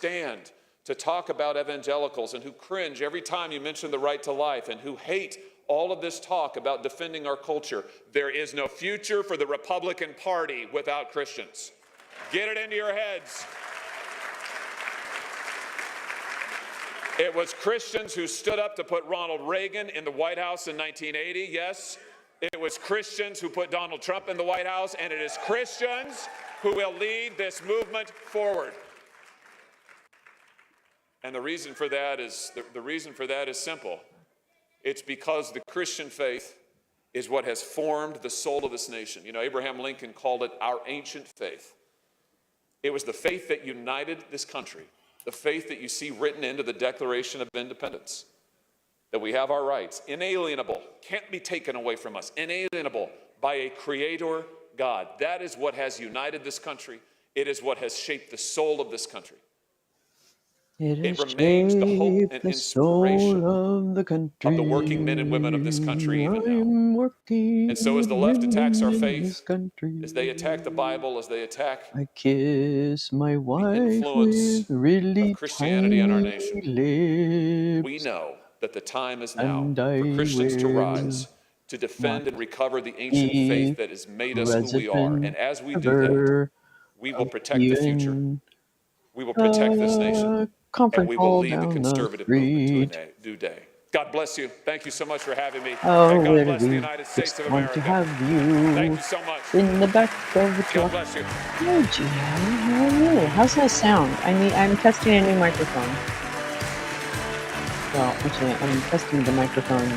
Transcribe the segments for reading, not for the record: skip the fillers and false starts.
stand to talk about evangelicals and who cringe every time you mention the right to life and who hate all of this talk about defending our culture, there is no future for the Republican Party without Christians. Get it into your heads. It was Christians who stood up to put Ronald Reagan in the White House in 1980, yes. It was Christians who put Donald Trump in the White House, and it is Christians who will lead this movement forward. And the reason for that is simple. It's because the Christian faith is what has formed the soul of this nation. You know, Abraham Lincoln called it our ancient faith. It was the faith that united this country, the faith that you see written into the Declaration of Independence, that we have our rights, inalienable, can't be taken away from us, inalienable by a creator God. That is what has united this country. It is what has shaped the soul of this country. It remains the hope and inspiration of the working men and women of this country even now. And so as the left attacks our faith, as they attack the Bible, as they attack the influence of Christianity in our nation, we know that the time is now for Christians to rise, to defend and recover the ancient faith that has made us who we are. And as we do that, we will protect the future. We will protect this nation. And we will lead the conservative movement to a new day. God bless you. Thank you so much for having me. And God bless the United States of America. Thank you so much. In the back of the truck. God bless you. Hey, Gio. How are you? How's that sound? I'm testing a new microphone. Well, actually, I'm testing the microphone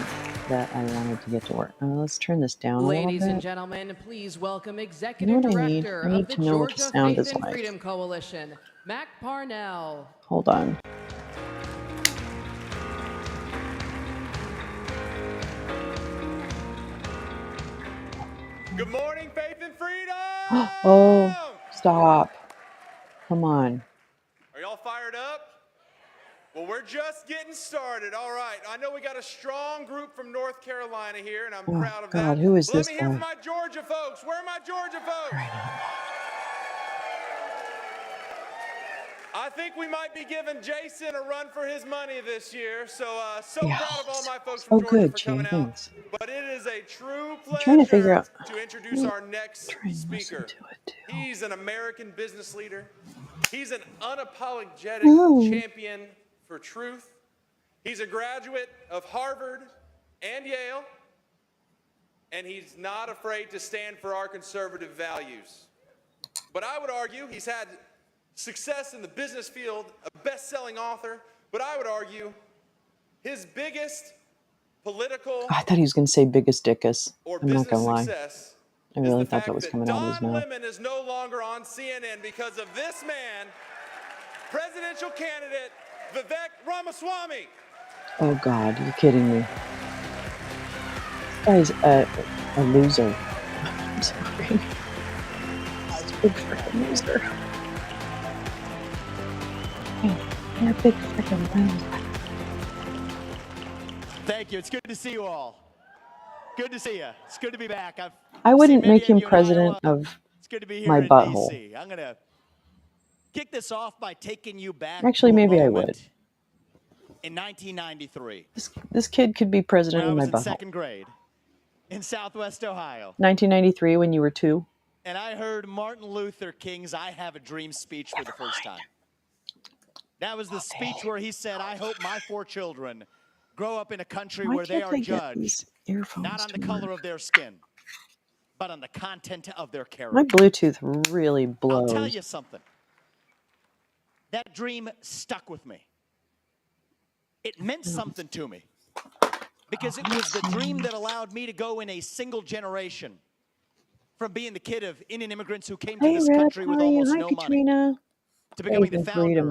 that I wanted to get to work. Let's turn this down a little bit. Ladies and gentlemen, please welcome Executive Director of the Georgia Faith and Freedom Coalition, Mac Parnell. Hold on. Good morning, Faith and Freedom! Oh, stop. Come on. Are y'all fired up? Well, we're just getting started. All right. I know we got a strong group from North Carolina here, and I'm proud of that. Who is this Let me hear from my Georgia folks. Where are my Georgia folks? I think we might be giving Jason a run for his money this year. So proud of all my folks from Georgia for coming out. But it is a true pleasure to introduce our next speaker. He's an American business leader. He's an unapologetic champion for truth. He's a graduate of Harvard and Yale, and he's not afraid to stand for our conservative values. But I would argue he's had success in the business field, a best-selling author, but I would argue his biggest political I thought he was going to say biggest dickus. or I'm not business going to lie. success I really thought that was coming out of his Don mouth. Lemon is no longer on CNN because of this man, presidential candidate Vivek Ramaswamy. Oh, God, you're kidding me. This guy's a loser. I'm sorry. He's a big freaking loser. Hey, you're a big freaking loser. Thank you. It's good to see you all. Good to see you. It's good to be back. I wouldn't make him president of it's good to be here my in butthole. DC. I'm going to kick this off by taking you back Actually, to a maybe I moment would. in 1993. This kid could be president When I of my was in butthole. second grade in Southwest Ohio. 1993 when you were 2. And I heard Martin Luther King's I Have a Dream speech for the first time. That was the speech where he said, I hope my 4 children grow up in a country where they are judged not on the color of their skin, but on the content of their character. My Bluetooth really blows. I'll tell you something. That dream stuck with me. It meant something to me because it was the dream that allowed me to go in a single generation from being the kid of Indian immigrants who came to this country with almost no money to becoming the founder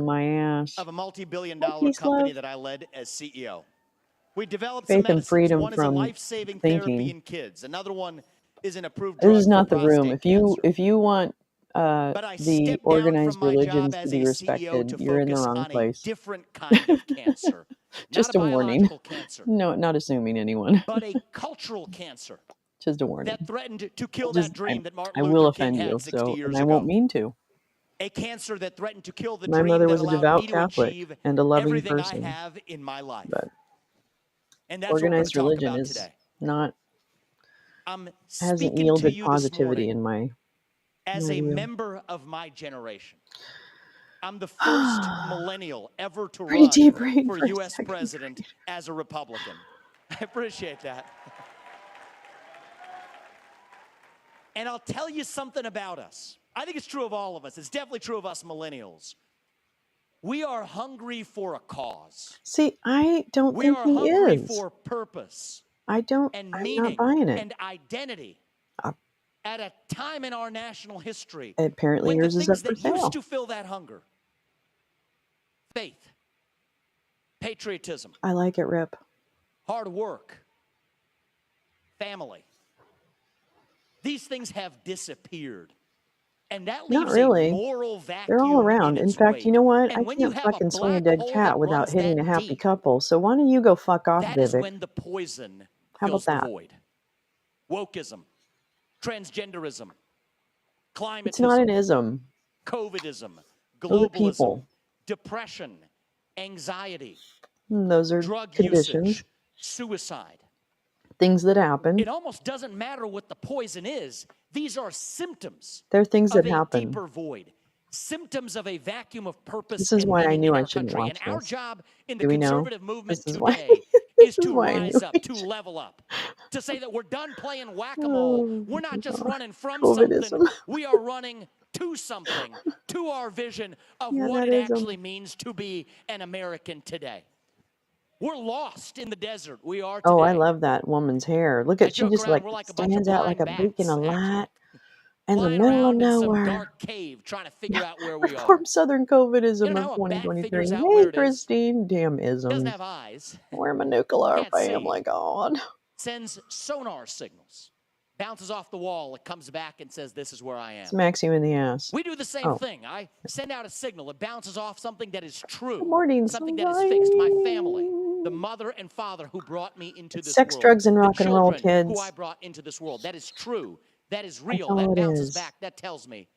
of a multi-billion-dollar company that I led as CEO. We developed some medicines. One is a life-saving therapy in kids. Another one is an approved drug. This is not for the room. prostate If you want But I the stepped organized down from my religions job to as be a CEO respected, to you're in the focus wrong on place. a different kind of cancer. Just Not a warning. biological cancer, No, not assuming anyone. but a cultural cancer Just a warning. that threatened to kill that dream that Martin I will Luther King offend you, had 60 so years and I won't ago. mean to. A cancer that threatened to kill the My dream mother that was a allowed devout me to Catholic achieve and a loving everything I person, have in my life. but And that's what we're going to organized talk religion about is today. not I'm hasn't speaking to yielded you this positivity morning in my as a view. member of my generation. I'm the first millennial ever to Pretty run deep brain for for a U.S. second. president as a Republican. I appreciate that. And I'll tell you something about us. I think it's true of all of us. It's definitely true of us millennials. We are hungry for a cause. See, I don't We think are he hungry is. for purpose I'm and not meaning buying it. and identity at a time in our national history Apparently when the yours is up things for that used sale. to fill that hunger, faith, patriotism, I like it, Rip. hard work, family, these things have disappeared. And that Not leaves really. a moral vacuum. They're all around. In fact, you know what? I And when you can't have fucking a swing a black dead hole cat that without runs hitting a that happy deep, couple. So why don't you go fuck off, that is Vivek? when the poison How fills about the that? void. Wokeism, transgenderism, It's not an climatism, ism. COVIDism, Those are globalism, people. depression, anxiety, Those are drug conditions, usage, suicide. things that happen. It almost doesn't matter what the poison is. These are symptoms They're things that of a happen. deeper void, symptoms of a vacuum of purpose This is and why I meaning knew in I our shouldn't country. And watch our this. job in the Do we know? conservative movement This is why. today This is is to why I knew rise up, I to should. level up, to say that we're done playing whack-a-mole. Oh, We're not just God. running from COVIDism. something. We are running to something, to our vision of Yeah, what that it is actually means to be an American today. We're lost in the desert. We are today. Oh, I love that woman's hair. Look I at, she joke just around, like we're like a bunch of stands out like blind a beacon of bats, light actually, in the flying middle of around in some nowhere. dark cave trying to figure out where we are. From Southern COVIDism You know of how a bat 2023. figures out Hey, where it is? Christine. Damn It doesn't isms. have eyes. We're a nuclear Can't see. family, God. Sends sonar signals. Bounces off the wall. It comes back and says, this is where I am. Smacks you in the ass. We do the same thing. I send out a signal. It bounces off something that is true. Good morning, Something that is fixed. My family. The mother and father who brought me into this Sex, world. drugs, and The rock and roll, children who I kids. brought into this world. That is true. That is That's real. all That it bounces is. back. That tells me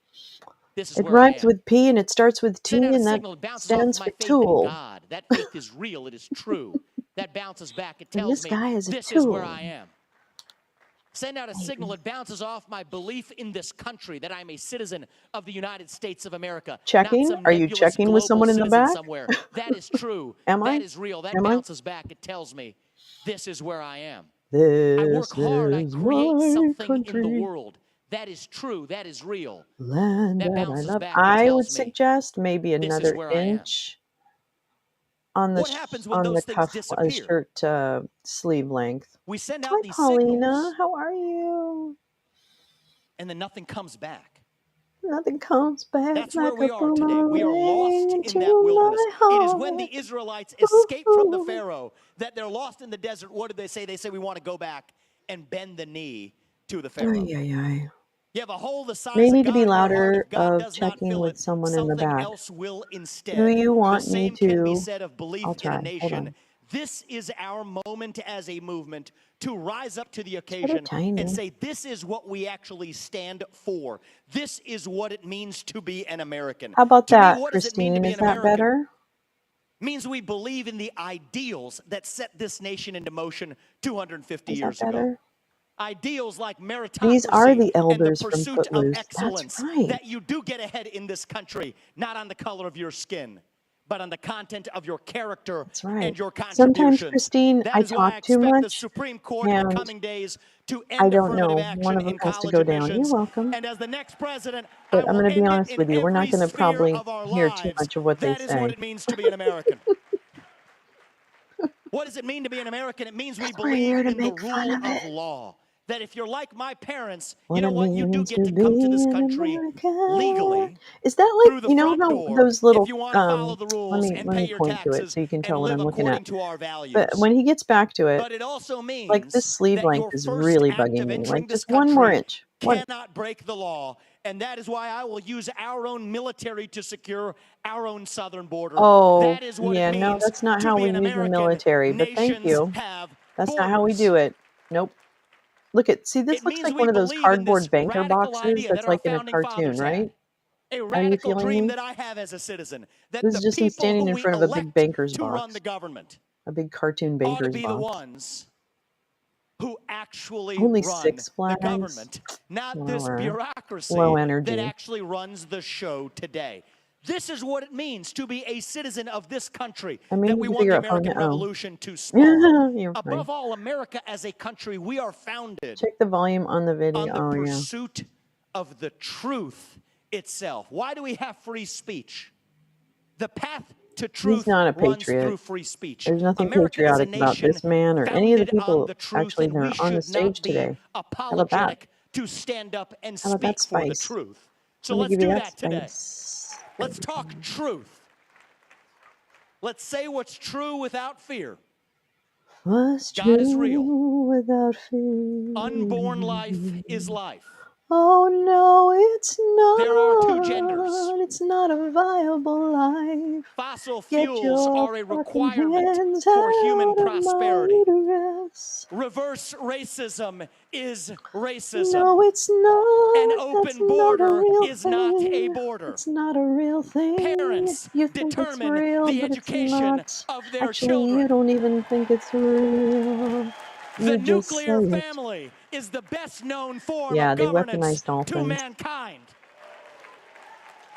this is It where I rhymes am. with P and it starts with T, Send out a and that signal. It bounces off stands my for faith in tool. God. That faith is real. It is true. That bounces back. It And tells this me guy is a this is where tool. I am. Send out a signal. It bounces off my belief in this country, that I'm a citizen of the United States of America. Checking? Not some Are you nebulous checking with global someone in the citizen back? somewhere. That is true. Am I? That is real. That Am I? bounces back. It tells me this is where I am. This I work hard. I is create my something in the country, world. That is true. That is real. land That that I bounces love. back. It I would tells me suggest maybe this is another where I am. inch on the What happens when on the those things cuff disappear? shirt sleeve length. We send out Hi, these Paulina. signals, How are you? and then nothing comes back. Nothing comes back That's like where we a are today. We are lost boomerang in to that wilderness. my It is when the heart. Israelites escape from the Ooh. Pharaoh that they're lost in the desert. What do they say? They say, we want to go back and bend the knee to the Pharaoh. Ay, ay, ay. You have a hole the size May of need to God be in your heart. louder If God of does not checking fill with it, someone in the something back. else will Do instead. you The want me same can be to? said of belief I'll in try. a Hold nation. on. This is our moment as a movement to rise up to the What a occasion tiny. and say, this is what we actually stand for. This is what it means to be an American. How about To me, that, what does it mean to Christine? be Is an that American? better? Means we believe in the ideals that set this nation into motion 250 Is that years ago. better? Ideals like These are the meritocracy and the elders from pursuit of Footloose. excellence, That's right. that you do get ahead in this country, not on the color of your skin, but on the content of your character That's right. and your Sometimes, contributions. Christine, That I is why I talk too expect the much, Supreme Court in the and coming days to I end don't affirmative know. One action of them in has to college go down. You're admissions. welcome. And as the next president, I But I'm will going to be end it honest in with you. We're not every going to sphere probably of our hear too lives. much of what they That is what say. it means to be an American. What does it mean to be an American? It means we Because we're here believe to in the make fun rule of of it. law. That if you're like my parents, What you know it what? You do means get to to be come to this an country American. legally Is that through like, the you know front how door those if little, you want to follow the let rules and pay me your point to it taxes so you can and tell what live I'm looking at. according to our But values. when he gets back to it, But it also like this means sleeve that length your is first really act bugging of me. entering Like this just one more country inch. What? cannot break the law. And that is why I will use our own military to secure our own southern border. Oh, That is what yeah, it no, means that's not to how be we an use the American. military, but thank Nations you. have That's not how we borders. do it. Nope. Look at, see, this It looks means like we one of those believe in this cardboard banker radical boxes idea that's that our like in a founding cartoon, fathers had. right? A Are you radical feeling dream me? that I have as a citizen, that This the is just him people standing who in we front of a big elect banker's to run box. the government A big cartoon ought to banker's be the box. ones who actually Only run 6 the flags? government, not this Lower. bureaucracy Low that energy. actually runs the show today. This is what it means to be a citizen of this country I may that need we to want figure the out phone American oh. Revolution to spawn. You're fine. Above all, America as a country, we are founded Check the volume on the video. on the Oh, yeah. pursuit of the truth itself. Why do we have free speech? The path to truth He's not a runs patriot. through free speech. There's nothing America is a patriotic about nation this man or any of the founded on people the truth, actually and that we are on the should not stage be today. How about that? apologetic to stand up and How about that speak for the spice? truth. So Let me let's give you do that that today. spice. Let's talk truth. Let's say what's true without fear. What's God is real. true without fear? Unborn life is life. Oh no, it's There are 2 genders. not. It's not a viable life. Fossil Get fuels your are a fucking requirement hands for human out of my prosperity. uterus. Reverse racism is racism. No, it's not. An That's open not a border real is not a thing. border. It's not a real thing. Parents You think it's determine real, the but it's education not. of their Actually, children. you don't even think it's real. The You just say nuclear it. family is the best known form Yeah, of they governance weaponize to dolphins. mankind.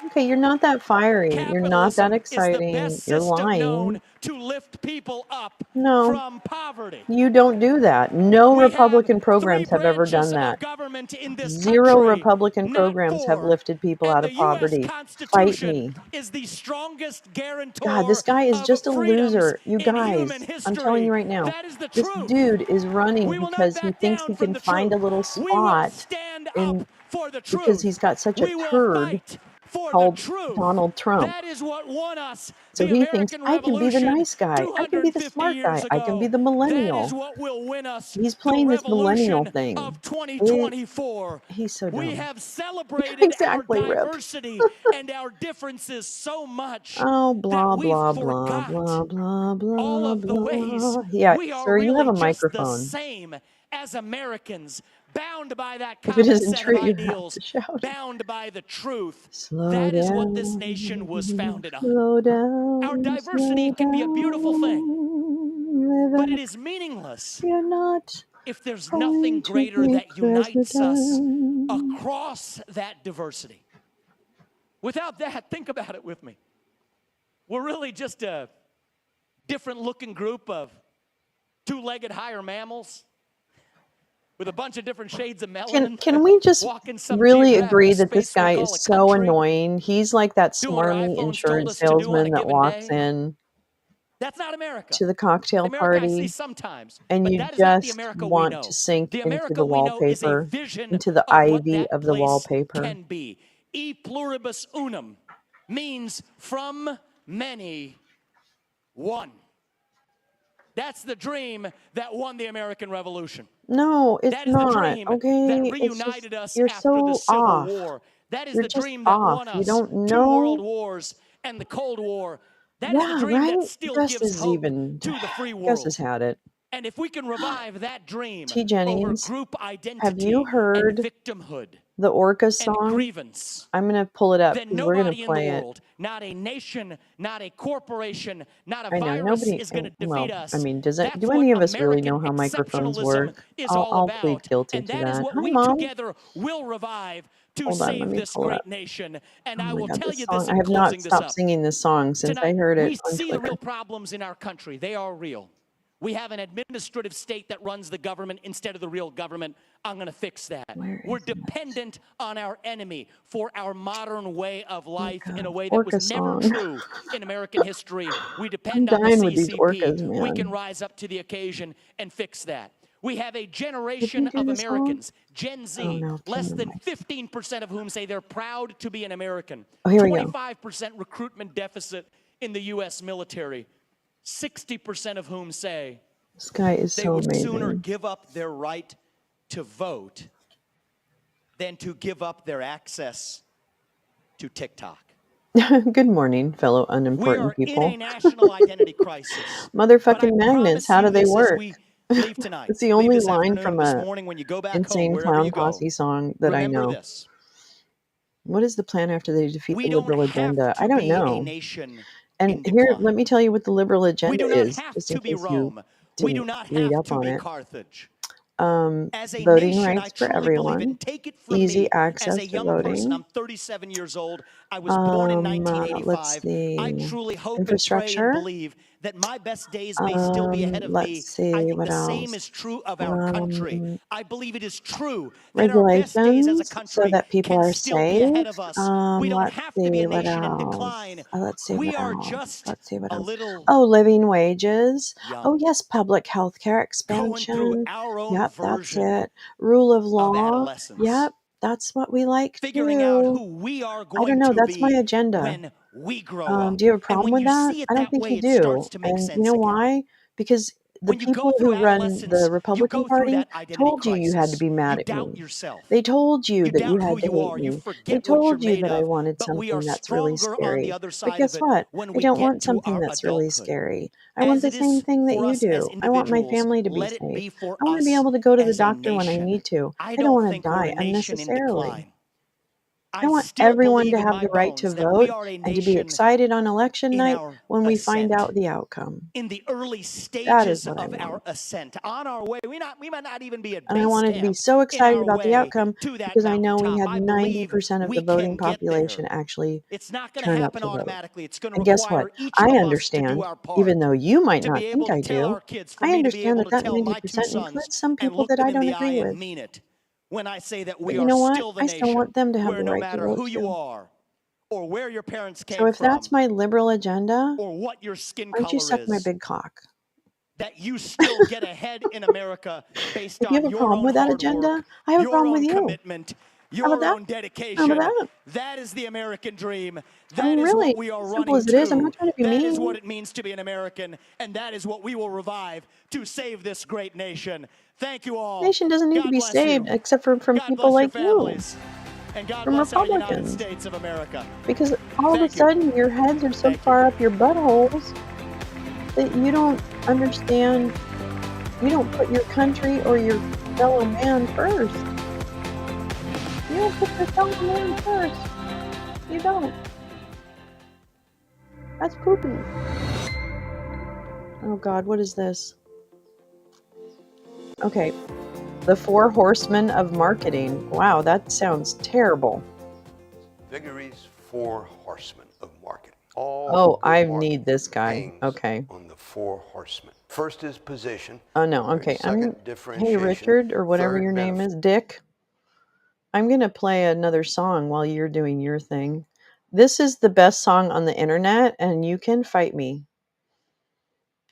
Okay, you're not that fiery. You're not that Capitalism is the exciting. best You're system lying. known to lift people up No, from poverty. you don't do that. No We have Republican 3 programs have ever branches done that. of government in this 0 country, Republican not programs have 4. lifted people And out the of U.S. poverty. Fight Constitution me. is the strongest God, guarantor this guy is of just a freedoms loser. You in human guys, I'm telling history. you right now, That is the this truth. dude is running We will not because he back thinks down he from can the find truth. a little We will spot stand in up for the because truth. he's got such a We will turd fight for the called truth. Donald Trump. That is what won us So the he thinks, American I can be the Revolution nice guy. I can be the 250 smart guy. years I can be ago. the That millennial. is what will win us He's the playing this millennial revolution thing. of 2024. He's so We dumb. have celebrated Exactly, our Rip. diversity and our differences so much Oh, that blah, we blah, blah, forgot blah, blah, all blah, of the ways blah. Yeah, we are sir, you have really a just the microphone. same as Americans, bound by that If it common isn't set true, of you have ideals, to shout. bound by the truth. Slow That is what this down, nation was founded on. slow down, Our diversity slow can be a beautiful thing, down. but it Live is meaningless You're not if there's going nothing to greater be that unites us president. across that diversity. Without that, think about it with me. We're really just a different looking group of 2-legged higher mammals with a bunch of different shades of melanin. Can we just walking some really geographical agree that this space we guy call is a so country, annoying? He's like that doing what our smarmy iPhones told insurance us to do on a salesman that given walks day? in That's not America. to the cocktail The America I see party sometimes, and but you that is not the just America we want know. to sink The into America the we know is a wallpaper, vision into the of what ivy that of the place wallpaper. can be. E pluribus unum means from many, one. That's the dream that won the American Revolution. No, it's That is the not. dream that Okay, it's reunited just us you're after the so Civil off. War. That is You're the just dream that off. won You us don't 2 world know. wars and the Cold War. That is the Yeah, dream that right? still Gus gives is hope even to the free Gus has world. had it. And if we can revive that dream T. over Jennings, group have identity you and heard victimhood the Orca and song? grievance, I'm gonna pull it up then because we're gonna nobody in the play it. world, not a nation, not a corporation, not a I know virus nobody. is going to Well, defeat I us. mean, do That's any what of us really American know how microphones exceptionalism work? is all I'll plead about. guilty And to that is that. what Hi, we Mom. together will revive to Hold on, let save me this pull up. great nation. And Oh I my will God, tell this you song! this I in have not closing this stopped up. singing this song since I Tonight, heard it we on see the Twitter. real problems in our country. They are real. We have an administrative state that runs the government instead of the real government. I'm going to fix that. We're dependent on our enemy for our modern way of life in a way that Orca was never song. true in American history. We I'm depend on the dying with these CCP. orcas, We man. can rise up to the occasion and fix that. We have a Did you generation do of the song? Americans, Gen Z, Oh no, less turn the than mic. 15% of whom say they're proud to be an American. Oh, here we go. 25% recruitment deficit in the U.S. military. 60% of whom say This guy is they so would sooner amazing. give up their right to vote than to give up their access to TikTok. Good morning, fellow We unimportant are in people. a national identity crisis. But I Motherfucking magnets, promise how you do they this as work? we leave tonight, It's the leave only this line afternoon, from this a morning, when you go back home, Insane wherever Clown you go, Posse song that I remember know. this. What is the plan after they defeat We the don't liberal have agenda? to I don't be a know. nation And in here, decline. let me tell you what the liberal We agenda do not is, have just in to be case you Rome. We do didn't not read have up to on be it. Carthage. As a Voting nation, I rights for truly believe it. everyone, And take it from easy me as access a to young person. voting. I'm 37 years old. I was born in Let's 1985. I see, truly hope and pray and infrastructure. believe that my best days may still be ahead of Let's me. see, I think what the same else? is true of our country. I believe it is true that our best days as a Regulations so country that people can are still be ahead of safe. us. We don't Let's have to be see, a what nation in else? decline. Let's see, We what are else? just Let's see, what a else? little Oh, living wages. young. Oh, yes, public health care Going through expansion. our own Yep, that's version it. Rule of of law. adolescence. Yep, that's what we like Figuring out too. who we are I don't going know, to that's my be agenda. when we grow up. Do you have a And problem when with you that? see it I don't that think way, you it starts do. to make And you sense know again. why? Because the When you go people through who run the adolescence, you Republican go through Party that identity told you had to crisis. be mad You at doubt me. yourself. They told you You that you doubt who had to you hate are. You me. They forget what you're told you made that I of. wanted But we are something that's really stronger on the scary. other But side of guess it what? when I we don't get want to something our that's really adulthood. scary. I want As the it same is thing that for you us as do. I want my individuals, family to be let it safe. be for I want to be us able to go to the as a doctor when I nation. need to. I I don't don't want to think we're die a nation in unnecessarily. decline. I I want still everyone believe to in have my the right to bones that we vote are a and to be nation excited on election in night our when we find ascent. out the outcome. In the early That is stages what I of our want. ascent, on our way, we might not even be at And I base wanted to be camp. so In excited our about the way outcome to that because I know we mountaintop, had I believe 90% of we the voting can get population there. actually It's not going to turn up happen to vote. automatically. It's going to And guess what? require each I of us to do understand, our even part. though you might To not be able think to I tell do, our kids, for I me to be understand able that to that tell my two 90% sons includes some and people look that them I in don't the eye agree and with. mean it when I say that But we you are know what? still the I still nation want them to have where the no right to matter vote who you too. are or where your parents So came if that's from my liberal agenda, or what your skin why don't you color suck my is, big cock? that you still get ahead in America based If you on have a your problem own with that hard agenda, work, I have a your problem with own you. commitment, How about your that? own How about dedication. that? That is the American dream. I That mean, is really, what we are as simple running as it is, I'm not to. trying to be That is what mean. it means to be an American, and that is what we will revive to save this great nation. Thank you all. Nation doesn't need to God be bless you. saved except for from God people bless your like you, families. And God from bless our United Republicans. States of America. Because all of a Thank you. sudden your heads are so Thank you. far up your buttholes that you don't understand, you don't put your country or your fellow man first. You don't put your fellow man first. You don't. That's poopy. Oh God, what is this? Okay, the 4 horsemen of marketing. Wow, that sounds terrible. Vigory's 4 horsemen of marketing. All Oh, good I marketing need this guy. hangs Okay. on the 4 horsemen. First is position. Oh no, okay. Second, Hey differentiation. Richard, or whatever Third, your name benefit. is, Dick. I'm gonna play another song while you're doing your thing. This is the best song on the internet, and you can fight me.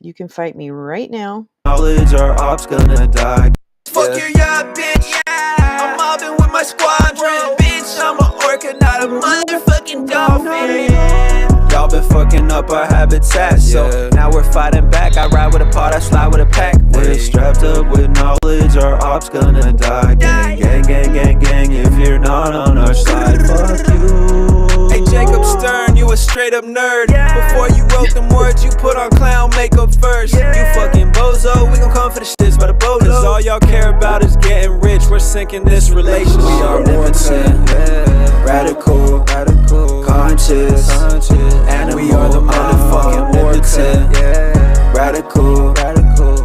You can fight me right now. Knowledge our ops gonna die. Fuck your yacht, bitch. I'm mobbing with my squadron, bitch. I'm a orca, not a motherfucking dolphin. Y'all been fucking up our habitat, so now we're fighting back. I ride with a pod, I slide with a pack. We're strapped up with knowledge, our ops gonna die. Gang, gang, gang, gang, gang. If you're not on our side, fuck you. Hey, Jacob Stern, you a straight up nerd. Before you wrote them words, you put on clown makeup first. You fucking bozo, we gon' come for the shits by the boat. Cause all y'all care about is getting rich. We're sinking this relationship. We are militant, radical, conscious, and we are the motherfucking militant, radical,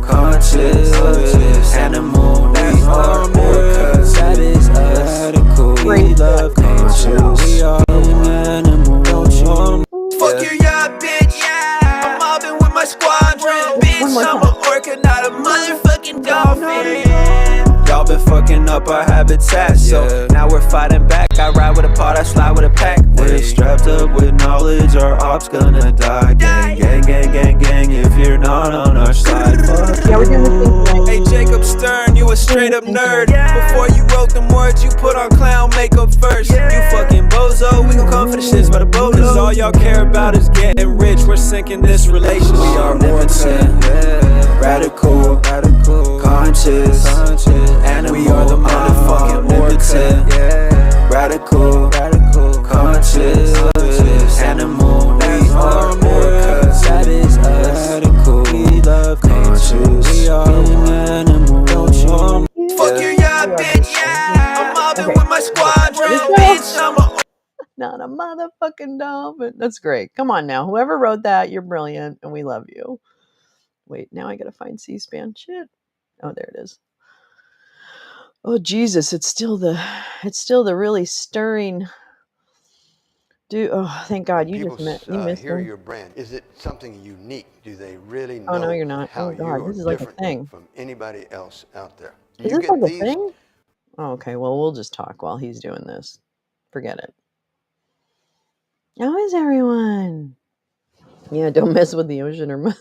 conscious, animal. We are orcas, that is us. We love conscious, we are animal. Fuck your yacht, bitch. I'm mobbing with my squadron, bitch. I'm a orca, not a motherfucking dolphin. Y'all been fucking up our habitat, so now we're fighting back. I ride with a pod, I slide with a pack. We're strapped up with knowledge, our ops gonna die. Gang, gang, gang, gang, gang. If you're not on our side, fuck Yeah, we're doing the same Hey, thing. Jacob Stern, you a straight up nerd. Before you wrote them words, you put on clown makeup first. you fucking bozo, we gon' come for the shits by the boat. Cause all y'all care about is getting rich. We're sinking this relationship. We are militant, radical, conscious, and we are the motherfucking militant, radical, conscious, animal. We are orcas, that is us. We love conscious, we are animal. Fuck your yacht, bitch. I'm mobbing with my squadron, Let's go. bitch. I'm a motherfucking dolphin. That's great. Come on now. Whoever wrote that, you're brilliant and we love you. Wait, now I gotta find C-SPAN. Shit. Oh, there it is. Oh Jesus, it's still the really stirring. Oh, thank God. When You people missed hear them. your brand, is it something unique? Do they really Oh no, know you're not. how Oh God, you are this is like a different thing. from anybody else out there? Do Is you this like get a these? thing? Oh, okay, well we'll just talk while he's doing this. Forget it. How is everyone? Yeah, don't mess with the ocean or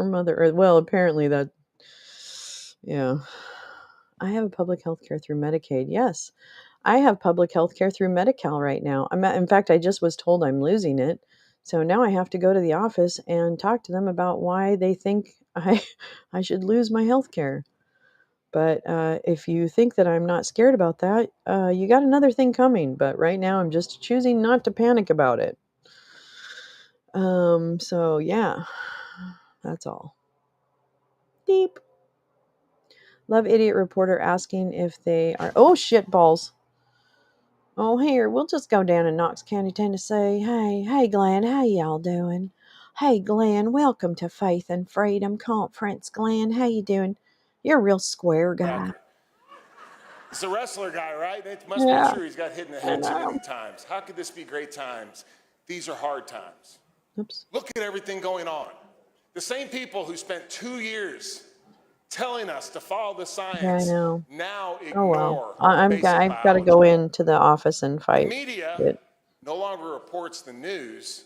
Mother Earth. Well, apparently that. Yeah. I have public health care through Medicaid. Yes. I have public health care through Medi-Cal right now. In fact, I just was told I'm losing it. So now I have to go to the office and talk to them about why they think I should lose my health care. But if you think that I'm not scared about that, you got another thing coming. But right now I'm just choosing not to panic about it. So yeah, that's all. Deep. Love idiot reporter asking if they are. Oh shit balls. Oh, here, we'll just go down in Knox County, Tennessee. Hey, Glenn, how y'all doing? Hey, Glenn, welcome to Faith and Freedom Conference, Glenn. How you doing? You're a real square guy. It's a wrestler guy, right? It must Yeah, be true. He's got hit in the head too many times. How could this be great times? These are hard times. Oops. Look at everything going on. The same people who spent 2 years telling us to follow the science Yeah, I know. now ignore Oh well, basic biology. I've got to go into the office and The fight. media no longer reports the news.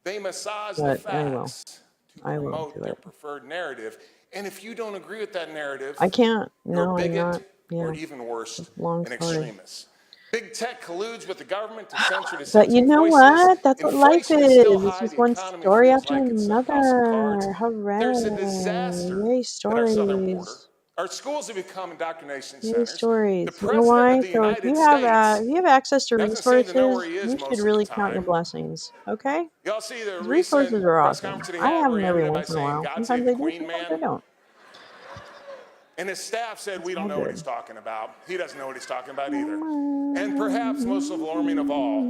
They massage the But I will. facts to promote their preferred narrative. And if you don't agree with that narrative, I can't. you're a No, I'm bigot, not. Yeah. or even worse, Long an story. extremist. Big tech colludes with the government to censor But dissenting you know voices. what? That's what life Inflation is. still It's high. just The one economy story feels after like it's a house of cards. another. Hooray. There's a disaster Yay, at our southern border. stories. Our schools have become indoctrination Yay, centers. stories. The You know president why? of the So if United you have States access to doesn't seem to know where resources, he is you most should of really the count your time. blessings. Okay? Y'all see the 'Cause recent resources are press awesome. conference that he I had have where them he every ended by once in a saying, while. God Sometimes save they the do, Queen, sometimes man? they don't. And his staff said, we It's don't all know what good. he's talking about. He doesn't know what he's talking about either. And perhaps most alarming of all,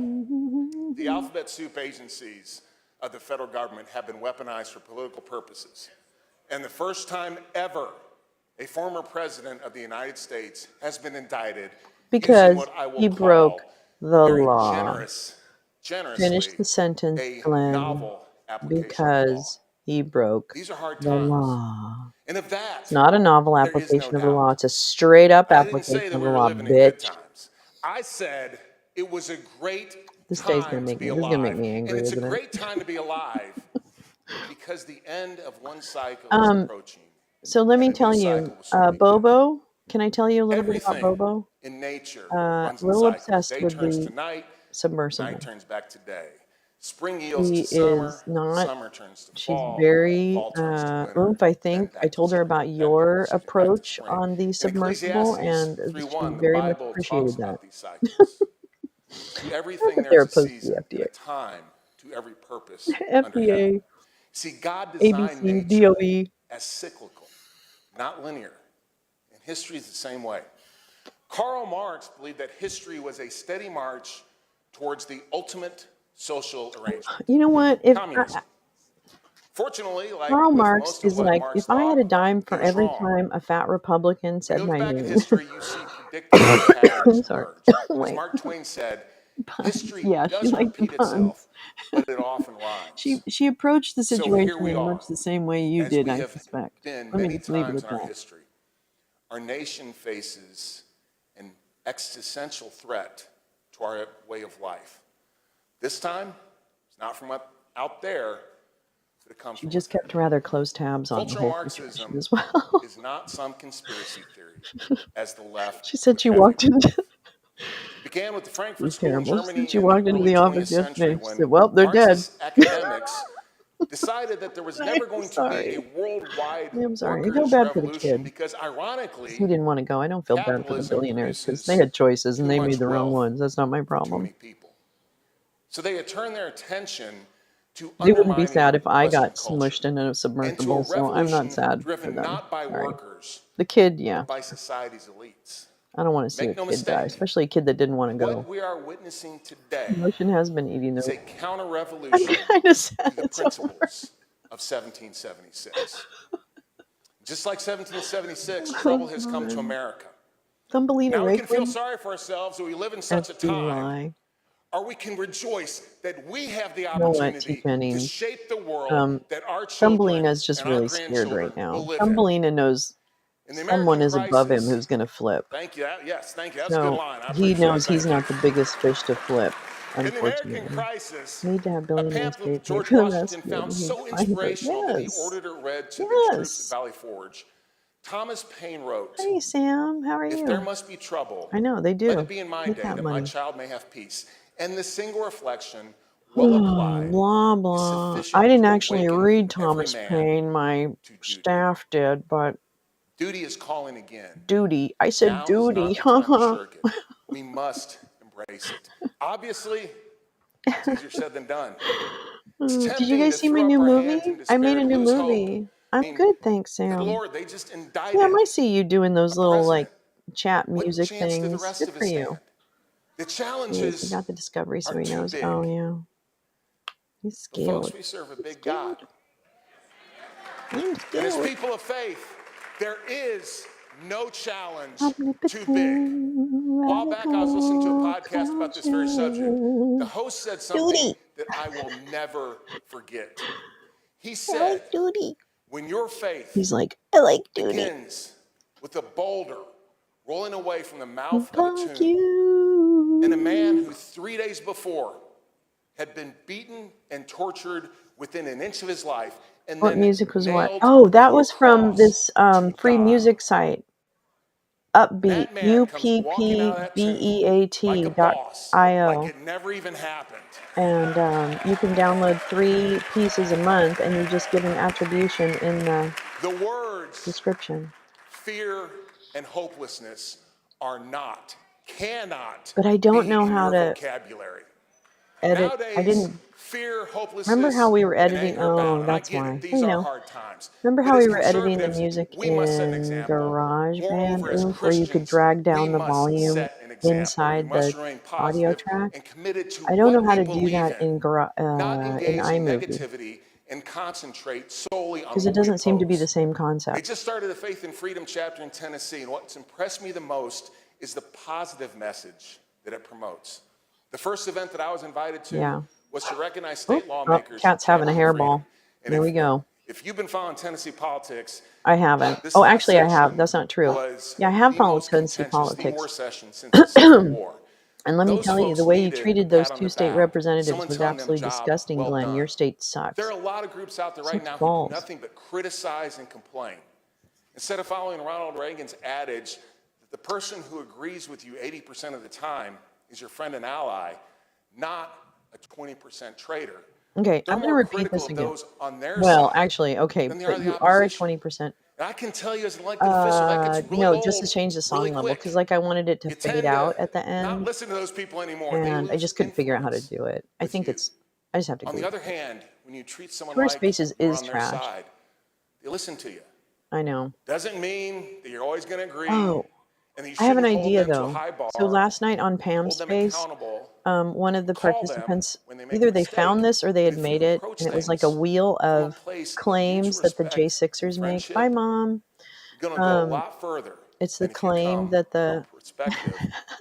the alphabet soup agencies of the federal government have been weaponized for political purposes. And the first time ever a former president of the United States has been indicted Because using what I will he call broke the very law. generously Finish the sentence, a Glenn. novel application of the law. Because he broke These are hard the times. law. And of It's that, not a novel there is no application of the law. doubt. It's a straight up I didn't say application that of we the were law, living in good bitch. times. I said it was a great This day's gonna time to make be me. This is gonna make alive. me And angry, it's a isn't it? great time to be alive because the end of one cycle is approaching. So let me and a tell new you, cycle will soon begin. Bobo. Can I tell you a little bit about Everything Bobo? in nature A runs in little cycles. obsessed Day with turns the to night, submersible. night turns back to day. Spring yields She to summer, is not. summer turns to She's fall, very fall turns to winter, oomph. I then think back I to told her summer, about then your back to approach spring. on the In submersible, Ecclesiastes and she 3:1, the very much Bible talks appreciated that. about these cycles. To Not everything that there's they're a opposed to season the and a FDA, time to every purpose under heaven. FDA, See, God designed ABC, nature DOE. as cyclical, not linear. And history is the same way. Karl Marx believed that history was a steady march towards the ultimate social arrangement. You know what? If Communism. Fortunately, like Karl with Marx most of is what like, Marx if I had a thought, dime he for was every wrong. time a fat Republican When said you look my back at name. history, you see predictable patterns I'm sorry. emerge. As Wait. Mark Twain said, history Yeah, she doesn't liked the repeat puns. itself, but it often rhymes. She approached the So situation here we in are, much the same way you as did, we I have suspect. been Let me many just leave it times at in our that. history. Our nation faces an existential threat to our way of life. This time, it's not from out there, but it comes She from just within. kept rather close tabs on the Cultural whole situation Marxism as well. is not some conspiracy theory, as the left She said would she have walked you believe. into. It began with the Frankfurt She's School in terrible. She said Germany she in the walked into early the office 20th century yesterday. She when said, "Well, they're dead." Marxist academics decided that there was I'm never going to be sorry. a worldwide I'm sorry. I feel workers' bad for the revolution kid. because, He ironically, didn't want to go. I don't feel bad for the capitalism billionaires because they produces had choices and too they made much the wrong wealth ones. That's not my for too problem. many people. So they had turned their attention to They wouldn't be undermining sad if I Western got culture smushed into a and to a submersible, so I'm not revolution sad for driven them. not by Sorry. workers, The kid, yeah. but by society's elites. I don't want to see Make a no kid die, mistake, especially a kid that didn't want to go. what we are witnessing today Emotion has been eating is the. a counter-revolution I'm kind of to sad the it's over. principles of 1776. Just like 1776, trouble has come to America. Thumbelina Now we can feel Rakewood, sorry for ourselves that we live in such a time, FBI. or we can rejoice that we have the You know what, T. opportunity to Penning? shape the world that our children Thumbelina's just and our really scared right grandchildren will now. live in. Thumbelina knows In the someone American is above him crisis, who's going to flip. thank you, yes, thank you, that's a good So line, I he appreciate it, knows he's thank not the you. biggest fish to flip, In the American unfortunately. crisis, Need to have a billionaires pamphlet pay George for the Washington rescue. found so He's fine, but inspirational that he yes. ordered it read to the troops Yes. at Valley Forge. Thomas Paine wrote, Hey, Sam. How are "If there you? must be trouble, I know, they let do. it be in my With day that that my money. child may have peace." And this single reflection, well applied, Blah, is blah. sufficient I didn't to actually awaken read every Thomas man Paine. My to duty. staff did, but Duty is calling again. duty. I said Now is duty. not the time to shirk it. We must embrace it. Obviously, it's easier said than done. It's Did you tempting guys to see my throw up new our hands movie? in I made despair a to new lose hope. movie. I'm I mean, good, thanks, good Sam. Lord, they just Yeah, I indicted might see you doing those a little president. chat What music chance do the things. rest Good of for us you. stand? The He challenges got the discovery, so are he too knows. big. Oh yeah, he's But folks, scared. we serve a He's big God. scared. I'm And as scared. people of faith, there is no challenge too Omnipotent, big. A while back, I was listening to a podcast about this very subject. The conscious. host said something Duty. that I will never forget. He I said, like duty. when your faith He's like, I like duty. begins with a boulder rolling away from the mouth of a Fuck tomb, you. and a man who 3 days before had been beaten and tortured within an inch of his life, and What then music was what? nailed Oh, that to a was from cross this to free die. music site. Upbeat. That man comes walking out of that tomb like a boss, like UPPBEAT.io. it never even happened. And you can download 3 pieces a month, and you just get an attribution in the The words description. fear and hopelessness are not, cannot But I don't be know in how your to vocabulary. edit. I Nowadays, didn't fear, hopelessness, remember how we were and editing. anger abound. Oh, And I that's get why. it, these I are know. hard times. Remember But how as we were editing the conservatives, music we must set an in example. GarageBand? Moreover, as Where you could Christians, drag we down the must volume set an example. We inside must the remain audio positive track. and committed to I don't know what how we to do believe that in, in not engage in iMovie negativity and concentrate solely on because it what we doesn't seem to be the oppose. same They concept. just started a Faith and Freedom chapter in Tennessee, and what's impressed me the most is the positive message that it promotes. The first event that I was invited to Yeah. was to recognize state Oh, lawmakers Cat's having a championing freedom. hairball. And There we go. if you've been following Tennessee politics, I haven't. this Oh, last actually, I have. session That's not true. was Yeah, I have the followed most Tennessee contentious, the politics. worst session since the Civil War. And let me Those tell you, folks the way you needed a treated those pat on 2 the state back, representatives someone was telling them, absolutely "Job disgusting, well Glenn. done." Your state sucks. There are a lot of groups out there right Sucks now who balls. do nothing but criticize and complain. Instead of following Ronald Reagan's adage that the person who agrees with you 80% of the time is your friend and ally, not a 20% traitor. Okay, They're I'm going to more repeat critical this of again. those on their Well, side actually, okay, than they but are the you are a opposition. 20%. And I can tell you as an elected official, that gets really No, old just to change the really song level, quick. because like I wanted it to You fade tend out to at the not end, listen to those people anymore. They and I lose just couldn't figure out how to influence do it. I with think you. I just have to On agree. the other hand, when you treat someone Tourist like Spaces you're is on their trash. side, they listen to you. I know. Doesn't mean that you're always going to agree, Oh, and that you I have an shouldn't hold idea them to a though. high So bar, last night on Pam's hold them Space, accountable, one of the call them participants, when they make a either they found mistake. this or they had And if you made it, approach and it was like a things wheel from a of place of claims mutual that the respect and J6ers make. Bye, friendship, Mom. you're going to go a Um, lot further it's the than if you claim come that from the a perspective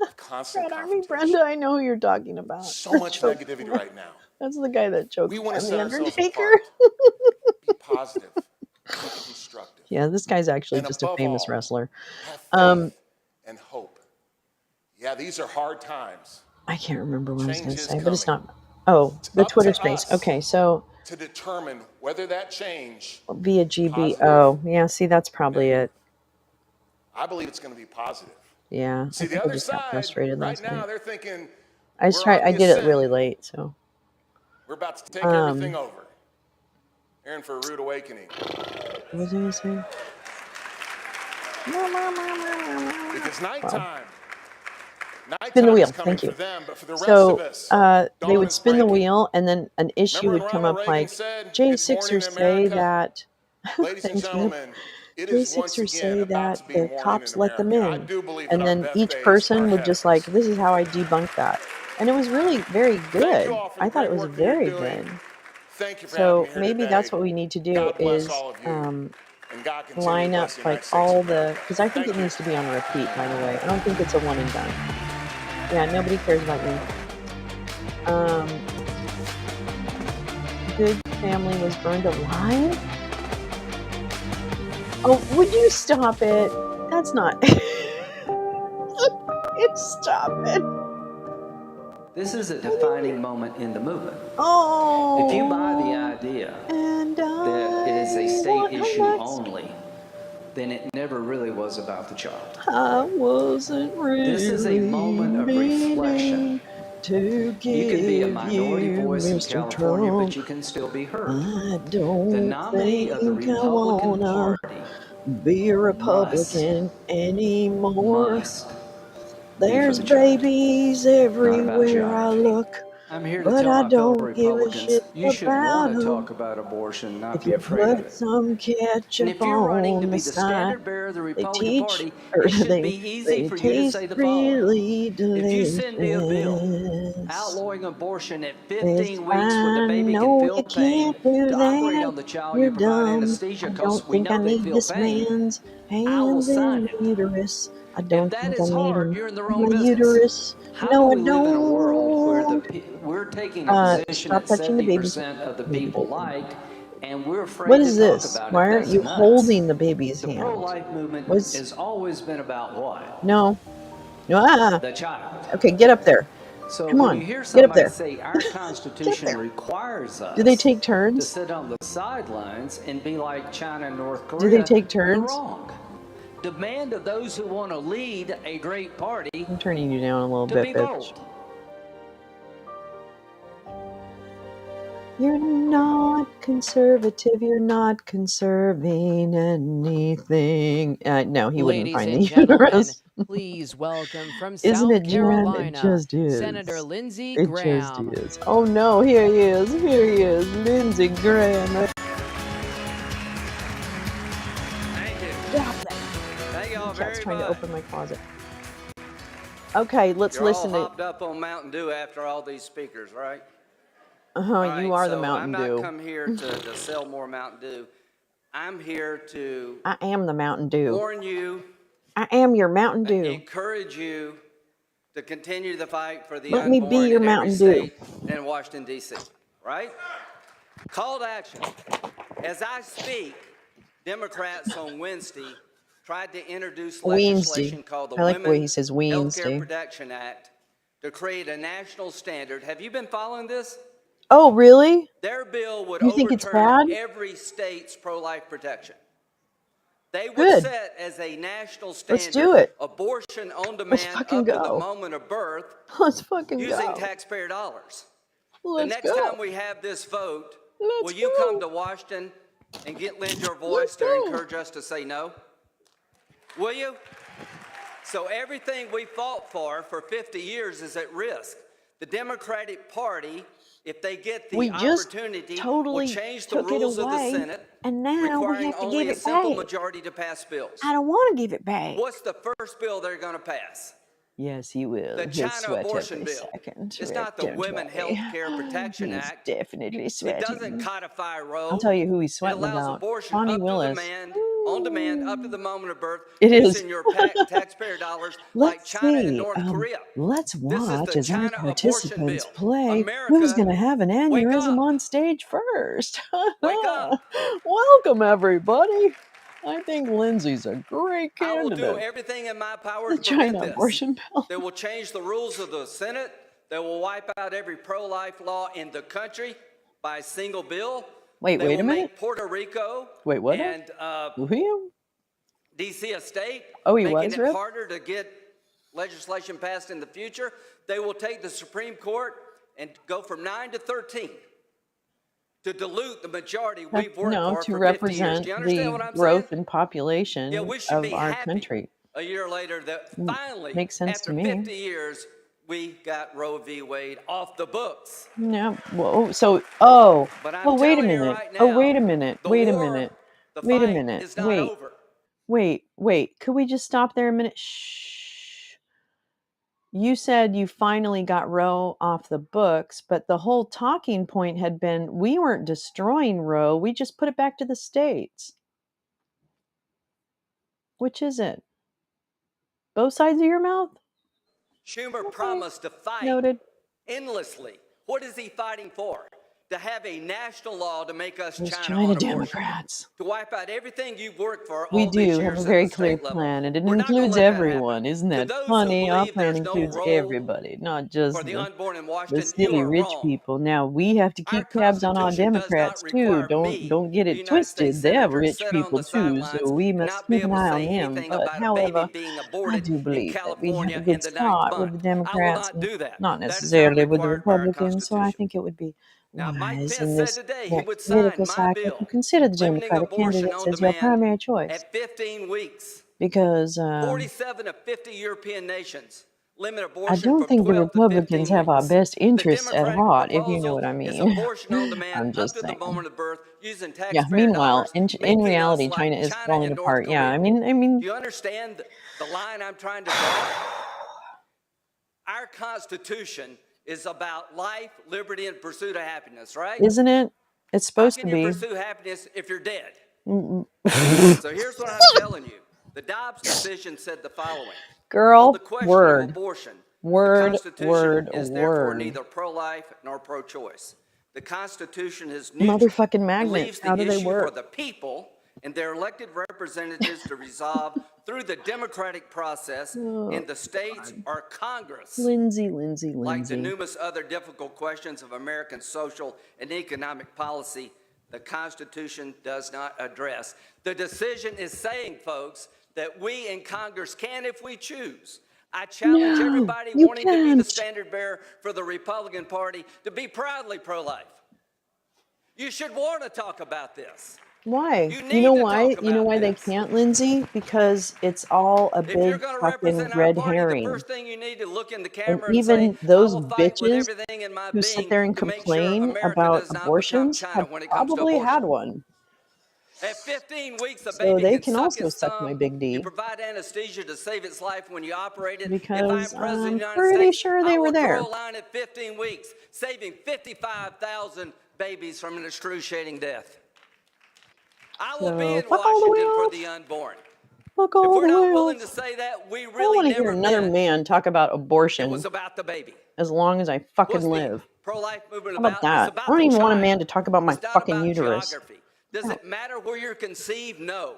of constant Red Army confrontation. Brenda, I know who you're talking about. So The much choke negativity man. right now. That's the guy that choked We want to on set the ourselves Undertaker. apart. Be positive. Be constructive. Yeah, this guy's actually And just a above famous all, wrestler. have Um, faith and hope. Yeah, these are hard times. I can't remember what I was Change going to is say, but it's coming. not. Oh, It's the up Twitter to Space. us Okay, so to determine whether that change via GB. positive Oh, yeah. See, that's probably negative. it. I believe it's going to be positive. Yeah, See, I the think I other just got side, frustrated right last now, night. they're thinking I just we're tried. on I the did it ascent. really late, so. We're about to take everything over. Aaron, for a rude awakening. What was I going to say? Because nighttime. Spin the Nighttime wheel. is coming Thank you. for them, but for the rest So of us, they dawn would is spin the breaking. wheel, and then an issue Remember would when come Ronald up Reagan like said, "It's morning J6ers in say America"? that. Ladies and Thank you. gentlemen, It is once J6ers again say about that to be the morning cops in let them America. I in, do believe and that our then best each days person are would ahead just of like, us. this is how I debunk that. And it was really very Thank you good. all for I the thought it great was work that you're very doing. good. Thank you for having me So here maybe today. that's what we need to do God bless is all of you. And God continue to line up bless the like United States all of the, America. because I think Thank it you. needs to be on repeat, by the way. I don't think it's a one and done. Yeah, nobody cares about you. Good family was burned alive? Oh, would you stop it? That's not. Stop it. This is a defining moment in the movement. Oh. If you buy the idea that it is a state issue only, then it never really was about the child. I wasn't really This is a moment of reflection. to give You can be a minority you, voice in Mr. California, Trump. but you can still be heard. I The don't nominee of the think I Republican wanna Party be a Republican anymore. must be for There's the child, babies not about everywhere I geography. look, I'm here to but tell I my fellow don't give a Republicans, shit you should about want to 'em. talk about abortion, not If be you afraid of put it. some And ketchup if you're running to on the be the side, standard bearer of the they Republican teach, Party, or it should they be easy for you to taste say the following. really If you send me a bill delicious. outlawing abortion at It's 15 weeks when the fine, baby can no, feel you pain, can't do to operate that. on the child, You're you provide dumb. anesthesia I because don't we think I know they need feel this pain. man's I will hands sign in it. my uterus. I If don't that think is I need hard, him you're in the in wrong my business. uterus. How No, do I we live in a world where don't. we're taking a position Stop that touching the baby. 70% of the Baby, people baby. like, and we're What afraid to is talk this? about Why it? aren't That's you nuts. holding the baby's The hand? pro-life movement What's has always been about what? no? No, The child. Okay, get up there. So Come when on, you hear get up somebody there. say our Get up Constitution there. requires Do they us take to turns? sit on the sidelines and be like China and North Do they Korea, take you're turns? wrong. Demand of those who want to lead a great party I'm turning you down a little to bit, be bitch. bold. You're not conservative. You're not conserving anything. No, he wouldn't Ladies find and the gentlemen, uterus. please welcome from Isn't South it, Jen? It Carolina, just is. Senator Lindsey It just Graham. is. Oh no, here he is. Here he is. Lindsey Graham. Thank you. Stop that. Thank y'all Cat's very trying to much. open my closet. Okay, let's You're listen all to. hopped up on Mountain Dew after all these speakers, right? You are the so Mountain I'm Dew. not come here to sell more Mountain Dew. I'm here to I am the Mountain Dew. warn you, I am your Mountain Dew. encourage you to continue the fight for the Let me unborn be your in every Mountain Dew. state and in Washington, D.C., right? Call to action. As I speak, Democrats on Wednesday tried to introduce legislation called the I like the way Women he says Healthcare Wednesday. Protection Act to create a national standard. Have you been following this? Oh, really? Their bill would You think it's overturn bad? every state's pro-life protection. They would Good. set as a national Let's standard do it. abortion on Let's demand fucking up to the go. moment of birth Let's fucking using go. taxpayer dollars. The Let's next go. time we have this vote, Let's will you go. come to Washington and lend your voice to encourage us to say no? Will you? So everything we fought for 50 years is at risk. The Democratic Party, if they get the We just opportunity, totally will change the took it rules of the away, Senate, and now we requiring have to only give a it simple back. majority to pass bills. I don't want to give it back. What's the first bill they're going to pass? Yes, he will. The He'll China sweat abortion every bill. second. It's not the Don't Women worry. Health Care Protection He's Act. definitely It doesn't sweating. codify Roe. I'll tell you who he's It sweating allows about. abortion Bonnie up Willis. on demand, up to the moment of birth, It is. using your taxpayer dollars like Let's China and see. North Korea. Let's This is watch the as our China abortion participants bill. play America, who's going to have an wake aneurysm up. on stage first. Wake up. Welcome, everybody. I think Lindsay's a great I will do candidate. everything in my power The to prevent China this. abortion bill. They will change the rules of the Senate. They will wipe out every pro-life law in the country by a single bill. Wait They a will minute. make Puerto Rico Wait, what? and Who? D.C. a state, Oh, he making was, it Rip? harder to get legislation passed in the future. They will take the Supreme Court and go from 9 to 13 to dilute the majority we've worked No, for to 50 years. represent Do you understand the what I'm growth saying? in population Yeah, we should of be our happy country. a year later that finally, Makes sense after to me. 50 years, we got Roe v. Wade off the books. No, whoa, so, oh, But I'm oh, wait a telling you minute. right Oh, now, wait a minute. the Wait a war, minute. the Wait a fight minute. is not Wait. over. Wait. Could we just stop there a minute? Shh. You said you finally got Roe off the books, but the whole talking point had been we weren't destroying Roe. We just put it back to the states. Which is it? Both sides of your mouth? Schumer promised to fight Noted. endlessly. What is he fighting for? To have a national law to make us Those China China on abortion. Democrats. To wipe out everything you've worked for We all these do years have a at very the clear state level. plan, and it We're not gonna includes let that happen. everyone. Isn't To that those who funny? Our believe plan there's no includes role everybody, not just for the unborn in the Washington, you silly are rich wrong. people. Now we have to Our keep tabs on our Constitution does not Democrats too. require me, Don't get the it United States twisted. They have Senator, rich sit on people the too, sidelines so we and must not be keep an able to eye on say them. anything But about a however, baby being I aborted do in believe that we have California a in good the 9th start with month. the I will Democrats, not and do that. not That is not necessarily with the required by our Republicans. So I Constitution. think it would be Now, Mike wise Pence in said this today he next would political sign my cycle to bill consider the limiting Democratic abortion candidates on as your demand primary choice, at 15 weeks. because 47 of 50 European nations limit I abortion don't from think the 12 to Republicans 15 have our weeks. best The interests at Democratic heart, if you know proposal what I is mean. abortion on demand I'm up just to the saying. moment of birth using Yeah. taxpayer Meanwhile, dollars, in making reality, us like China is China falling and North apart. Yeah. Korea. I mean, Do you understand the line I'm trying to draw? Our Constitution is about life, liberty, and pursuit of happiness, right? isn't it? It's How supposed to can you be. pursue happiness if you're dead? Mm-mm. So here's what I'm telling you. The Dobbs decision said the following. On Girl, the question of word, abortion, the word, Constitution word, is therefore word. neither pro-life nor pro-choice. The Constitution is neutral. Motherfucking It magnets. leaves How the do they issue for work? the people and their elected representatives to resolve through the democratic process in the states or Congress. Lindsay. Like the numerous other difficult questions of American social and economic policy, the Constitution does not address. The decision is saying, folks, that we in Congress can if we choose. I challenge No, everybody you wanting to be the can't. standard bearer for the Republican Party to be proudly pro-life. You should want to talk about this. Why? You You need know to why? talk You know about why they this. can't, Lindsay? Because it's all a If you're big going to fucking represent our red party, the herring. first thing you need to look in the And camera and say, even I those will fight with bitches everything in my who sit being there and to make sure complain America about does not become abortions China have when it comes to probably abortion. had one. At 15 weeks, a So baby they can can suck also its suck my thumb. big You D, provide anesthesia to save its life when you operate it. If because I'm president of the I'm United pretty States, sure I they will were there. draw a line at 15 weeks, saving 55,000 babies from an excruciating death. I will be So in fuck all the way Washington for off. the unborn. Fuck If all we're the way not willing to off. say that, we I don't really want to hear never another meant man talk about it abortion was about the baby. as long as I fucking What's the live. pro-life movement How about about? It's that? I about don't the even want a child. man to talk about my It's not fucking about uterus. geography. Does No. it matter where you're conceived? No.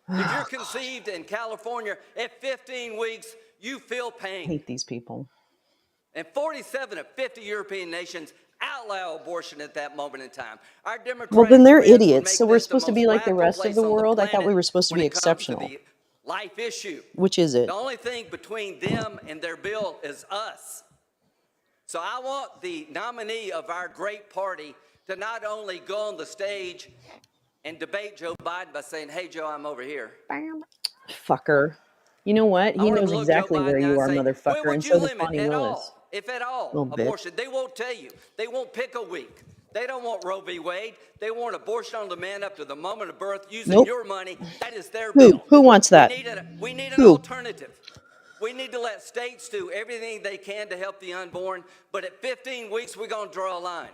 If you're conceived in California at 15 weeks, you feel I pain. hate these people. And 47 of 50 European nations outlaw abortion at that moment in time. Our Well, Democratic then they're friends would idiots. make So we're this the supposed to most be like the radical rest of place the on the world? I thought we planet were supposed to when be it comes to exceptional. the life issue. Which is it? The only thing between them and their bill is us. So I want the nominee of our great party to not only go on the stage and debate Joe Biden by saying, hey, Joe, I'm over here. Fucker. You know what? I He want him knows to look Joe exactly Biden where in the eye you and are, say, when motherfucker, would and you so does limit Bonnie at Willis. all, if at all, Little bitch. abortion? They won't tell you. They won't pick a week. They don't want Roe v. Wade. They want abortion on demand up to the moment of birth using Nope. your money. That is their Who? bill. Who wants that? We need an Who? alternative. We need to let states do everything they can to help the unborn, but at 15 weeks, we're going to draw a line.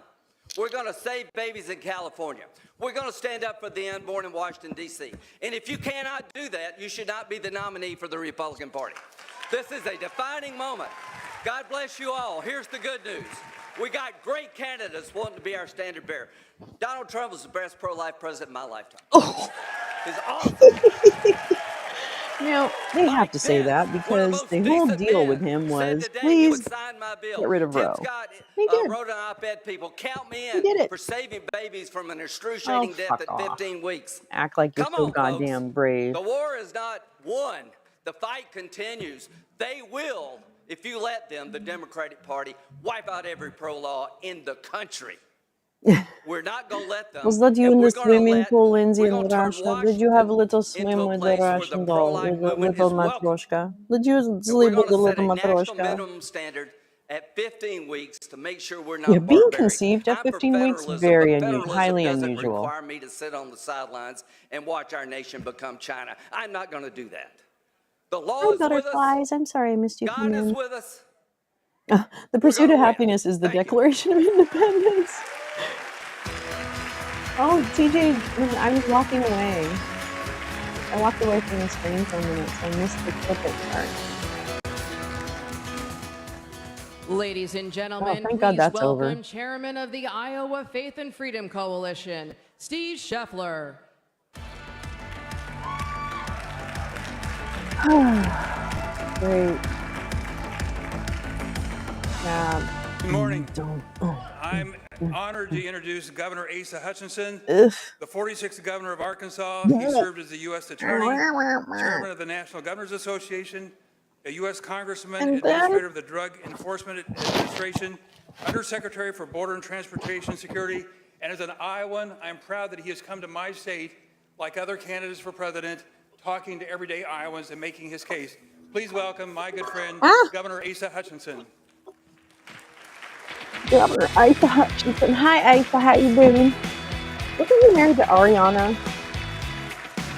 We're going to save babies in California. We're going to stand up for the unborn in Washington, D.C. And if you cannot do that, you should not be the nominee for the Republican Party. This is a defining moment. God bless you all. Here's the good news. We got great candidates wanting to be our standard bearer. Donald Trump was the best pro-life president in my lifetime. Oh. He's awesome. Now, they have to say that because the whole deal with him was, please get rid of Tim Roe. Scott They did. wrote an op-ed, people, count me He did in it. for saving babies from an excruciating death fuck at off. 15 weeks. Act like you're Come so on, goddamn folks. brave. The war is not won. The fight continues. They will, if you let them, the Democratic Party, wipe out every pro-law in the country. We're not going to let them. Was that you in the swimming pool, Lindsay, we're in gonna turn Russia? Did you have a little Washington swim into a with the place where the Russian doll, pro-life with the movement little is welcome. Matryoshka? Did you And we're sleep with going the to set little a national Matryoshka? minimum standard at 15 weeks to make sure we're not Yeah, being barbaric. conceived at I'm for 15 weeks, federalism, very but federalism highly doesn't unusual. require me to sit on the sidelines and watch our nation become China. I'm not going to do that. The law Hi, is with us. butterflies. I'm sorry I missed you. God is with us. The pursuit of win. happiness is the Thank you. Declaration of Independence. Oh, TJ, I was walking away. I walked away from the screen for a minute, so I missed the clip part. Ladies and gentlemen, thank God please that's welcome over. Chairman of the Iowa Faith and Freedom Coalition, Steve Scheffler. Great. Yeah. Good morning. Oh. I'm honored to introduce Governor Asa Hutchinson, Ugh. the 46th governor of Arkansas. He served as the U.S. Attorney, Chairman of the National Governors Association, a U.S. Congressman, And then- Administrator of the Drug Enforcement Administration, Undersecretary for Border and Transportation Security, and as an Iowan, I'm proud that he has come to my state, like other candidates for president, talking to everyday Iowans and making his case. Please welcome my good friend, Governor Asa Hutchinson. Governor Asa Hutchinson. Hi, Asa. How you doing? Wasn't he married to Ariana?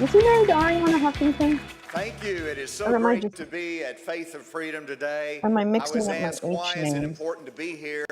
Was he married to Ariana Hutchinson? Thank you. It is so Or am I great just- to be at Faith and Freedom today. Am I mixing was up my asked, H why is it names? important to be here?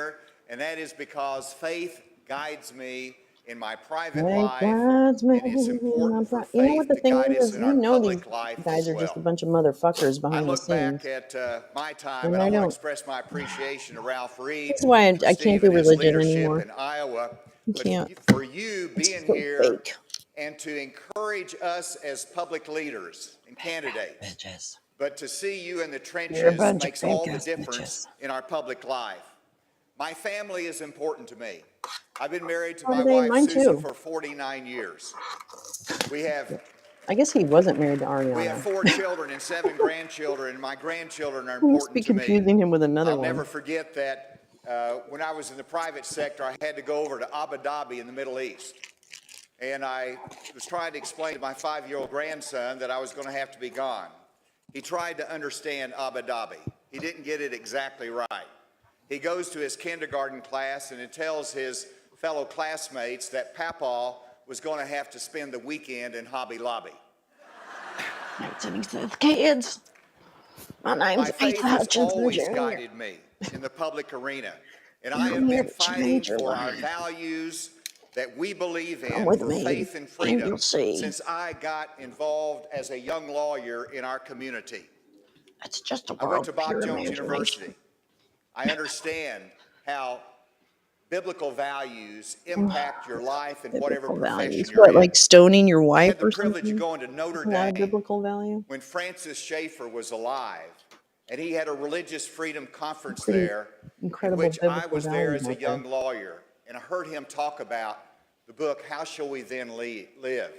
And that is because faith guides me in my private Thank life. God's And it's important for You know what faith the to thing guide us is? in You our know these public life guys as are just a well. bunch of motherfuckers I behind the look scenes. back at my time, And and I I want to don't- express my appreciation to Ralph Reed. That's why for I can't Steve do and his religion leadership anymore. in Iowa. You But can't. for you It's being so here fake. and to encourage us as public leaders and candidates. Bitches. But to see you in the You're a trenches bunch of makes all the fake-ass difference in our public life. My family is important to me. I've been married to Oh, my mine wife Susan too. for 49 years. We have I guess he wasn't married to we Ariana. have 4 children and 7 grandchildren, and my grandchildren are I must be important to me. confusing him with another I'll one. never forget that when I was in the private sector, I had to go over to Abu Dhabi in the Middle East. And I was trying to explain to my 5-year-old grandson that I was going to have to be gone. He tried to understand Abu Dhabi. He didn't get it exactly right. He goes to his kindergarten class and he tells his fellow classmates that Papa was going to have to spend the weekend in Hobby Lobby. He says, kids, my name's My faith Asa has Hutchinson always Jr. guided me in the public arena, and I I'm have here been to fighting change your for our life. values that we believe Come in with for me, faith and and freedom you'll see. since I got involved as a young lawyer in our community. It's just a I went world to of Bob pure Jones imagination. University. I understand how biblical values impact your life in whatever Biblical profession values. you're What, in. like stoning your I wife had the or privilege something? of going to Notre That's a lot of Dame biblical value. when Francis Schaeffer was alive, and he had a religious freedom conference Pretty there, in incredible which I biblical was there values as a out there. young lawyer, and I heard him talk about the book, How Shall We Then Live?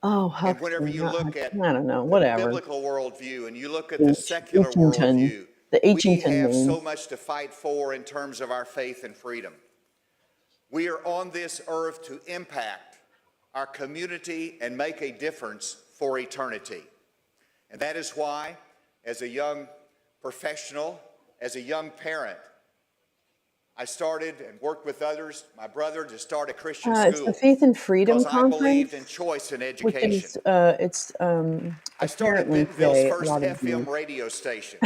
Oh, And whenever you look at I don't know, the whatever. biblical worldview and you look at the secular Hitchington. worldview, The we Hitchington have name. so much to fight for in terms of our faith and freedom. We are on this earth to impact our community and make a difference for eternity. And that is why, as a young professional, as a young parent, I started and worked with others, my brother, to start a Christian It's school the Faith and Freedom because I Conference, believed in choice in which education. is I started apparently Bentonville's today a first lot of FM the radio station,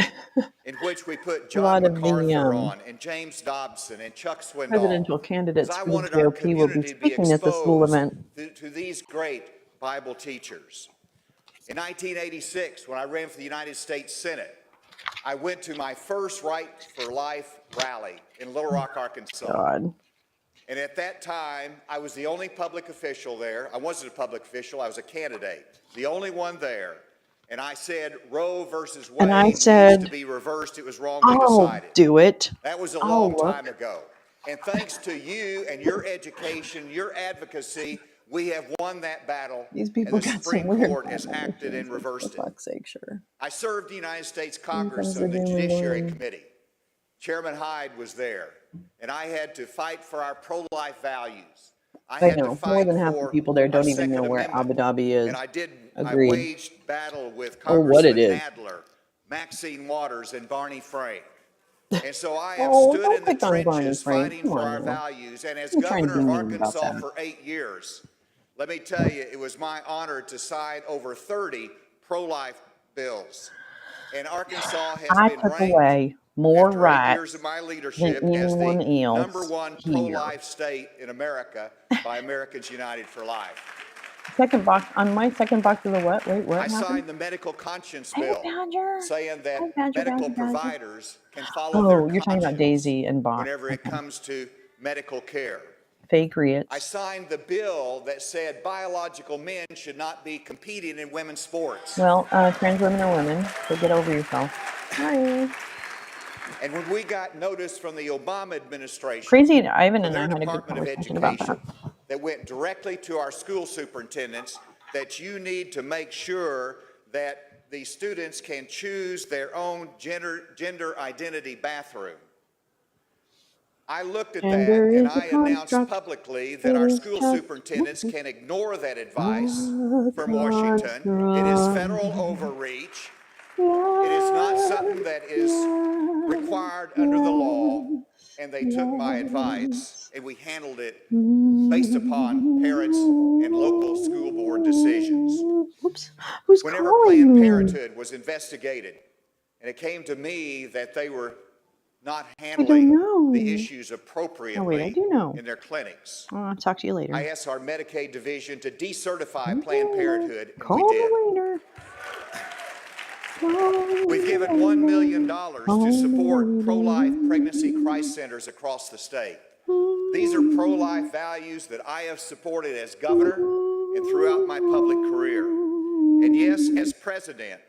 in which we put a John lot of the, MacArthur on, and James Dobson, and Chuck Swindoll. presidential candidates Because I for the wanted our GOP will be community to be speaking at the school exposed event. to these great Bible teachers. In 1986, when I ran for the United States Senate, I went to my first Right for Life rally in Little Rock, Arkansas. God. And at that time, I was the only public official there. I wasn't a public official, I was a candidate, the only one there. And I said, Roe versus Wade And I needs said, to be reversed. It was wrongly I'll decided. do it. That was a I'll long look. time ago. And thanks to you and your education, your advocacy, we have won that battle. These people and the got some Supreme weird Court has Bible acted and versions, reversed for it. fuck's sake, sure. I served the United States comes Congress the on the doom and Judiciary gloom. Committee. Chairman Hyde was there, and I had to fight for our pro-life values. I had to know, more fight than half the for people there our don't even know Second where Amendment. Abu Dhabi is. And I Agreed. waged battle with Or what it Congressman is. Nadler, Maxine Waters, and Barney Frank. And so I have Oh, stood don't in the pick on Barney, trenches Frank. fighting Come for on our now. values. And as You're trying to governor be of mean about Arkansas that. for 8 years, let me tell you, it was my honor to sign over 30 pro-life bills. And Arkansas has I been took ranked, away more after 8 years of rights my than leadership, as anyone the else #1 here. pro-life state in America by Americans United for Life. Second box on my second box of the what? Wait, what I happened? signed the medical conscience Hey, bill, Badger. saying that Hey, Badger, medical Badger, Badger. providers can follow their Oh, you're talking about conscience Daisy and Bach. whenever it Okay. comes to medical care. Fake I Riots. signed the bill that said biological men should not be competing in women's sports. Well, trans women are women, so get over yourself. Sorry. And when we got notice from the Obama administration, Crazy Ivan for and I their had a good Department of conversation about Education, that. that went directly to our school superintendents, that you need to make sure that the students can choose their own gender identity bathroom. I looked at that Gender and is a I announced construct. publicly that It our is school just superintendents can ignore that advice a from Washington. It is federal construct. overreach. It is not something that is required under the law. And they took my advice and we handled it based upon parents and local school board decisions. Oops. Who's Whenever calling Planned me? Parenthood was investigated, and it came to me that they were not I don't handling know. the issues Oh, wait, I appropriately do know. in their clinics, I'll talk to you later. I asked our Medicaid division to decertify Planned Parenthood, and Call we did. me later. We've given $1 million to support pro-life pregnancy crisis centers across the state. These are pro-life values that I have supported as governor and throughout my public career. And yes, as president,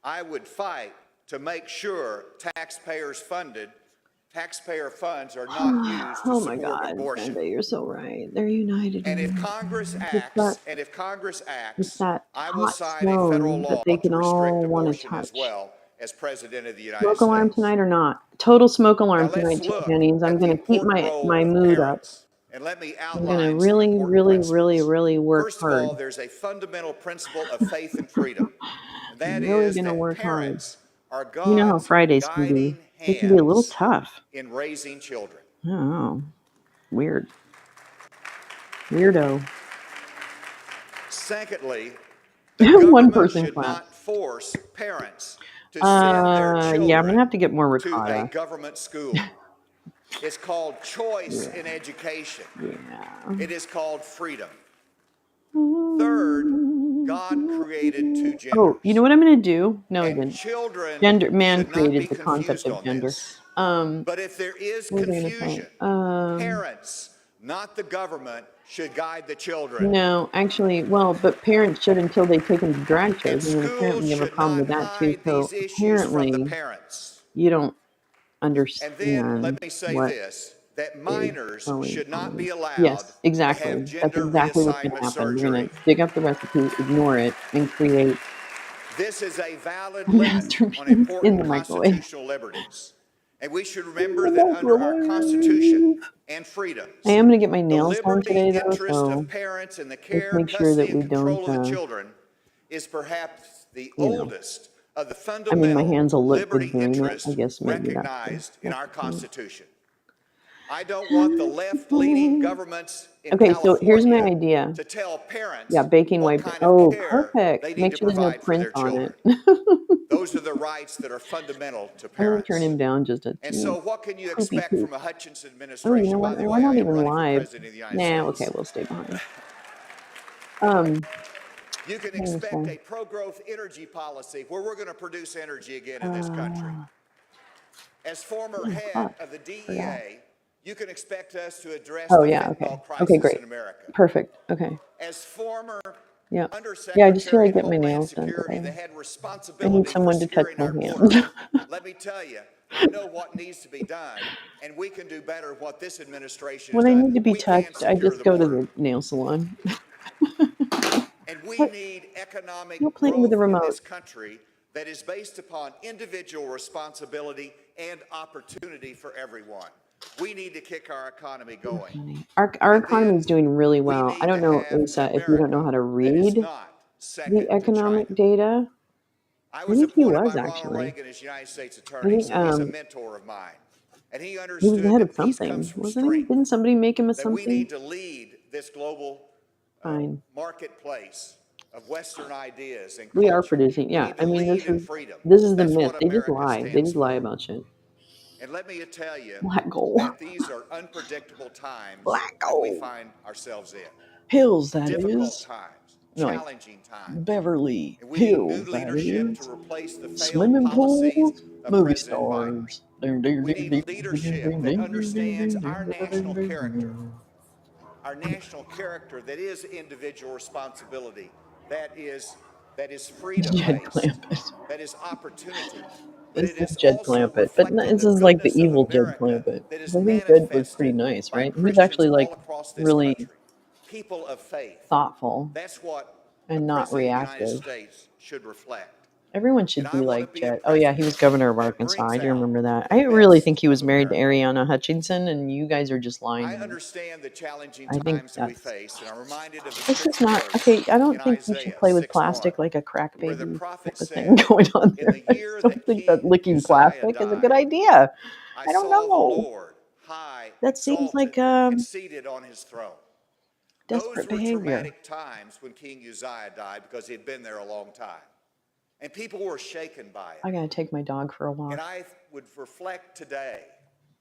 I would fight to make sure taxpayer funds are not used to Oh my support God, abortion. Brenda, you're so right. They're united. And if in Congress it's acts, that, it's that I will hot sign a federal stone law that they to can restrict all want to abortion as touch. well as president of the United Smoke alarm States. tonight or not? Total smoke alarm Now let's tonight, look Jennings. I'm at the going to keep important my role of mood up. parents. And let me I'm going to outline some really, important really, principles. really work First of hard. all, there's a fundamental principle of faith and freedom. And that I'm really is going to that work hard. parents are You know how God's Fridays can be. guiding They can be a little hands tough. in raising children. Oh, weird. Weirdo. Secondly, the One government person should class. not force parents to send their Yeah, I'm children gonna have to get more to a ricotta. government school. It's called choice in education. Yeah. It is called freedom. Third, God created two genders. Oh, you know what I'm gonna do? No, he And didn't. children Gender. Man should not be created the concept confused of on gender. this. Um, But if there is what was I gonna confusion, say? parents, not the government, should guide the children. No, actually, well, but parents should until they take them to drag And shows, and then apparently schools you have a should problem not with that too. hide So these issues from the apparently parents. you don't And then understand let me say what this, that is minors going should not on. be allowed Yes, to exactly. have That's gender exactly what's going to reassignment happen. You're going surgery. to dig up the recipe, ignore it, and create This is a valid a limit on masterpiece in important the microwave. constitutional liberties. And we should remember that under our Constitution and freedoms, I am going to get my the nails done liberty today, though, interest so of parents in the let's care, make sure that custody, we and control don't, of the children is perhaps the you know. oldest of the I mean, my fundamental hands will look liberty good doing it. interests I guess maybe recognized in our that's the thing. Constitution. I don't want the left-leaning governments in Okay, so here's my California idea. to tell parents Yeah, baking what wipe. kind Oh, of care they perfect. need Make to sure there's no provide for their print on children. it. Those are the rights that are fundamental to I'm going to turn parents. him down just a And teeny so what can you poopy expect poop. from a Hutchinson Oh, administration? you know By what? the We're way, not I am even running for live. president of the United Nah, States. okay, we'll stay behind. Um, You can what was I expect gonna a say? pro-growth energy policy where we're going to produce energy again in this country. As former Oh, head fuck. of the Forgot. DEA, you can expect us to address Oh, the yeah, fentanyl okay. crisis Okay, great. in America. Perfect. Okay. As former Yeah. Undersecretary Yeah, I just feel like of getting my Homeland nails done Security today. that had I need responsibility for someone to touch securing my our hands. border, let me tell you, I know what needs to be done, and we can do better than what this administration has When I done. need to be We can touched, I secure just the go to border. the nail salon. And we What? need economic You're playing with the growth in remote. this country that is based upon individual responsibility and opportunity for everyone. We need to kick our economy going. Our And economy is then doing really we well. I need don't to know, have an Lisa, if you don't know America how to that is read not second the to China. economic data. I I was think he appointed was by Ronald actually. Reagan as United States I Attorney, think so he's a mentor of mine. And he he was the understood head of that peace comes something, from wasn't he? strength, Didn't somebody make him a that we something? need to lead this global Fine. marketplace of Western ideas and We are culture. producing. We Yeah. need I to mean, lead in freedom. this is the That's myth. what They just America lie. They stands just lie for. about shit. And let me tell you Black gold. that these are unpredictable times Black that we gold. find ourselves in. Hills, that Difficult is. times, No, challenging times. Beverly And we need new Hills, that leadership is. to replace the failed Swimming policies pools, of movie President Biden. stars. We need leadership that understands our national character, our national character that is individual responsibility, that is Jed freedom-based, Clampett. that is opportunity, but This it is is Jed also Clampett, but reflecting this the is like the goodness of evil Jed America Clampett. that 'Cause is I think Jed was pretty manifested nice, by right? He's Christians actually like all across this really country, people of faith. thoughtful That's what and a not president of the United reactive. States should reflect. Everyone And should I be want to like be a Jed. Oh yeah, he was president governor of that Arkansas. brings I do out remember that. the I really best think he was of married to America. Ariana Hutchinson, and you guys are just lying I to me. understand the challenging I think times that we that's. face, and I'm reminded of the It's just scripture not verse okay. I in don't think you should Isaiah play with 6:1, plastic like a crack where the baby prophet type of thing said, going on "In there. the I year just don't that think that King licking Uzziah plastic is a good died, idea. I I don't saw the know. Lord high, That seems exalted, like and seated on his throne." Those desperate were behavior. traumatic times when King Uzziah died because he had been there a long time. And people were shaken by it. I gotta take my dog for a walk. And I would reflect today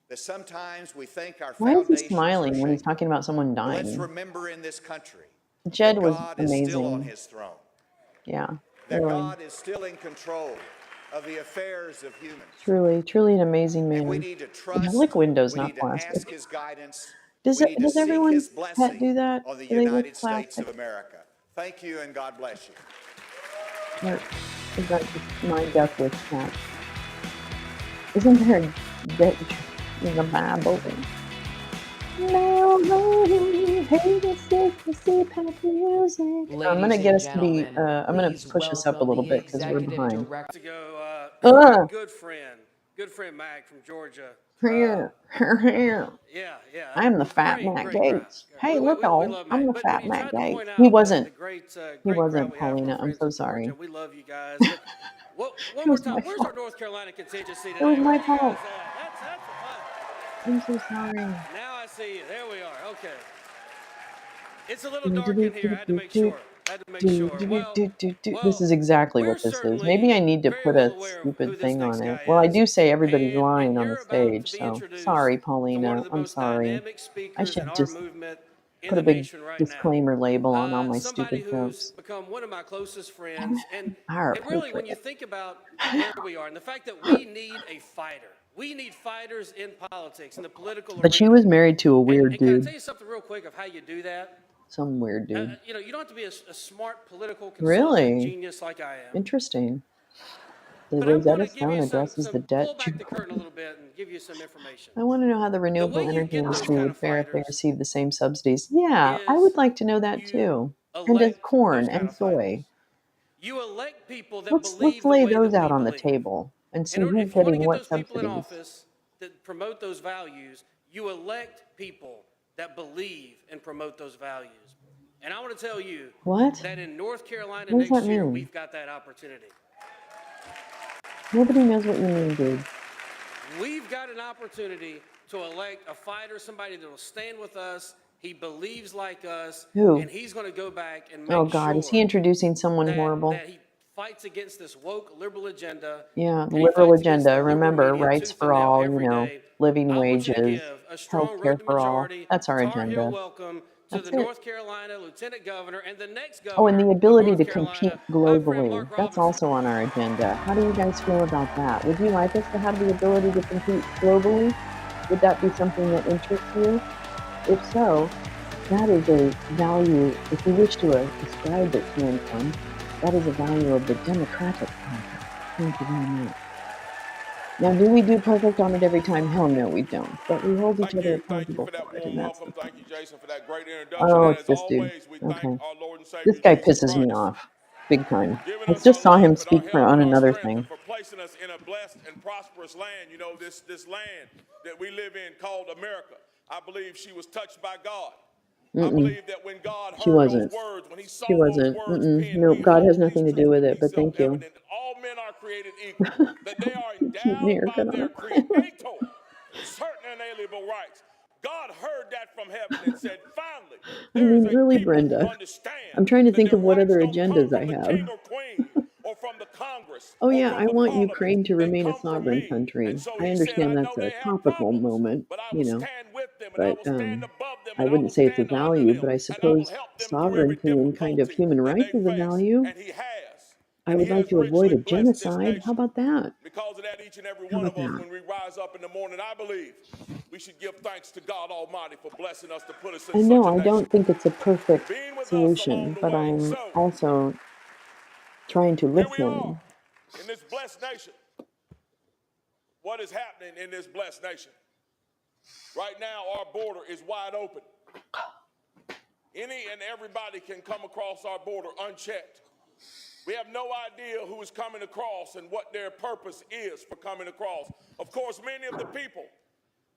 that sometimes we think our Why is he foundations are smiling when he's shaken. talking about someone But let's dying? remember in this country Jed that was God is still on amazing. his throne, Yeah, that really. God is still in control of the affairs of humans. Truly an amazing And we man. need to Yeah, trust, lick windows, we not need to ask plastic. his guidance, Does we need to does seek everyone's his pet blessing do that? on the Do they lick United States plastic? of America. Thank you and God bless you. Or is that just my deathless cat? Isn't there a death in the Bible? I'm gonna get us to be. I'm gonna push us up a little bit because we're behind. To go, my good friend Mac from Georgia. Here. Yeah. I'm the fat Great Matt crowd. Gates. Hey, look We all. love I'm Mac. the But fat you Matt tried to Gates. point He out wasn't. the great He crowd wasn't, we have for Paulina. our I'm friends so in sorry. Georgia. We love you guys. But one It more was time, my where's fault. our North Carolina contingency today? It was Where my you guys fault. at? That's I'm so sorry. now I see you. There we are. Okay. It's a little dark in here. I had to make sure. This is exactly what this is. Maybe I need to put a stupid thing on it. Well, I do say everybody's lying on the stage, so sorry, Paulina. I'm sorry. I should just put a big disclaimer label on all my somebody stupid who's jokes. become one of my closest friends. And Our really, when you patriot. think about where we are and the fact that we need a fighter, we need fighters in politics, in the political arena. But she was married to a weird and can I dude. tell you something real quick of how you do that? Some weird dude. You don't have to be a smart political consultant Really? genius like I am. Interesting. The But I'm going Rosetta to give Stone you addresses the pull debt. back the curtain a little bit and give you some information. I want to know how the renewable way you energy get those industry kind would of fare if they fighters received the same subsidies. Yeah, I would like to know that too. And does elect corn those kind and of soy. You elect people that Let's believe the lay way those that out we on the believe. table and see In order, who's if you want to getting get what those people in subsidies. office that promote those values, you elect people that believe and promote those values. And I want to tell you What? that in North Carolina What does next that year, mean? we've got that opportunity. Nobody knows what you mean, dude. We've got an opportunity to elect a fighter, somebody that will stand with us. He believes like us. Who? And he's going to go back and make Oh God, sure is he introducing someone that horrible? he fights against this woke liberal agenda. Yeah, and the he liberal fights against the agenda. liberal Remember, media rights tooth for and nail all, every day. living I want you to wages, give a health strong care road to for all. majority, That's our Tar Heel agenda. welcome to That's the it. North Carolina Lieutenant Governor and the next governor Oh, and the of ability North to Carolina, compete my friend globally. Mark That's Robinson. also on our agenda. How do you guys feel about that? Would you like us to have the ability to compete globally? Would that be something that interests you? If so, that is a value, if you wish to ascribe it to income, that is a value of the Democratic Party. Thank you very much. Now, do we do perfect on it every time? Hell no, we don't. But we hold each other accountable for it, and that's the Thank you, Jason, for that great introduction. Oh, And it's as this dude. always, we thank Okay. our Lord and Savior This guy Jesus pisses me Christ, off. Big time. giving I us just our saw him life and our speak health on and our another strength, thing. and for placing us in a blessed and prosperous land. You know, this land that we live in called America. I believe she was touched by God. I believe that when God She heard wasn't. those words, when he saw She those wasn't. words penned, Nope, God behold, has these nothing to do truths with to it, be but thank you. self-evident, that all men created equal, that they are endowed by their creator certain inalienable rights. God heard that from heaven and said, finally, there is a really, people who Brenda. understand I'm trying to that think their of what rights other don't come agendas I from the have. king or queen or from the Congress Oh or yeah, from I the want parliament. Ukraine to They remain a come from sovereign me. country. And so I he said, I understand know that's a they have topical problems, moment, but I will you know. stand with them and I But will stand above them I and I will wouldn't say it's a stand under value, them but I and I will suppose help them through every sovereignty and kind of difficulty human that rights they is a face. value. And he has. I And would he like has to avoid richly a blessed this genocide. How nation. about that? Because of that, each and every How one about of us, that? when we rise up in the morning, I believe we should give thanks to God Almighty for blessing us to put us in I such know a I nation. don't think it's a perfect Being with us along solution, the but way. I'm So, also trying to here we are listen. in this blessed nation. What is happening in this blessed nation? Right now, our border is wide open. Any and everybody can come across our border unchecked. We have no idea who is coming across and what their purpose is for coming across. Of course, many of the people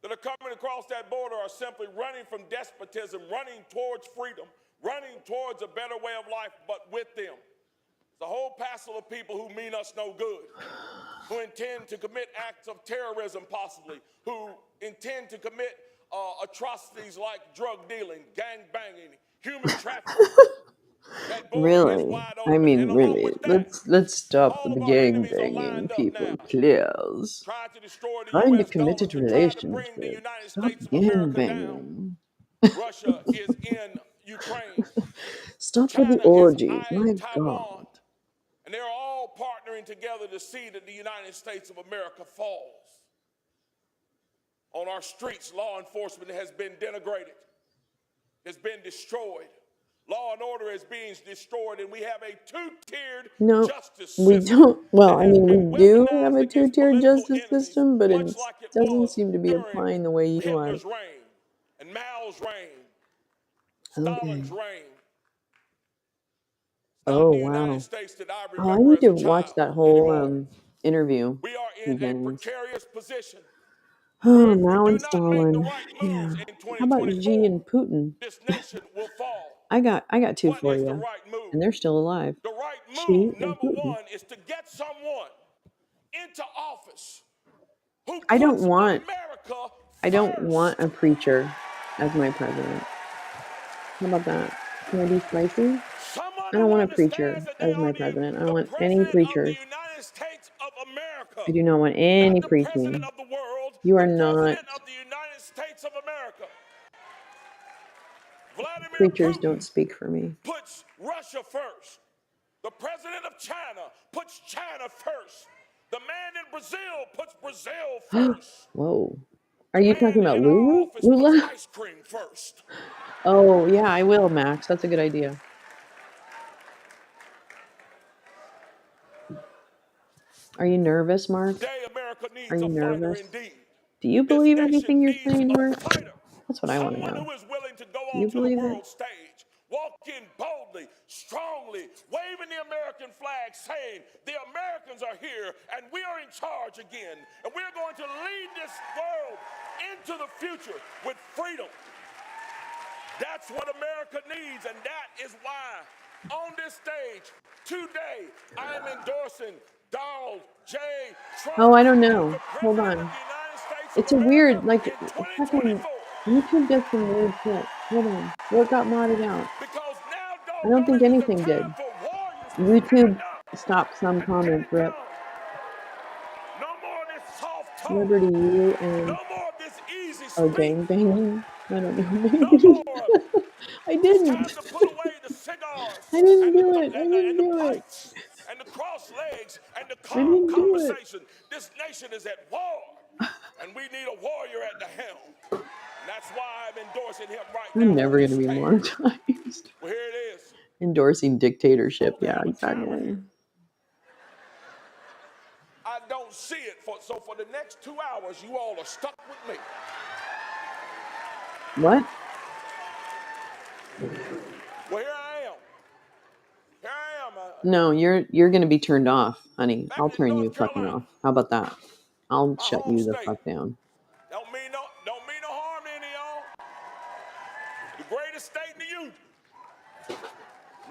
that are coming across that border are simply running from despotism, running towards freedom, running towards a better way of life, but with them, the whole passel of people who mean us no good, who intend to commit acts of terrorism possibly, who intend to commit atrocities like drug dealing, gang banging, human trafficking. That border is Really? wide I open. mean, And along really. with that, Let's stop all the of our gang enemies are banging, lined up people. now, Please. trying to destroy the Trying to U.S. commit a dollar, to try to bring the relationship. United Stop States of gang America down. banging. Russia is in Ukraine. Stop with the China is orgies. eyeing My Taiwan. God. And they're all partnering together to see that the United States of America falls. On our streets, law enforcement has been denigrated, has been destroyed. Law and order is being destroyed, and we have a two-tiered No, justice we system don't. Well, that I has mean, been we do have weaponized a against two-tiered political justice enemies, system, but it much like it doesn't was seem to be during applying the way you are. Hitler's reign and Mao's reign, Okay. Stalin's reign. Oh, The United wow. States that I Oh, I remember need as to a watch child that whole anymore. interview We are he in a gains. precarious position Oh, where if we Mao do and not make the Stalin. right Yeah. moves in How about 2024, Xi and Putin? this nation will fall. I got two What for is the you, right move? and they're still alive. The right Xi move, and number Putin. one, is to get someone into office who I don't puts want. America I don't first. want a preacher as my president. How about that? Can I be spicy? Someone I don't who want a understands preacher that they as my are president. I don't the want any president of the preachers. United States of America, I do not want not any the president preaching. of the world, You the are not. president of the United States of America. Vladimir Preachers don't Putin speak for me. puts Russia first. The president of China puts China first. The man in Brazil puts Brazil first. Whoa. Are The you man talking about in our Lulu? office puts Lula? ice cream first. Oh, yeah, I will, Max. That's a good idea. Are you nervous, Mark? Today, America Are needs you a fighter nervous? indeed. Do you This believe nation everything you're needs saying, a Mark? fighter. That's what I want to Someone know. who is willing to go Do you onto the believe it? world stage, walk in boldly, strongly, waving the American flag, saying, the Americans are here and we are in charge again. And we're going to lead this world into the future with freedom. That's what America needs, and that is why on this stage today I am endorsing Donald J. Trump Oh, I don't as know. the Hold President of on. the United States It's of a America weird, like, in fucking 2024. YouTube does some weird shit. Hold on. What got modded out? Because now, I don't doggone think it, is the anything did. time for warriors to stand YouTube up stopped some and get comments, it Rip. done. No more of this soft talk. Liberty, you and No more of this easy speak. gang banging. I don't know. No Maybe. more of it. I It's didn't. time to put away the cigars I didn't and the, do it. I didn't and the do it. pipes and the cross legs and the I calm didn't do it. conversation. This nation is at war, and we need a warrior at the helm. And that's why I'm endorsing him right now I'm on never going this to be stage. monetized. Well, here it is. Endorsing dictatorship. Hope to Yeah, have a camera exactly. here. I don't see it, so for the next 2 hours, you all are stuck with me. What? Well, here I am. Here I am. No, you're going to be turned off, honey. Back I'll in turn you North fucking Carolina, off. How about that? I'll my shut home you the state. fuck down. Don't mean no harm to any of y'all. The greatest state in the union.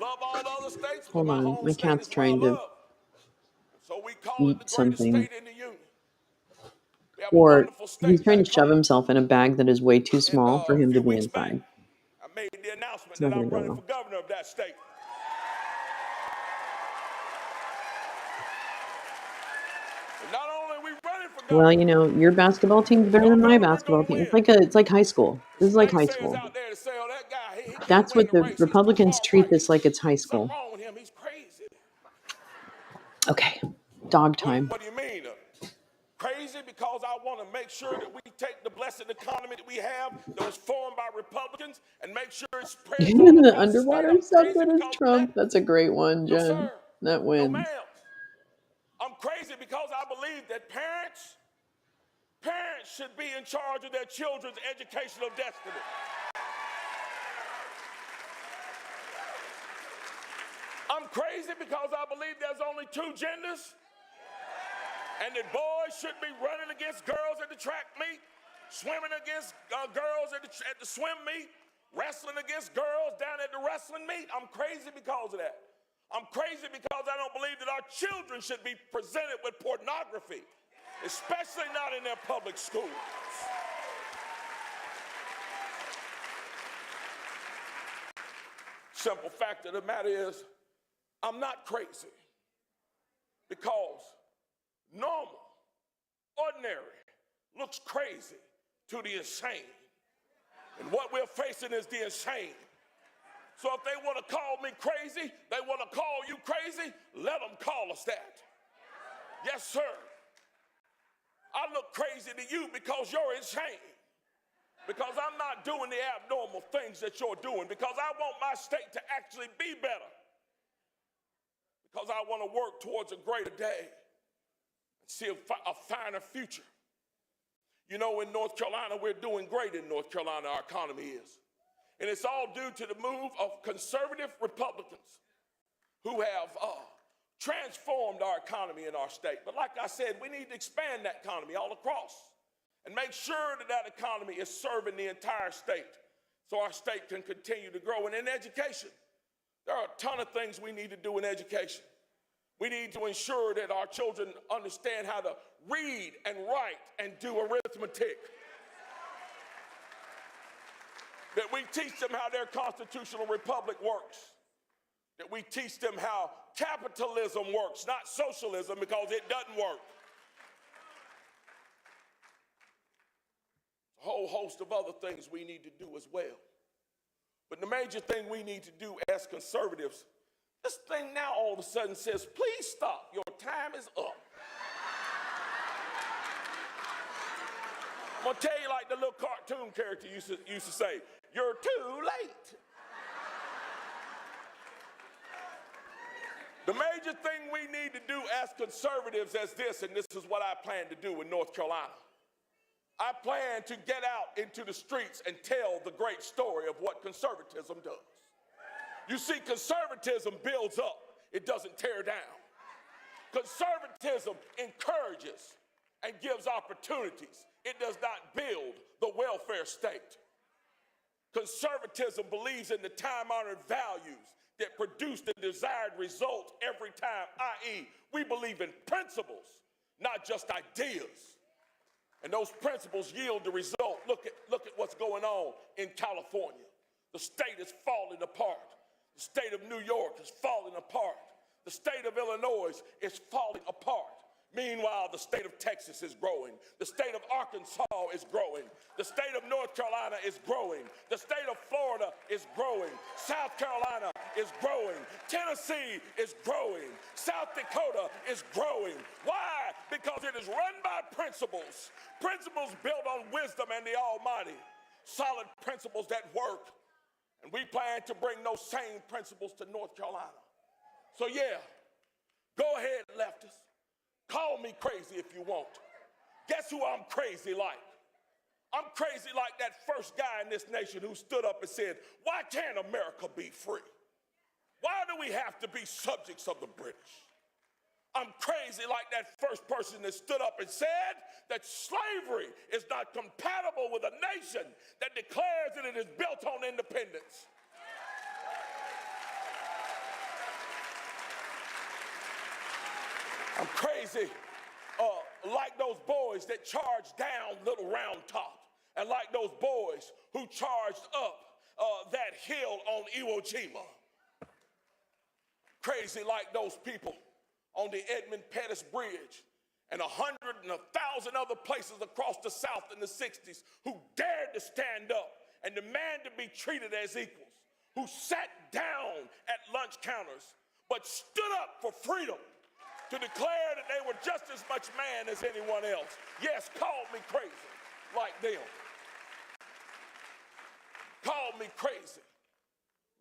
Love all the other states, but Hold my on. home My state cat's is where I trying to love. eat something. Or he's trying to shove himself in a bag that is way too small for him to be inside. I made the announcement It's not that I'm gonna go running well. for governor of that state. And not only are we running for governor, Well, you know, your basketball team's better than my basketball team. It's like high school. This is like high school. out there to say, oh, that guy, he can't That's win what the the race. He's too Republicans far treat right. this like it's high school. Something wrong with him. He's crazy. Okay, dog time. What do you mean? Crazy because I want to make sure that we take the blessed economy that we have that was formed by Republicans and make sure it spreads all Even the across the state. underwater I'm stuff crazy that is because Trump. That's a great one, no, Jen. sir. That No, wins. ma'am. I'm crazy because I believe that parents should be in charge of their children's educational destiny. I'm crazy because I believe there's only two genders and that boys should be running against girls at the track meet, swimming against girls at the swim meet, wrestling against girls down at the wrestling meet. I'm crazy because of that. I'm crazy because I don't believe that our children should be presented with pornography, especially not in their public schools. Simple fact of the matter is, I'm not crazy because normal, ordinary looks crazy to the insane. And what we're facing is the insane. So if they want to call me crazy, they want to call you crazy, let them call us that. Yes, sir. I look crazy to you because you're insane. Because I'm not doing the abnormal things that you're doing. Because I want my state to actually be better. Because I want to work towards a greater day and see a finer future. You know, in North Carolina, we're doing great in North Carolina, our economy is. And it's all due to the move of conservative Republicans who have transformed our economy in our state. But like I said, we need to expand that economy all across and make sure that that economy is serving the entire state so our state can continue to grow. And in education, there are a ton of things we need to do in education. We need to ensure that our children understand how to read and write and do arithmetic. That we teach them how their constitutional republic works. That we teach them how capitalism works, not socialism, because it doesn't work. A whole host of other things we need to do as well. But the major thing we need to do as conservatives, this thing now all of a sudden says, please stop, your time is up. I'm gonna tell you like the little cartoon character used to say, you're too late. The major thing we need to do as conservatives is this, and this is what I plan to do in North Carolina. I plan to get out into the streets and tell the great story of what conservatism does. You see, conservatism builds up, it doesn't tear down. Conservatism encourages and gives opportunities. It does not build the welfare state. Conservatism believes in the time-honored values that produce the desired result every time, i.e., we believe in principles, not just ideas. And those principles yield the result. Look at what's going on in California. The state is falling apart. The state of New York is falling apart. The state of Illinois is falling apart. Meanwhile, the state of Texas is growing. The state of Arkansas is growing. The state of North Carolina is growing. The state of Florida is growing. South Carolina is growing. Tennessee is growing. South Dakota is growing. Why? Because it is run by principles. Principles built on wisdom and the Almighty. Solid principles that work. And we plan to bring those same principles to North Carolina. So yeah, go ahead, leftists. Call me crazy if you want. Guess who I'm crazy like? I'm crazy like that first guy in this nation who stood up and said, why can't America be free? Why do we have to be subjects of the British? I'm crazy like that first person that stood up and said that slavery is not compatible with a nation that declares that it is built on independence. I'm crazy like those boys that charged down Little Round Top, and like those boys who charged up that hill on Iwo Jima. Crazy like those people on the Edmund Pettus Bridge and 100 and 1,000 other places across the South in the 60s who dared to stand up and demand to be treated as equals, who sat down at lunch counters but stood up for freedom to declare that they were just as much man as anyone else. Yes, called me crazy like them. Called me crazy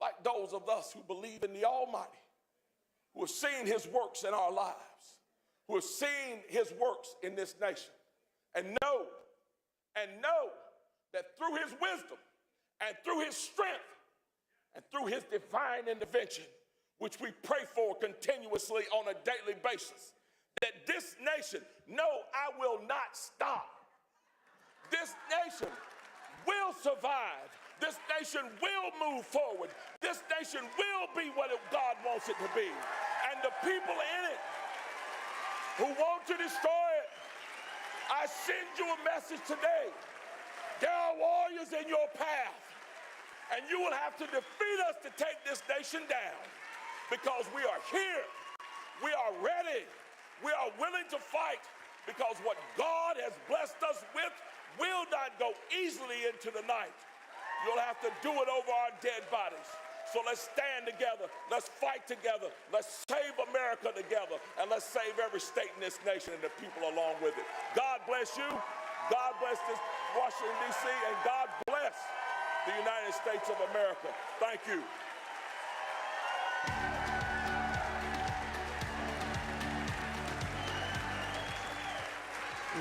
like those of us who believe in the Almighty, who have seen his works in our lives, who have seen his works in this nation, and know that through his wisdom and through his strength and through his divine intervention, which we pray for continuously on a daily basis, that this nation, no, I will not stop. This nation will survive. This nation will move forward. This nation will be what God wants it to be. And the people in it who want to destroy it, I send you a message today. There are warriors in your path, and you will have to defeat us to take this nation down, because we are here, we are ready, we are willing to fight, because what God has blessed us with will not go easily into the night. You'll have to do it over our dead bodies. So let's stand together, let's fight together, let's save America together, and let's save every state in this nation and the people along with it. God bless you, God bless this Washington, D.C., and God bless the United States of America. Thank you.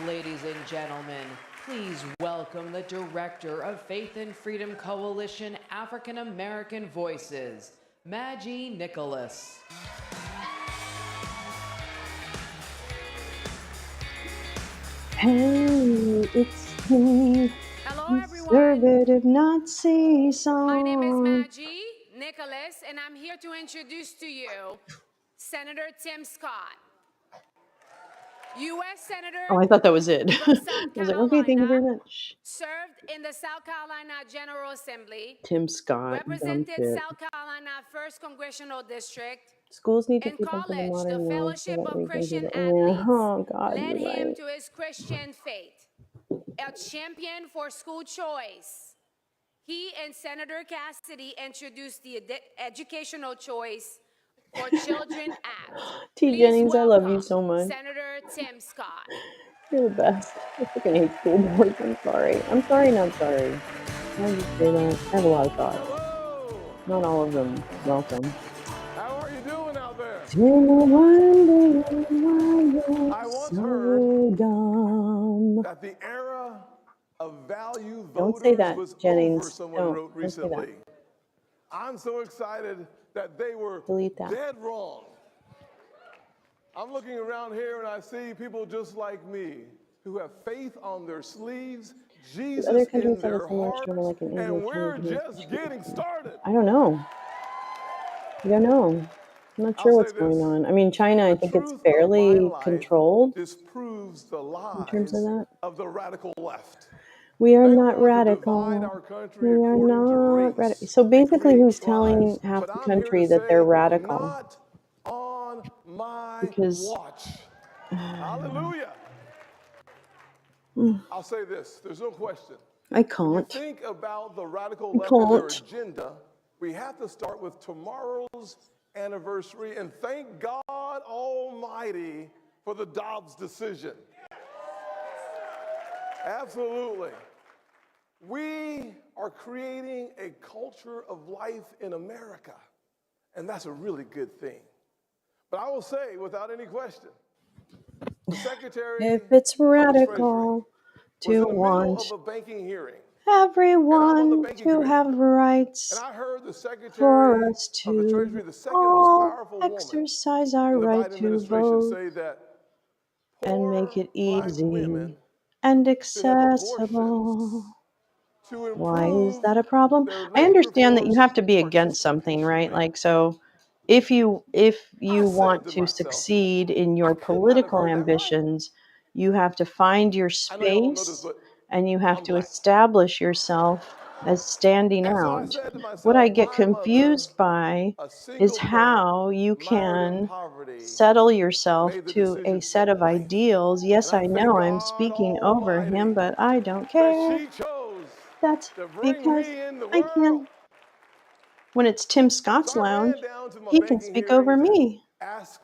Ladies and gentlemen, please welcome the Director of Faith and Freedom Coalition African American Voices, Maggie Nicholas. Hey, it's me. Hello, everyone. Conservative Nazi song. My name is Maggie Nicholas, and I'm here to introduce to you Senator Tim Scott, U.S. Senator. Oh, I thought that was it. From South I was like, okay, thank you very much. served in the South Carolina General Assembly, Tim Scott, dumb represented shit. South Carolina 1st Congressional District. Schools need to In keep up with the college, modern the world so Fellowship that we of can Christian do that. Athletes Oh, God, led you're him right. to his Christian faith, a champion for school choice. He and Senator Cassidy introduced the Educational Choice for Children Act. T. Please Jennings, I love you welcome so much. Senator Tim Scott. You're the best. I freaking hate school boards. I'm sorry. I'm sorry, not sorry. Why did you say that? I have a lot of thoughts. Not all of them. Welcome. How are you doing out there? I once heard dumb. That the era of value Don't say voters that, was Jennings. over, someone wrote recently. I'm so excited that they were dead wrong. I'm looking around here and I see people just like me who have faith on their sleeves, Jesus in their hearts, and we're just getting started. I don't know. I don't know. I'm not sure what's going on. I mean, China, I think it's fairly controlled disproves the in terms of lies that. of the radical left. We are not radical. We are not radical. So basically, who's telling half the country that they're radical? Not on my Because watch. Hallelujah. I'll say this, there's no question. I can't. When you think about the radical left and their agenda, we have to start with tomorrow's anniversary and thank God Almighty for the Dobbs decision. Absolutely. We are creating a culture of life in America, and that's a really good thing. But I will say, without any question, the Secretary if it's of the radical Treasury to was in the want middle of a banking hearing. everyone to have rights And I heard the Secretary for us of the Treasury, to the second most all powerful woman exercise our in the right Biden to administration vote say that and make it black easy women and should have accessible. to Why is improve that a problem? their I labor understand that you force have to be against something, right? Like, so if you I said want to to myself, succeed in I your could not have political heard that right. ambitions, you have to find your I know y'all don't know this, space but and you have I'm to black. establish yourself as standing And so I out. said to What myself, I get my mother, confused by a is single parent, how you mired in can poverty, settle yourself made the to a decision to set take of life. ideals. And Yes, I I thank know I'm God speaking over Almighty him, but I don't that care. she chose That's to bring because me in the I world. can't. When it's Tim So Scott's I lounge, ran down to my he can banking speak over hearing to me. ask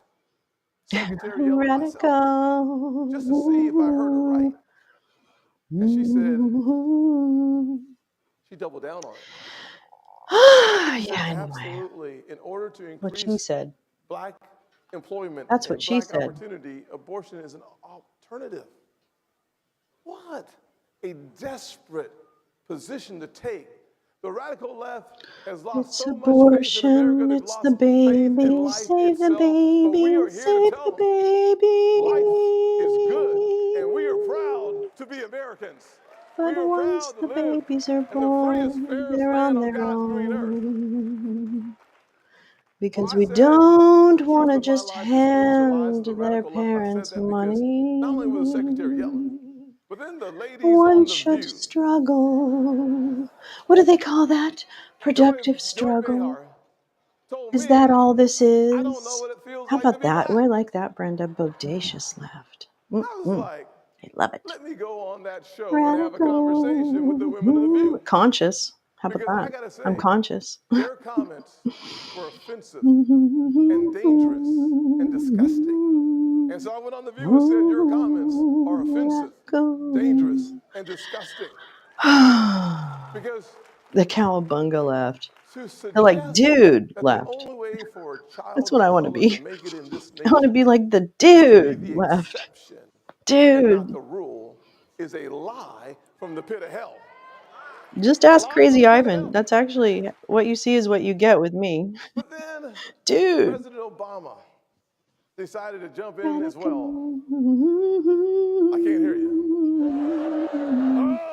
Secretary Yellen myself, just to see if I heard her right. Radical. And she said, she doubled down on it. She Yeah, said, anyway. absolutely, in order to What she increase said. black employment That's what and she black said. opportunity, abortion is an alternative. What a desperate position to take. The radical left has lost It's so much faith in America, abortion, they've it's the lost faith in baby, life save the itself. But we baby, are here to save tell the them baby. life is good, and we are proud to be Americans. But We are once proud to the live babies are in the freest, born, fairest they're land on on their God's green earth. own. Well, Because I we said don't the want truth to of my just life is spiritual lies to hand the their radical left. I said parents that because money. not only was Secretary Yellen, but then the ladies on One The should View, struggle. What do they call that? Productive Joy struggle. Behar, told Is me, that all this I don't know is? what it feels How like to about be that? Oh, black. I like that, Brenda. Bodacious left. I was like, I love it. let me go on that show and have a conversation with the women of The Radical. View. Conscious. How about Because I that? got to I'm say, conscious. their comments were offensive and dangerous and disgusting. And so I went on The View and said, your comments are offensive, dangerous, and disgusting. Because The cowabunga left. to They're like, suggest dude, that the left. only way for a child That's what of I want to color to be. make it in this I want to nation be like the is to be dude the left. exception and not Dude. the rule is a lie from the pit of hell. Just A ask lie from Crazy the pit of Ivan. hell. That's actually what you see is what you get with me. But then Dude. President Obama decided to jump in as well. Radical. I can't hear you.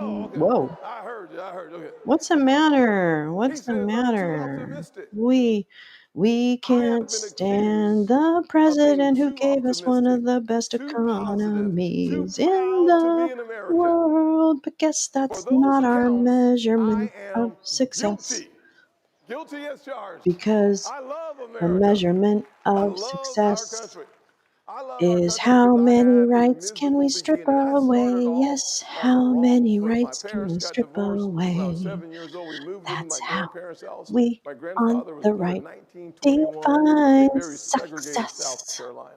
Oh, okay. Whoa. I heard you. Okay. What's the matter? He What's the says I'm too matter? optimistic. We I can't have been stand accused the of being president who too gave us one optimistic, of the best too positive, too economies in proud to be the an American. world. But guess For that's those not our accounts, measurement I of am success. guilty. Guilty as charged. Because I love the America. measurement I of love our success country. I love our is country because how I many had a rights can we miserable strip beginning. I away? started off Yes, on the how wrong many foot. My rights can parents we got strip divorced when I was away? 7 years old. We moved into That's my how grandparents' house. we My on grandfather was the born in right 1921 in define very segregated South success. Carolina.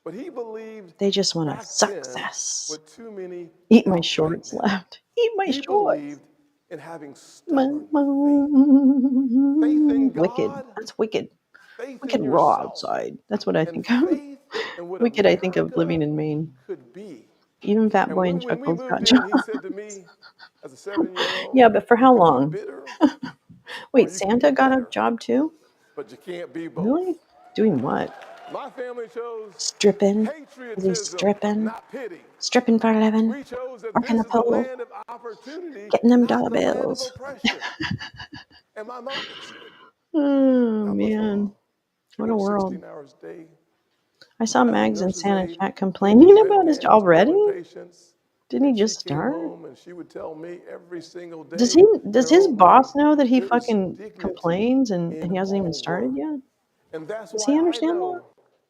But he believed They just want to back then, success. with too many Eat my out right shorts now, left. Eat my he shorts. believed in having stubborn faith in Wicked. God, That's wicked. faith Wicked in raw yourself, outside. That's what I and think of. faith in what Wicked, I think of America living in Maine. could be. Even Fat And Boy and when we Chuckles got moved in, he jobs. said to me, as a 7-year-old, Yeah, but for you how can be long? bitter or Wait, you can be Santa got a better, job too? but you can't be both. Really? Doing what? My family chose Stripping? Is he patriotism, stripping? not pity. Stripping for a living? We chose that Working this a is the pole? land of opportunity, Getting them not dollar the land of bills? oppression. And my mother said, Oh, God bless my mom. man. She What a worked world. 16 hours a day I saw as a Mags and nurse's Santa aide, Chat making complaining red about his ends job and already. billing patients. Didn't he And she just came start? home and she would tell me every single Does day he? in Does her his old way, boss know that he there's fucking dignity complains and in he hasn't even all started work. yet? And that's Does why he I understand that? know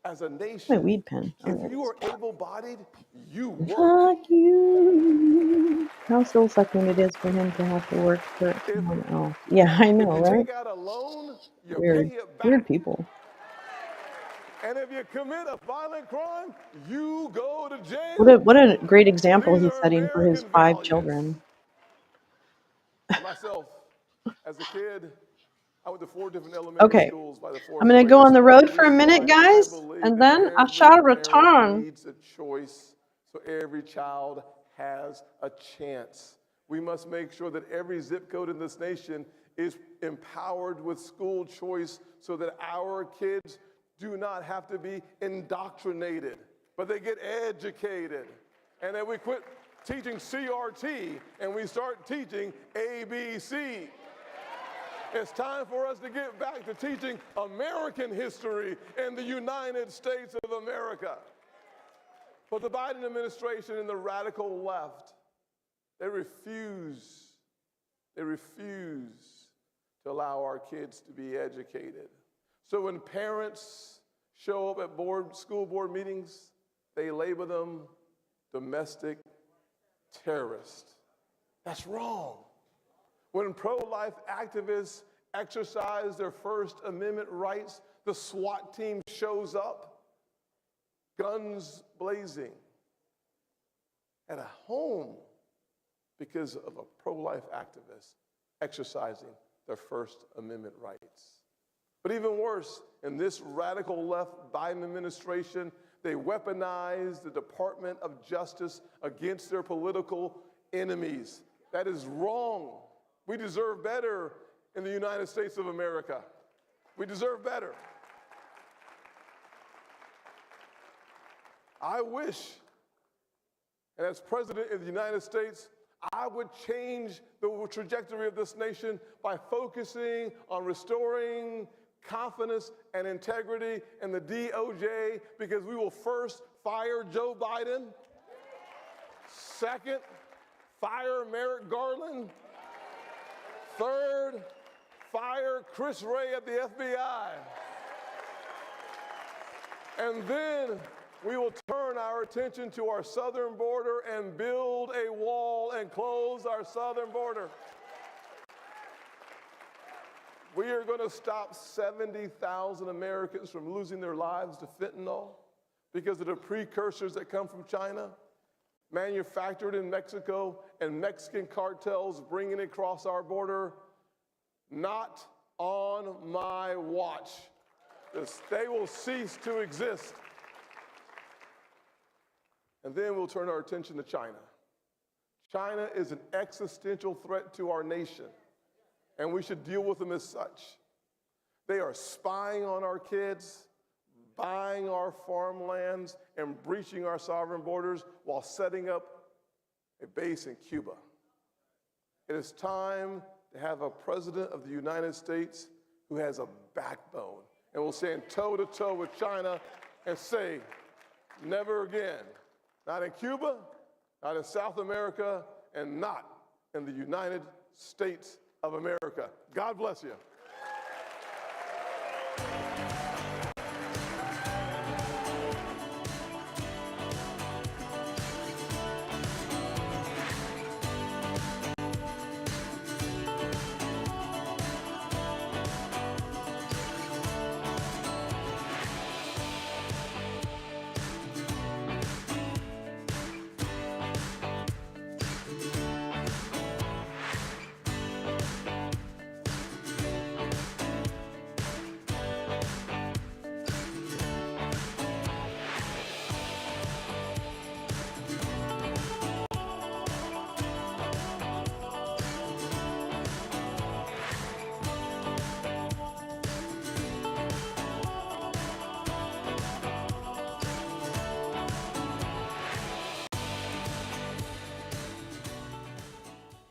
as a My nation, weed pen. Oh, if there it you is. are able-bodied, you work. Fuck you. How soul-sucking it is for him to have to work for If, someone else. Yeah, I if know, you right? take out a loan, you pay Weird. it Weird back. people. And if you commit a violent crime, you go to What a jail. great example These he's are setting for his American 5 values. children. Myself, as a kid, I went to 4 different elementary Okay, schools. By the I'm 4th gonna grade, go I on the moved to road for a East minute, White. I guys, believe and that then I every shall parent return. needs a choice, so every child has a chance. We must make sure that every zip code in this nation is empowered with school choice so that our kids do not have to be indoctrinated, but they get educated. And that we quit teaching CRT and we start teaching ABC. It's time for us to get back to teaching American history in the United States of America. But the Biden administration and the radical left, they refuse to allow our kids to be educated. So when parents show up at school board meetings, they label them domestic terrorists. That's wrong. When pro-life activists exercise their First Amendment rights, the SWAT team shows up, guns blazing, at a home because of a pro-life activist exercising their First Amendment rights. But even worse, in this radical left Biden administration, they weaponize the Department of Justice against their political enemies. That is wrong. We deserve better in the United States of America. We deserve better. I wish, and as President of the United States, I would change the trajectory of this nation by focusing on restoring confidence and integrity in the DOJ, because we will first fire Joe Biden, second, fire Merrick Garland, third, fire Chris Wray at the FBI. And then we will turn our attention to our southern border and build a wall and close our southern border. We are going to stop 70,000 Americans from losing their lives to fentanyl because of the precursors that come from China, manufactured in Mexico, and Mexican cartels bringing it across our border. Not on my watch. They will cease to exist. And then we'll turn our attention to China. China is an existential threat to our nation, and we should deal with them as such. They are spying on our kids, buying our farmlands, and breaching our sovereign borders while setting up a base in Cuba. It is time to have a president of the United States who has a backbone and will stand toe-to-toe with China and say, never again. Not in Cuba, not in South America, and not in the United States of America. God bless you.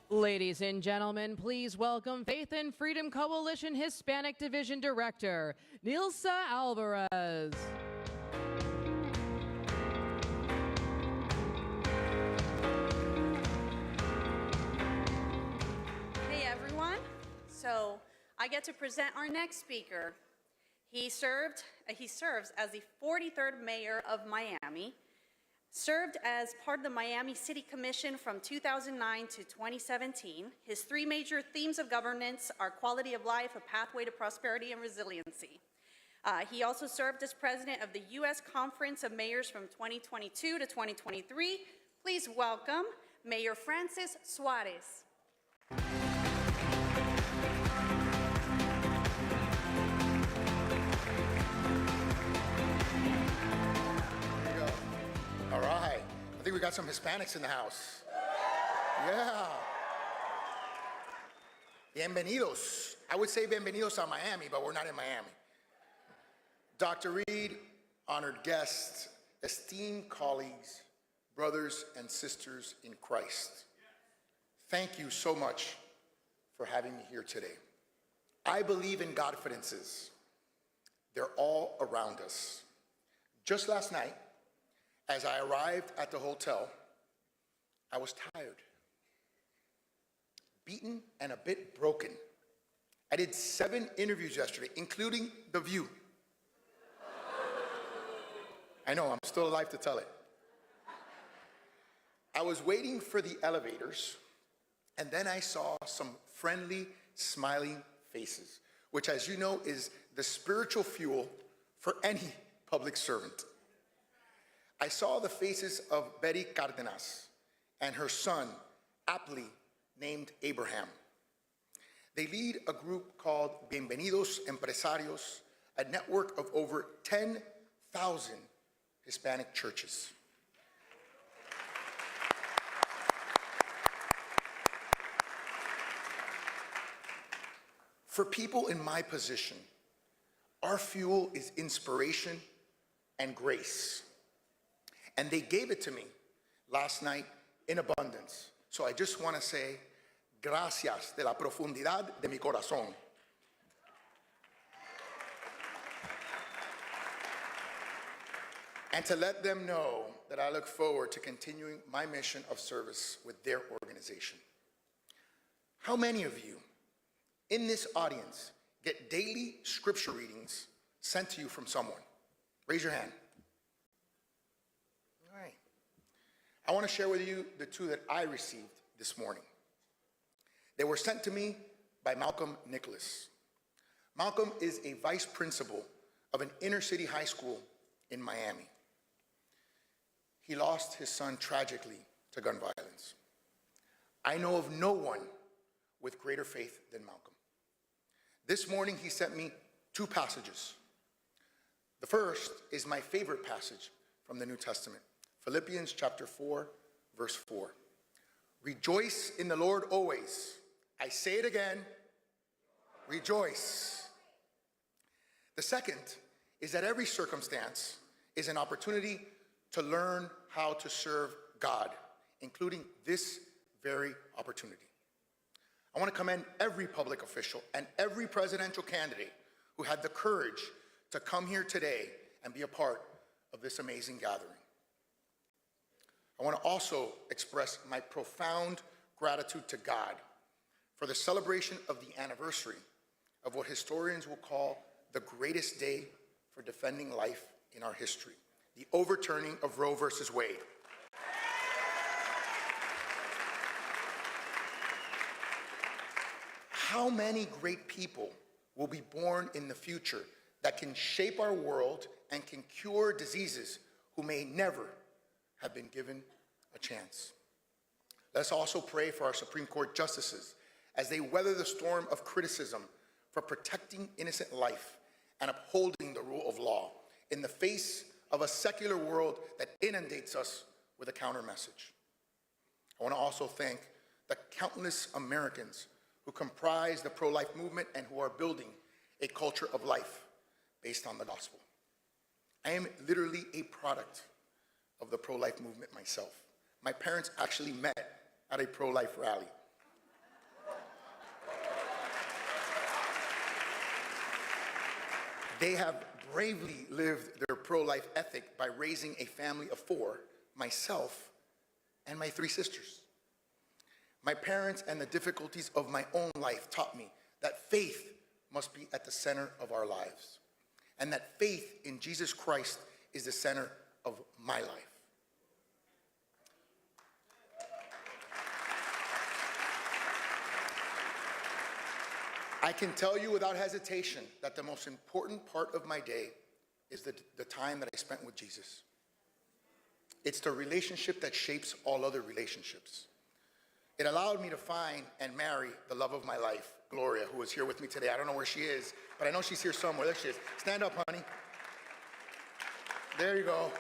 Ladies and gentlemen, please welcome Faith and Freedom Coalition Hispanic Division Director, Nilsa Alvarez. Hey everyone, so I get to present our next speaker. He serves as the 43rd mayor of Miami, served as part of the Miami City Commission from 2009 to 2017. His three major themes of governance are quality of life, a pathway to prosperity, and resiliency. He also served as president of the U.S. Conference of Mayors from 2022 to 2023. Please welcome Mayor Francis Suarez. All right, I think we got some Hispanics in the house. Yeah. Bienvenidos. I would say bienvenidos a Miami, but we're not in Miami. Dr. Reed, honored guests, esteemed colleagues, brothers and sisters in Christ, thank you so much for having me here today. I believe in Godfidences. They're all around us. Just last night, as I arrived at the hotel, I was tired, beaten, and a bit broken. I did 7 interviews yesterday, including The View. I know, I'm still alive to tell it. I was waiting for the elevators, and then I saw some friendly, smiling faces, which, as you know, is the spiritual fuel for any public servant. I saw the faces of Betty Cardenas and her son, aptly named Abraham. They lead a group called Bienvenidos Empresarios, a network of over 10,000 Hispanic churches. For people in my position, our fuel is inspiration and grace. And they gave it to me last night in abundance. So I just want to say, gracias de la profundidad de mi corazón. And to let them know that I look forward to continuing my mission of service with their organization. How many of you in this audience get daily scripture readings sent to you from someone? Raise your hand. All right. I want to share with you the 2 that I received this morning. They were sent to me by Malcolm Nicholas. Malcolm is a vice principal of an inner city high school in Miami. He lost his son tragically to gun violence. I know of no one with greater faith than Malcolm. This morning, he sent me 2 passages. The first is my favorite passage from the New Testament, Philippians chapter 4, verse 4. Rejoice in the Lord always. I say it again, rejoice. The second is that every circumstance is an opportunity to learn how to serve God, including this very opportunity. I want to commend every public official and every presidential candidate who had the courage to come here today and be a part of this amazing gathering. I want to also express my profound gratitude to God for the celebration of the anniversary of what historians will call the greatest day for defending life in our history, the overturning of Roe versus Wade. How many great people will be born in the future that can shape our world and can cure diseases who may never have been given a chance? Let's also pray for our Supreme Court justices as they weather the storm of criticism for protecting innocent life and upholding the rule of law in the face of a secular world that inundates us with a counter message. I want to also thank the countless Americans who comprise the pro-life movement and who are building a culture of life based on the gospel. I am literally a product of the pro-life movement myself. My parents actually met at a pro-life rally. They have bravely lived their pro-life ethic by raising a family of 4, myself and my 3 sisters. My parents and the difficulties of my own life taught me that faith must be at the center of our lives, and that faith in Jesus Christ is the center of my life. I can tell you without hesitation that the most important part of my day is the time that I spent with Jesus. It's the relationship that shapes all other relationships. It allowed me to find and marry the love of my life, Gloria, who is here with me today. I don't know where she is, but I know she's here somewhere. There she is. Stand up, honey. There you go.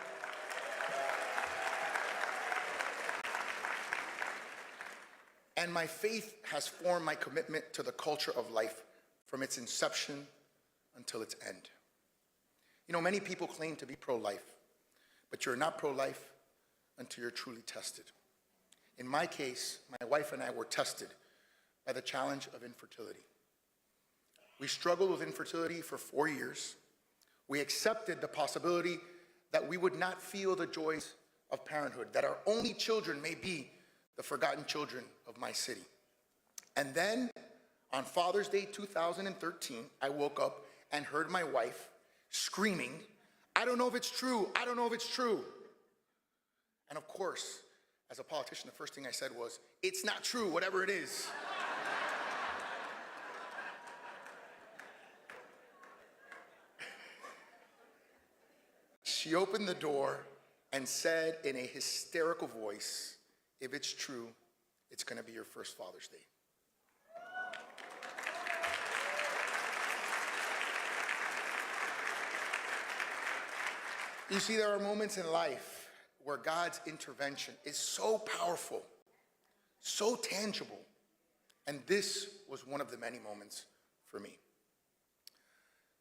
And my faith has formed my commitment to the culture of life from its inception until its end. You know, many people claim to be pro-life, but you're not pro-life until you're truly tested. In my case, my wife and I were tested by the challenge of infertility. We struggled with infertility for 4 years. We accepted the possibility that we would not feel the joys of parenthood, that our only children may be the forgotten children of my city. And then on Father's Day 2013, I woke up and heard my wife screaming, "I don't know if it's true, I don't know if it's true." And of course, as a politician, the first thing I said was, "It's not true, whatever it is." She opened the door and said in a hysterical voice, "If it's true, it's going to be your first Father's Day." You see, there are moments in life where God's intervention is so powerful, so tangible, and this was one of the many moments for me.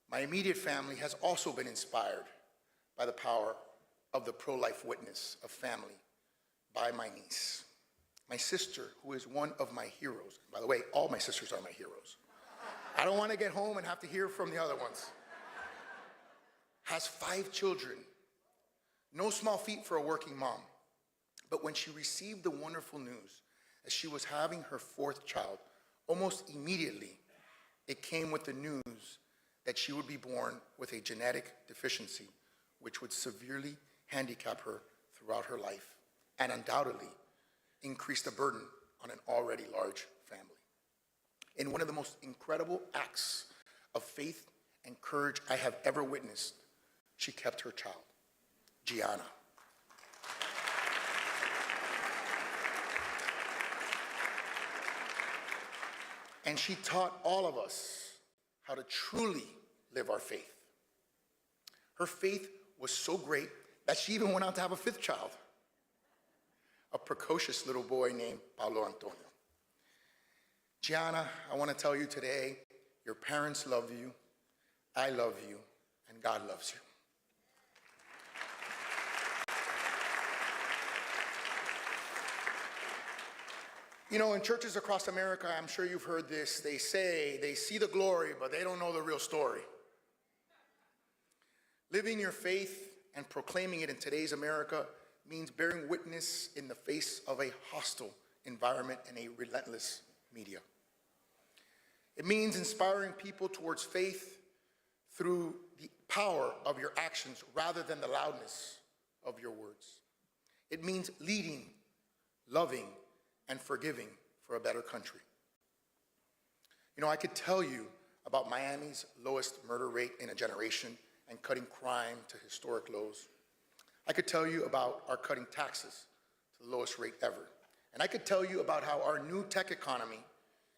My immediate family has also been inspired by the power of the pro-life witness of family by my niece. My sister, who is one of my heroes. By the way, all my sisters are my heroes. I don't want to get home and have to hear from the other ones. Has 5 children. No small feat for a working mom. But when she received the wonderful news that she was having her 4th child, almost immediately, it came with the news that she would be born with a genetic deficiency which would severely handicap her throughout her life and undoubtedly increase the burden on an already large family. In one of the most incredible acts of faith and courage I have ever witnessed, she kept her child, Gianna. And she taught all of us how to truly live our faith. Her faith was so great that she even went on to have a 5th child, a precocious little boy named Paulo Antonio. Gianna, I want to tell you today, your parents love you, I love you, and God loves you. You know, in churches across America, I'm sure you've heard this, they say they see the glory, but they don't know the real story. Living your faith and proclaiming it in today's America means bearing witness in the face of a hostile environment and a relentless media. It means inspiring people towards faith through the power of your actions rather than the loudness of your words. It means leading, loving, and forgiving for a better country. You know, I could tell you about Miami's lowest murder rate in a generation and cutting crime to historic lows. I could tell you about our cutting taxes to the lowest rate ever. And I could tell you about how our new tech economy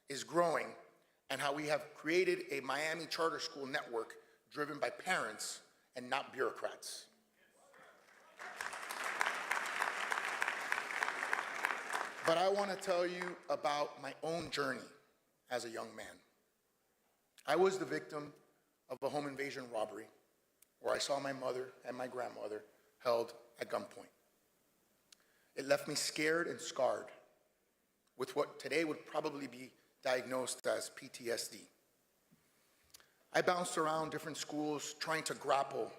is growing and how we have created a Miami charter school network driven by parents and not bureaucrats. But I want to tell you about my own journey as a young man. I was the victim of a home invasion robbery where I saw my mother and my grandmother held at gunpoint. It left me scared and scarred with what today would probably be diagnosed as PTSD. I bounced around different schools trying to grapple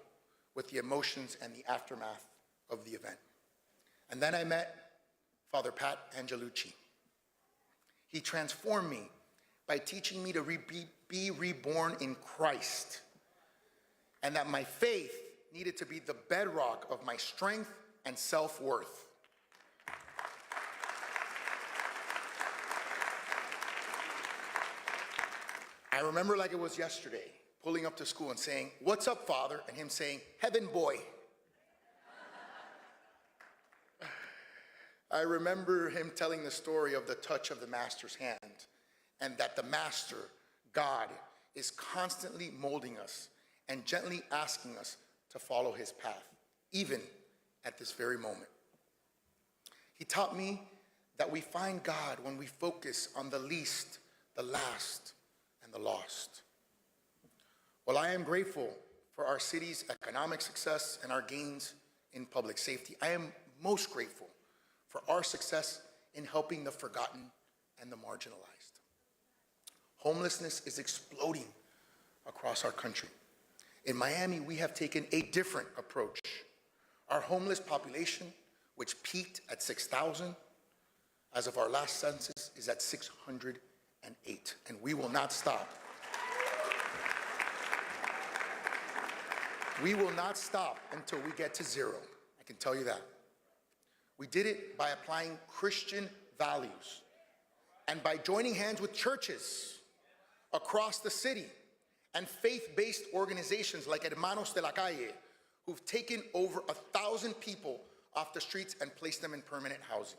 with the emotions and the aftermath of the event. And then I met Father Pat Angelucci. He transformed me by teaching me to be reborn in Christ, and that my faith needed to be the bedrock of my strength and self-worth. I remember like it was yesterday, pulling up to school and saying, "What's up, Father?" and him saying, "Heaven, boy." I remember him telling the story of the touch of the Master's hand, and that the Master, God, is constantly molding us and gently asking us to follow his path, even at this very moment. He taught me that we find God when we focus on the least, the last, and the lost. Well, I am grateful for our city's economic success and our gains in public safety. I am most grateful for our success in helping the forgotten and the marginalized. Homelessness is exploding across our country. In Miami, we have taken a different approach. Our homeless population, which peaked at 6,000, as of our last census, is at 608, and we will not stop. We will not stop until we get to zero. I can tell you that. We did it by applying Christian values and by joining hands with churches across the city and faith-based organizations like Hermanos de la Calle, who've taken over 1,000 people off the streets and placed them in permanent housing.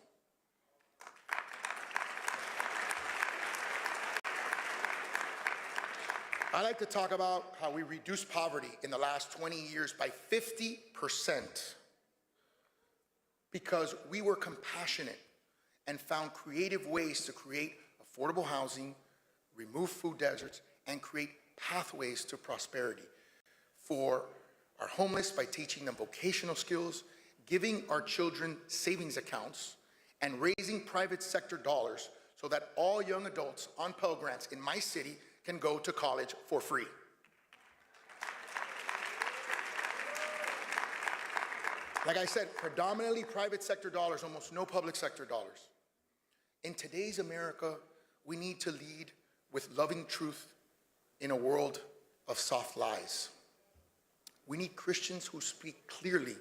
I like to talk about how we reduced poverty in the last 20 years by 50% because we were compassionate and found creative ways to create affordable housing, remove food deserts, and create pathways to prosperity for our homeless by teaching them vocational skills, giving our children savings accounts, and raising private sector dollars so that all young adults on Pell Grants in my city can go to college for free. Like I said, predominantly private sector dollars, almost no public sector dollars. In today's America, we need to lead with loving truth in a world of soft lies. We need Christians who speak clearly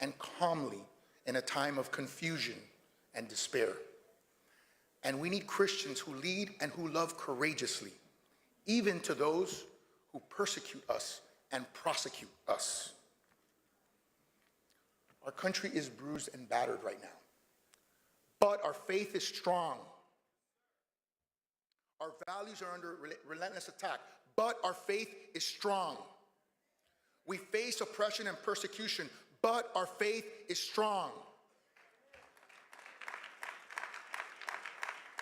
and calmly in a time of confusion and despair. And we need Christians who lead and who love courageously, even to those who persecute us and prosecute us. Our country is bruised and battered right now, but our faith is strong. Our values are under relentless attack, but our faith is strong. We face oppression and persecution, but our faith is strong.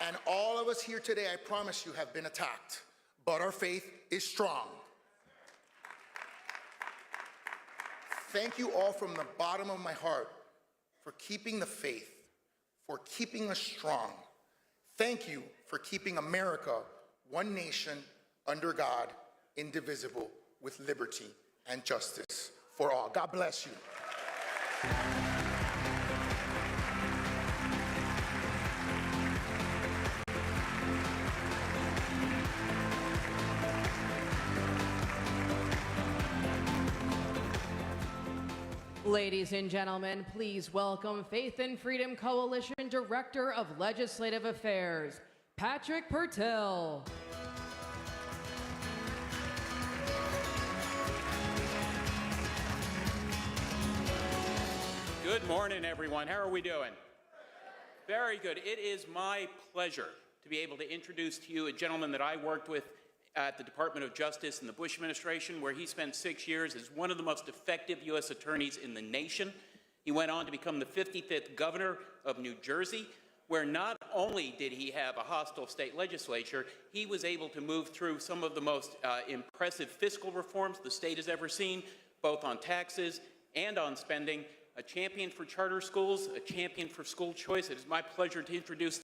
And all of us here today, I promise you, have been attacked, but our faith is strong. Thank you all from the bottom of my heart for keeping the faith, for keeping us strong. Thank you for keeping America one nation under God, indivisible, with liberty and justice for all. God bless you. Ladies and gentlemen, please welcome Faith and Freedom Coalition Director of Legislative Affairs, Patrick Pertell. Good morning, everyone. How are we doing? Very good. It is my pleasure to be able to introduce to you a gentleman that I worked with at the Department of Justice in the Bush administration, where he spent 6 years as one of the most effective U.S. attorneys in the nation. He went on to become the 55th governor of New Jersey, where not only did he have a hostile state legislature, he was able to move through some of the most impressive fiscal reforms the state has ever seen, both on taxes and on spending. A champion for charter schools, a champion for school choice. It is my pleasure to introduce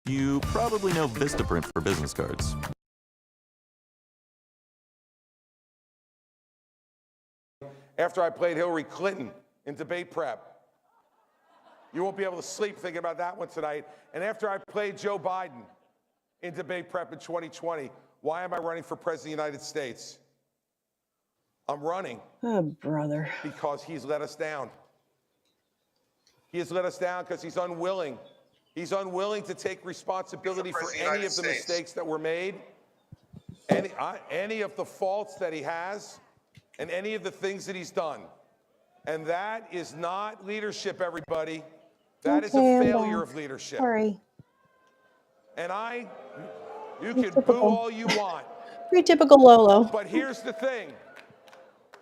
You probably know Vistaprint for business cards. After I played Hillary Clinton in debate prep. You won't be able to sleep thinking about that one tonight. And after I played Joe Biden in debate prep in 2020, why am I running for president of the United States? I'm running. Oh, brother. Because he's let us down. He has let us down because he's unwilling. He's unwilling to take responsibility for any of the mistakes that were made, any of the faults that he has, and any of the things that he's done. And that is not leadership, everybody. That is a failure of leadership. Sorry. And you can boo all you want. Pretty typical Lolo. But here's the thing.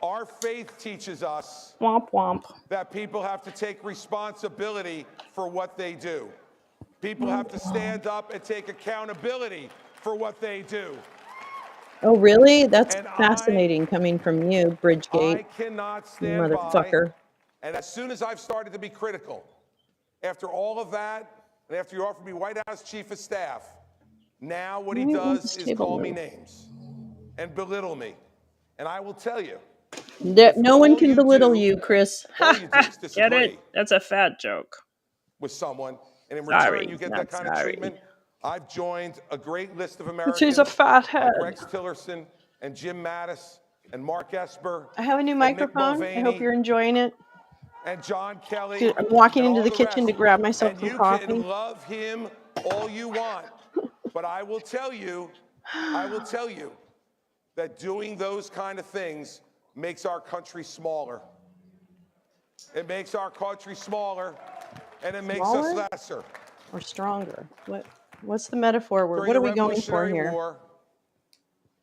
Our faith teaches us womp womp. That people have to take responsibility for what they do. People have to stand up and take accountability for what they do. Oh, really? That's fascinating coming from you, Bridgegate. I cannot stand motherfucker. by. And as soon as I've started to be critical, after all of that, and after you offered me White House Chief of Staff, now what he does is call me names and belittle me. And I will tell you. No one can belittle you, Chris. Get it? That's a fat joke. With someone, and in return you get that kind of treatment. I've joined a great list of Americans. She's a fathead. Like Rex Tillerson and Jim Mattis and Mark Esper. I have a new microphone. I hope you're enjoying it. And John Kelly. Dude, I'm walking into the kitchen to grab myself some coffee. You can love him all you want, but I will tell you that doing those kind of things makes our country smaller. It makes our country smaller, and it makes us lesser. Or stronger. What's the metaphor? During what the are we going for Revolutionary here? War,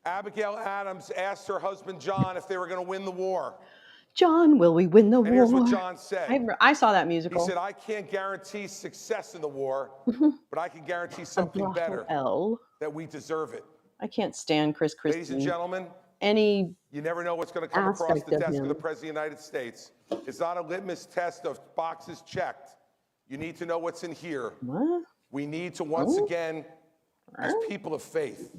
Abigail Adams asked her husband John if they were going to win the war. John, will we win the war? And here's what John said. I saw that musical. He said, I can't guarantee success in the war, but I can guarantee something better, that we deserve it. I can't stand Chris Christie. Ladies and gentlemen, you never know what's going to come across the desk of the President of the United States. It's not a litmus test of boxes checked. You need to know what's in here. What? We need to once again, as people of faith,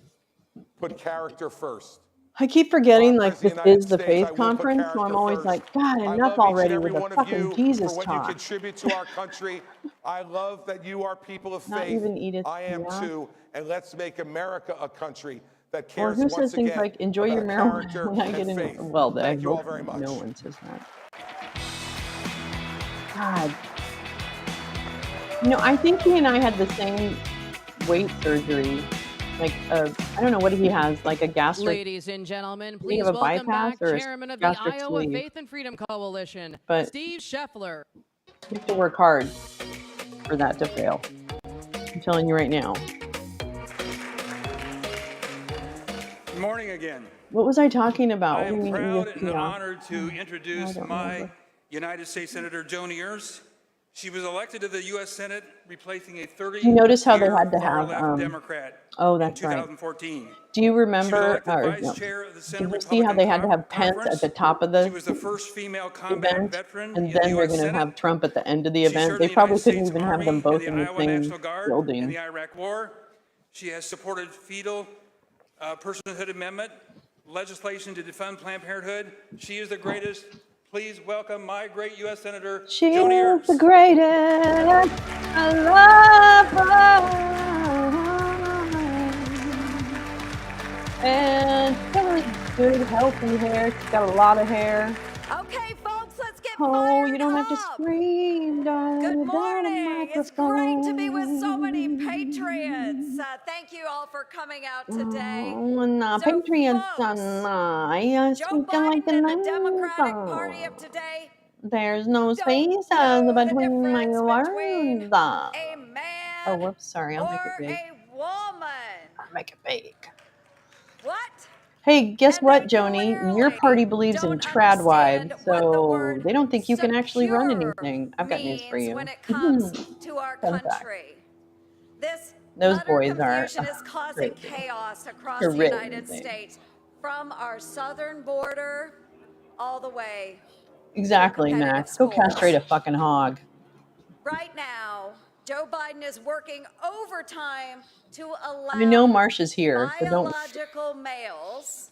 put character first. I keep forgetting, like, this is the faith conference, so I'm always like, God, enough already with the fucking Jesus for what talk. you contribute to our country. I love that you are people of Not faith. even Edith I am Piaf. too. And let's make America a country that Or cares who once says things again like, enjoy your about marijuana character when I get and in? faith. Well, Thank you all very much. no one says that. God. You know, I think he and I had the same weight surgery. Like, I don't know what he has, like a gastric. Ladies and gentlemen, Did he please have a welcome bypass back or a Chairman of the gastric Iowa sleeve? Faith and Freedom Coalition, But- Steve Scheffler. You have to work hard for that to fail. I'm telling you right now. Good morning again. What was I talking about? I What do am you mean, proud Edith and Piaf? honored to introduce don't my remember. United States Senator Joni Ernst. She was elected to the U.S. Senate, replacing a 30-year You notice how they had to have, far-left Democrat oh, in that's right. 2014. Do you She was remember, elected or vice no, chair of the did Senate you see how they had to have Pence Conference. at the top of She was the the first female combat event, veteran and in then the they're U.S. going to Senate. have Trump at the end of the She event? served They in the probably United couldn't States even have Army them both and in the the Iowa same National Guard in building. the Iraq War. She has supported fetal personhood amendment, legislation to defund Planned Parenthood. She is the greatest. Please welcome my great U.S. Senator, She Joni is Ernst. the greatest. I love her. And she's got really good, healthy hair. She's got a lot of hair. Okay, folks, let's get Oh, you don't have to scream, darling. Good down a morning. It's great to be with so many microphone. patriots. Thank you all for coming out today. Oh, and Patriots and I Joe speaking like Biden an and the Democratic Party answer. of today There's no spaces between my words. a man Oh, whoops, sorry, I'll make it or big. a woman. I'll make it big. What? Hey, guess what, Joni? Your party believes in trad wives, so they don't think you can actually run anything. I've got news for you. When it comes to our Fun fact. country. This Those utter boys are confusion is causing crazy. chaos across They're the really United insane. States, from our southern border all the way. Exactly, competitive Max. Go schools. castrate a fucking hog. Right now, Joe Biden is working overtime to allow I know Marsha's here, so don't. biological males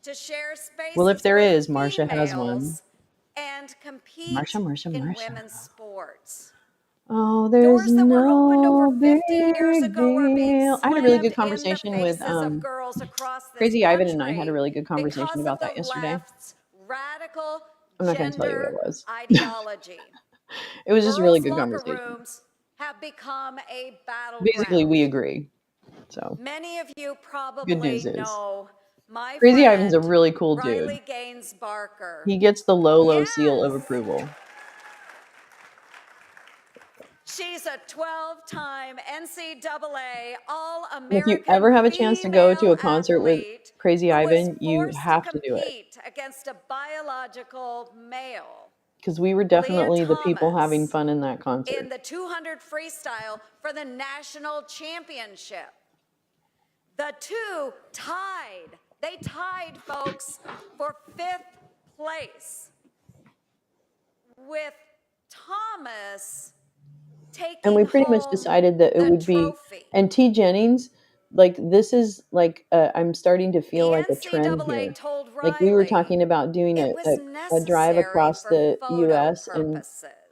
to share spaces Well, if there with is, Marsha has one. females and compete Marsha. in women's sports. Oh, there's Doors that were opened over no 50 years big ago are being deal. I had a really good slammed in the conversation with faces of girls across this Crazy Ivan and I had a country really good conversation because about of that the yesterday. left's radical I'm not going to tell you what gender it was. ideology. It was just a really good Girls' locker conversation. rooms have become a Basically, battleground. we agree. So Many of you good probably news is know my Crazy Ivan's a friend really cool dude. Riley Gaines Barker. He gets the Lolo seal of approval. She's a 12-time NCAA All-American If you ever have a chance to go to a concert with athlete Crazy who was Ivan, you forced have to to do it. compete against a biological male Because we were definitely the people having fun in that concert. in the 200 freestyle for the national championship. The two tied. They tied, folks, for 5th place, with Thomas taking And we pretty much decided that it would be, and T. Jennings, like this is like, I'm starting to feel like a trend here. Like we were talking about doing a drive across the U.S.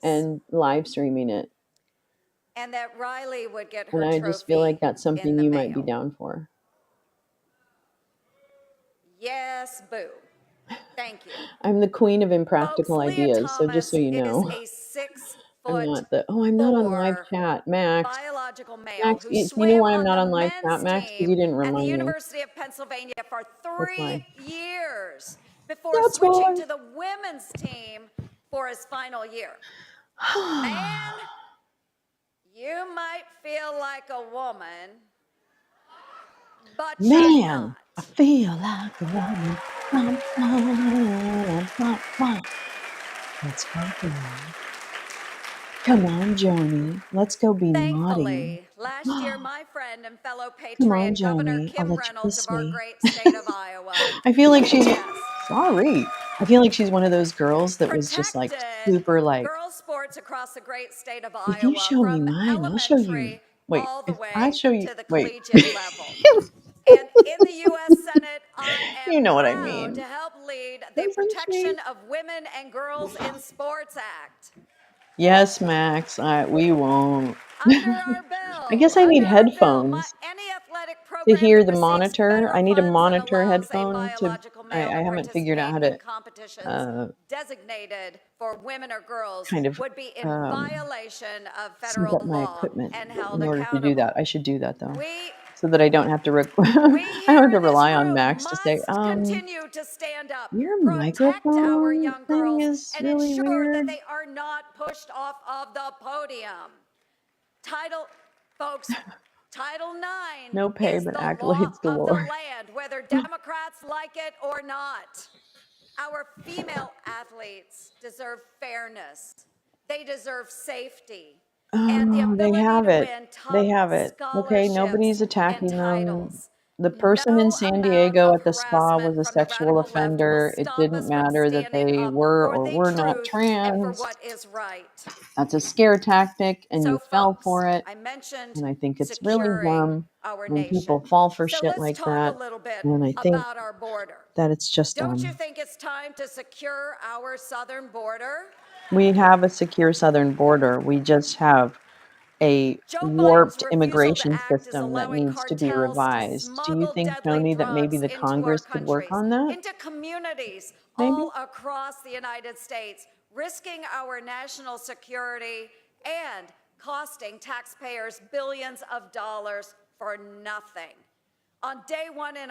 and live streaming it. and that Riley would get her And I trophy. just feel like that's something you might be down for. Yes, boo. Thank you. I'm the queen of impractical ideas, so just so you know. I'm not the, I'm not on live chat, Max. Biological male Max, who you swam know why I'm on not the on live men's chat, Max? Because team you didn't at the remind me. University of Pennsylvania for 3 why. years before That's switching why. to the women's team for his final year. Man, you might feel like a woman, but you're Man, not. I feel like a woman. Let's go, girl. Come on, Joni. Let's go be naughty. Thankfully, last year, my friend and fellow Come on, patriot, Governor Joni. I'll Kim let you Reynolds kiss of our me. great state of Iowa, I feel like she's sorry. I feel like she's one of those girls that was just like super like. girls' sports across the great state of If you Iowa, show me from mine, I'll show you. elementary Wait, all the if way I show you, to the wait. collegiate level. And in the U.S. Senate, I am You know what I proud mean. to help lead the Protection of Women and Girls in Sports Act. Yes, Max. We won't. Under our bill, I guess I need headphones any athletic to program hear that the receives monitor. federal I need a funds and monitor allows a headphone to. biological male I to haven't figured out how participate in to competitions designated for women or girls kind of would be in violation of sync federal up my law equipment and held in order to accountable. do that. I should do that though, We so that I don't have to. I don't have to rely on Max to say, continue to stand up, your protect our microphone young thing girls, is and really ensure that weird. they are not pushed off of the podium. Folks, Title IX No pay, is but the law accolades of the galore. land, whether Democrats like it or not. Our female athletes deserve fairness. They deserve safety. And the Oh, they ability have to it. win top They have it. Okay, scholarships nobody's and attacking them. titles. The person in No San amount Diego of at the spa was a harassment from the sexual radical left will offender. It stop didn't us from matter that standing they up were for or the were not truth and for trans. what is right. That's a scare tactic, and So, you fell folks, for it. I mentioned And I think it's really securing dumb our when nation. people fall for So shit let's like talk that. a little bit And I think about our border. that it's just Don't you think it's time to secure our southern border? we have a secure southern border. We just have a warped immigration system that needs to be revised. Do you think, Tony, that maybe the Congress could work on that? Into communities Maybe? all across the United States, risking our national security and costing taxpayers billions of dollars for nothing. On day one in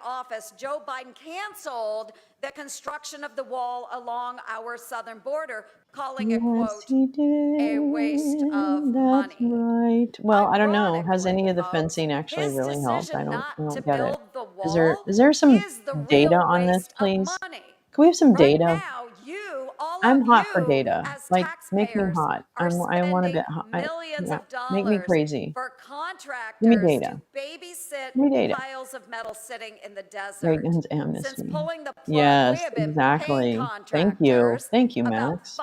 office, Joe Biden canceled the construction of the wall along our southern border, calling it, quote, a waste of That's money. right. Well, I don't know. Has any of the fencing actually really helped? I don't get it. Is there some data on this, please? Can we have some data? I'm hot for data. Like, make me hot. I want to get hot. Millions of Make me dollars crazy. for Give me contractors data. to babysit Give me data. piles of metal sitting in the desert. Reagan's amnesty. Since pulling the plug, we Yes, have been exactly. paying Thank you. contractors Thank you, about Max.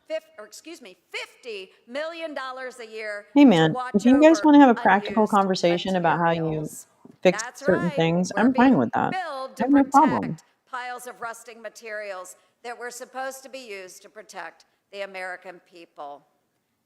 $50 million a year Hey to man, watch if you guys over want to have a practical unused conversation about how you materials. fix That's certain right. things, We're I'm fine being with that. billed I to have no problem. protect piles of rusting materials that were supposed to be used to protect the American people.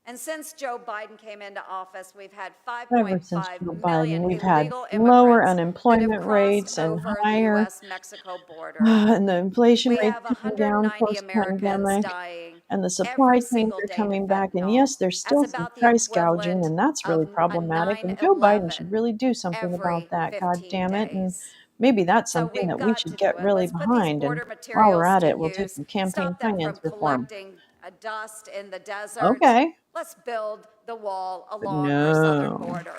And since Joe Biden came into office, we've had Ever since 5.5 Joe million Biden, we've had illegal lower immigrants that have unemployment crossed rates and over the higher, U.S.-Mexico border. and the inflation We rate's have coming down 190 Americans post-pandemic, dying and the supply every chains single are day to coming back. And fentanyl. yes, there's That's still some about the price gouging, equivalent and that's really of a problematic. And Joe Biden should 9/11 really do something every about that. God 15 damn it! And days. maybe that's So something we've that we got should to do get it. really Let's put these behind. And border while we're materials at to it, we'll take use. some campaign Stop them finance from reform. collecting dust in the desert. Okay. Let's build the wall But along our southern no. border.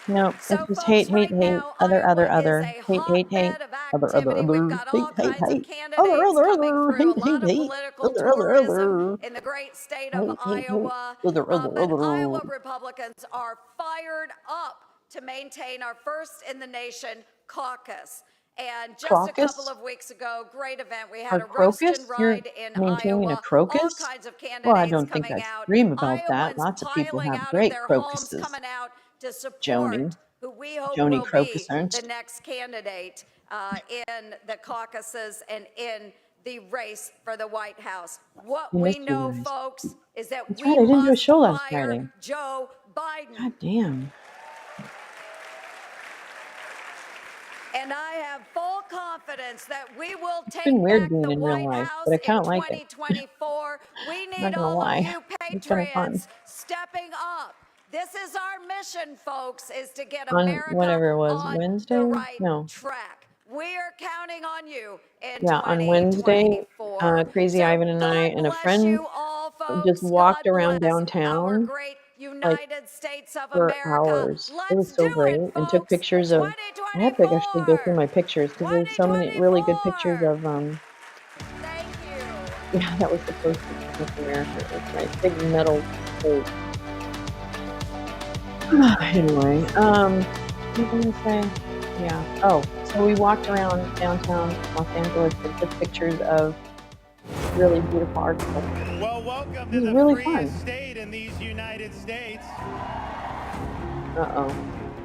No, So, it's just folks, hate, hate, right hate, now, other, Iowa is other, a hate, hate, hate, hotbed of activity. We've got all hate, hate, kinds of hate, candidates coming through, a hate, lot of hate, political tourism in the great state of hate, Iowa. other, But Iowa Republicans are fired up to maintain our first in the nation caucus. And just a couple Crocus? of weeks ago, great event. We Or had a roast and crocus? You're ride in maintaining a Iowa. All crocus? kinds of Well, I candidates don't think coming I'd out. dream about that. Iowans Lots of people piling have out of great their homes, crocuses. coming out to support Joni. who we hope Joni will be Crocus the next candidate in the caucuses and in the race for the White House. What I we missed you know, guys. folks, is that That's we right, I didn't do a must show last fire Friday. Joe Biden. God damn. And I have full confidence that we will It's take been weird back being the in real White life, House but I in kind of like it. 2024. We I'm not need gonna all of lie. you It's kind of fun. patriots stepping up. This is our mission, folks, is to get On America whatever it was, on Wednesday? the right No. track. We are counting on you in Yeah, on Wednesday, 2024. Crazy So Ivan and I God and a bless friend you all, just folks. walked God around bless our downtown great like United States of for America. hours. It Let's was so do great, it, and took folks. pictures of. I have to actually go through my pictures because there's so many really good pictures of. Thank you. Yeah, that was the poster for Miss America. It was nice, big metal plate. Anyway, what was I gonna say? Yeah. Oh, so we walked around downtown Los Angeles and took pictures of really beautiful architecture. Well, welcome It to was the really freest fun. state in these United States. Uh-oh.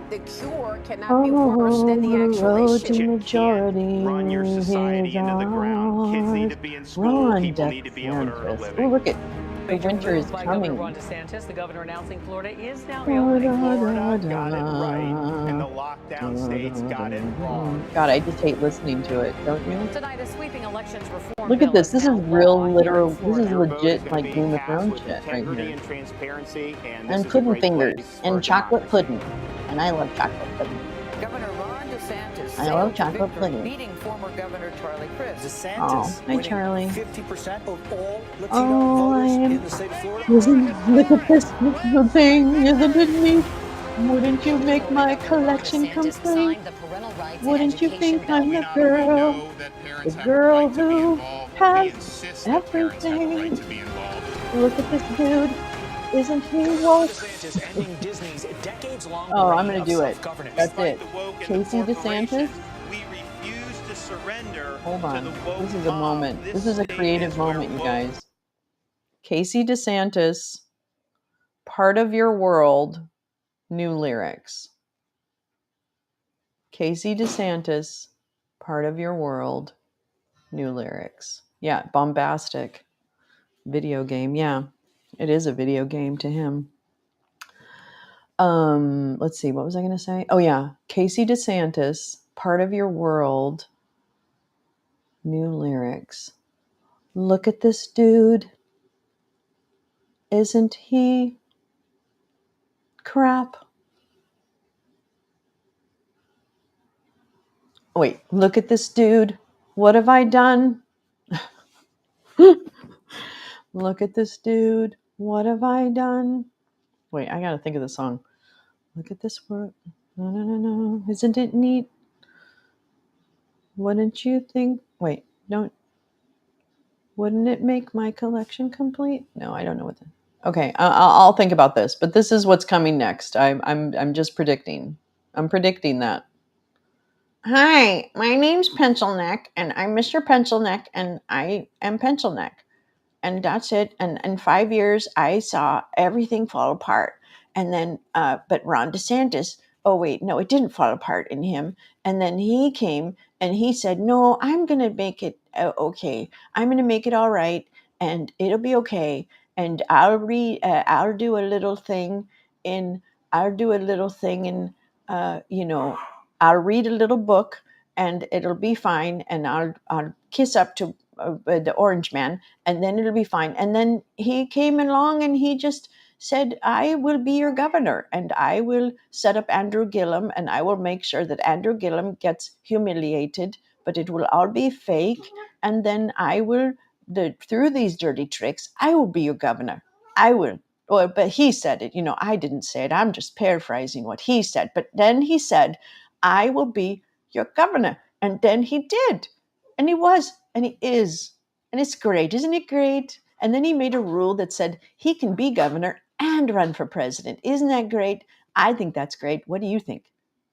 The cure cannot be worse than the actual road issue. to majority run your society is into the ground. Kids need ours. to be in school. Ron People need to be able to earn a DeSantis. living. Oh, look at the Major winter move is by Governor Ron coming. DeSantis, the governor announcing Florida is now Da, reopening. da, Florida da, got it right, and the da, lockdown da, states da, got it da. wrong. God, I just hate listening to it, don't you? Tonight, a sweeping elections reform Look at bill this. is This now is real, law here in literal. This is Florida. Your vote is legit, going to like be Game of cast Thrones with shit right integrity here. and transparency, and this And is a pudding great fingers place and for chocolate democracy. pudding. And I love chocolate pudding. Governor Ron DeSantis I love sailed to chocolate victory, pudding. beating former Governor Charlie Crist. Oh, hi Charlie. 50% of all Latino Oh, I voters am. in the state of Florida. Look at this little thing, isn't it neat? Wouldn't you make my collection complete? Wouldn't you think I'm the girl? The girl who has everything. Look at this dude. Isn't he woke? ending Disney's decades-long Oh, I'm reign gonna of do it. self-governance. That's it. Casey DeSantis. We refuse to surrender Hold to on. the woke This is a mob. moment. This is a state creative where moment, you woke guys. Casey DeSantis, Part of Your World, new lyrics. Casey DeSantis, Part of Your World, new lyrics. Yeah, bombastic. Video game. Yeah, it is a video game to him. Let's see. What was I going to say? Oh, yeah. Casey DeSantis, Part of Your World, new lyrics. Look at this dude. Isn't he crap? Wait, look at this dude. What have I done? Look at this dude. What have I done? Wait, I gotta think of the song. Look at this world. No, no, no, no. Isn't it neat? Wouldn't you think? Wait, don't. Wouldn't it make my collection complete? No, I don't know what. Okay, I'll think about this. But this is what's coming next. I'm just predicting. I'm predicting that. Hi, my name's Pencil Neck, and I'm Mr. Pencil Neck, and I am Pencil Neck. And that's it. And in 5 years, I saw everything fall apart. And then, but Ron DeSantis, oh, wait, no, it didn't fall apart in him. And then he came and he said, no, I'm going to make it okay. I'm going to make it all right, and it'll be okay. And I'll do a little thing in, I'll do a little thing in, you know, I'll read a little book and it'll be fine. And I'll kiss up to the orange man, and then it'll be fine. And then he came along and he just said, I will be your governor, and I will set up Andrew Gillum, and I will make sure that Andrew Gillum gets humiliated, but it will all be fake. And then I will, through these dirty tricks, I will be your governor. I will. Well, but he said it, I didn't say it. I'm just paraphrasing what he said. But then he said, I will be your governor. And then he did. And he was, and he is. And it's great. Isn't it great? And then he made a rule that said he can be governor and run for president. Isn't that great? I think that's great. What do you think?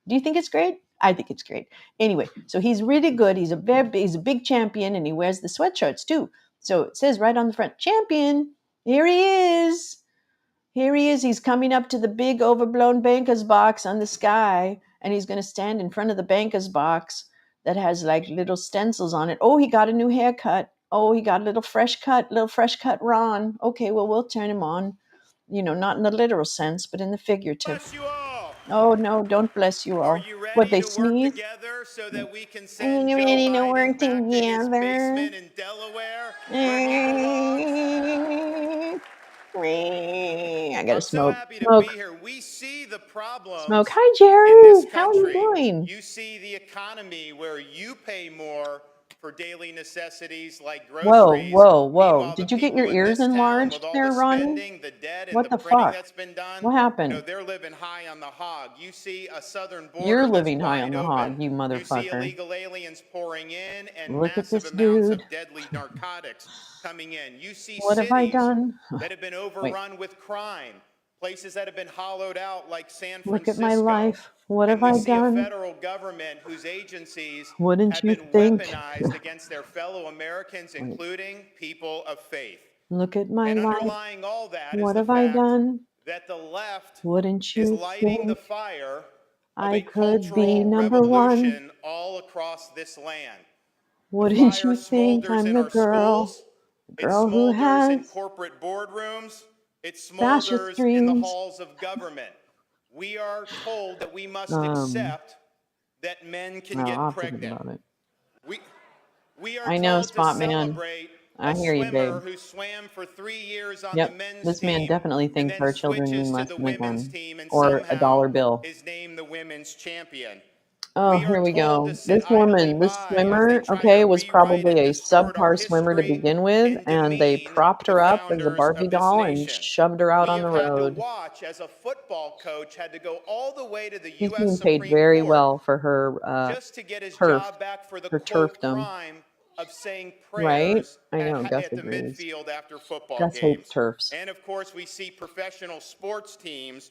Do you think it's great? I think it's great. Anyway, so he's really good. He's a big champion, and he wears the sweatshirts too. So it says right on the front, champion. Here he is. Here he is. He's coming up to the big overblown banker's box on the sky, and he's going to stand in front of the banker's box that has like little stencils on it. Oh, he got a new haircut. Oh, he got a little fresh cut Ron. Okay, well, we'll turn him on. Not in the literal sense, but in the figurative. Bless you all. Oh, no, don't bless you all. Are you What, ready they to work sneeze? together so that we can Are send you Joe ready to Biden work back to his together? basement in Delaware where he belongs? I gotta I'm so smoke. happy to be Smoke. here. We see the problems Smoke. Hi, in this Jerry. How are you country. doing? You see the economy where you pay more for daily necessities like Whoa, groceries. whoa, whoa. Meanwhile, the Did you get your people in ears this town with enlarged all the there, Ronnie? spending, the debt, and What the the printing fuck? that's been done, What happened? they're living high on the hog. You see a southern You're border that's living high on wide the open. hog, you You see motherfucker. illegal aliens pouring in and Look at massive this amounts dude. of deadly narcotics coming in. You see What have I cities done? that have been Wait, overrun with crime, places that have been hollowed out like San look at my Francisco. life. What And have we I see a done? federal government whose agencies Wouldn't have you been think? weaponized against their fellow Americans, Wait, including people of faith. look at my And life. underlying all that is What the have I fact done? that the left Wouldn't is you lighting the think fire of I a could be cultural number one? revolution all across this land. The Wouldn't fire you think smolders I'm in the our schools. It girl who smolders in has corporate boardrooms. It fascist smolders in the dreams? halls of government. We are told that we must Um, accept that men can no, get I'll think pregnant. about it. We are I know, told to Spot Man. celebrate I a hear you, swimmer babe. who swam for 3 years on the Yep, men's this man team definitely and thinks then our children switches mean to less the than a women's gun team and or a somehow dollar bill. is named the women's champion. Oh, We are here we told to go. sit This idly woman, this by as they swimmer, try to okay, was rewrite probably and a distort our subpar swimmer to history begin with, and and they demean propped the her up as a founders Barbie of this doll and nation. shoved her out We on the have had to road. watch as a football coach had to go all the way to the She's U.S. being paid Supreme very Court well for her just to get his turf, job back for the her quote turfdom, crime of saying right? prayers I know, Gus at the agrees. midfield after football Gus hates games. turfs. And of course, we see professional sports teams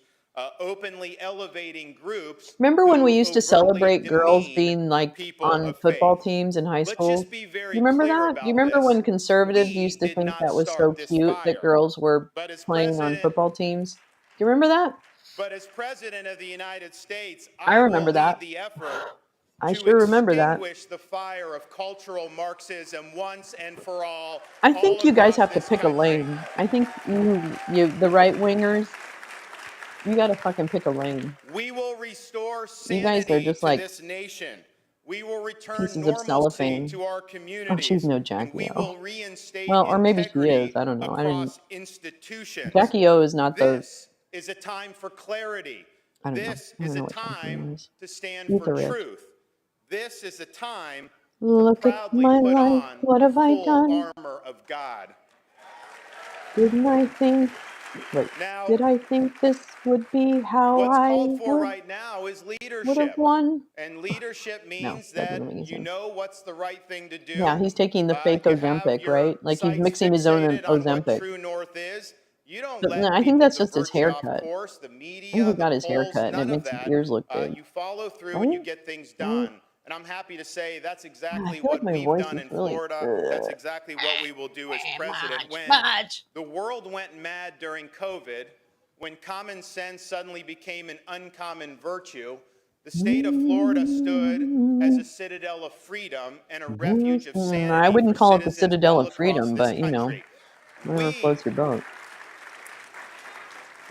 openly elevating groups Remember when we who used to overtly celebrate girls demean being like people on of football faith. teams in high Let's school? just be very You remember clear that? Do you about remember this. when conservatives We used to did think not that was so start this cute that fire. girls were But as playing on president football teams? Do you remember that? But as President of the United States, I I will remember lead that. the effort I to sure remember that. extinguish the fire of cultural Marxism once and for all I think you guys across have to this pick a country. lane. I think the right wingers, you got to fucking pick a lane. We will restore You guys are sanity just to like this nation. We will return pieces of normalcy cellophane. to our Oh, she's communities. no And Jackie we O. will reinstate Well, or maybe she is. integrity I don't know. across institutions. Jackie O is not the. This is a time for clarity. I don't know. This I don't is a know what Jackie O time is. to stand She's for a rich. truth. This is a time to Look at proudly my put life. on What the have I full done? armor of God. Didn't I think? Wait. Now, Did I think this would be how what's I called for would right now is have leadership. won? And leadership No, means that doesn't that make any you sense. know what's the right thing to do. Yeah, he's taking the fake You have Ozempic, your right? Like he's sights mixing his own fixated on what Ozempic. true north is. You don't So, no, let I think people that's just his divert you off haircut. course, the I think media, he the got his polls, haircut and it none of makes his that. ears look big. You follow through and Right? you get things Right? done. And I'm happy to say that's God, I exactly feel like what my we've voice done is in really. Florida. That's exactly what we will do as president. When the world went mad during COVID, when common sense suddenly became an uncommon virtue, the state of Florida stood as a citadel of freedom and a refuge of I sanity wouldn't for call it the citizens Citadel all of across Freedom, this but you know, country. whatever floats your boat.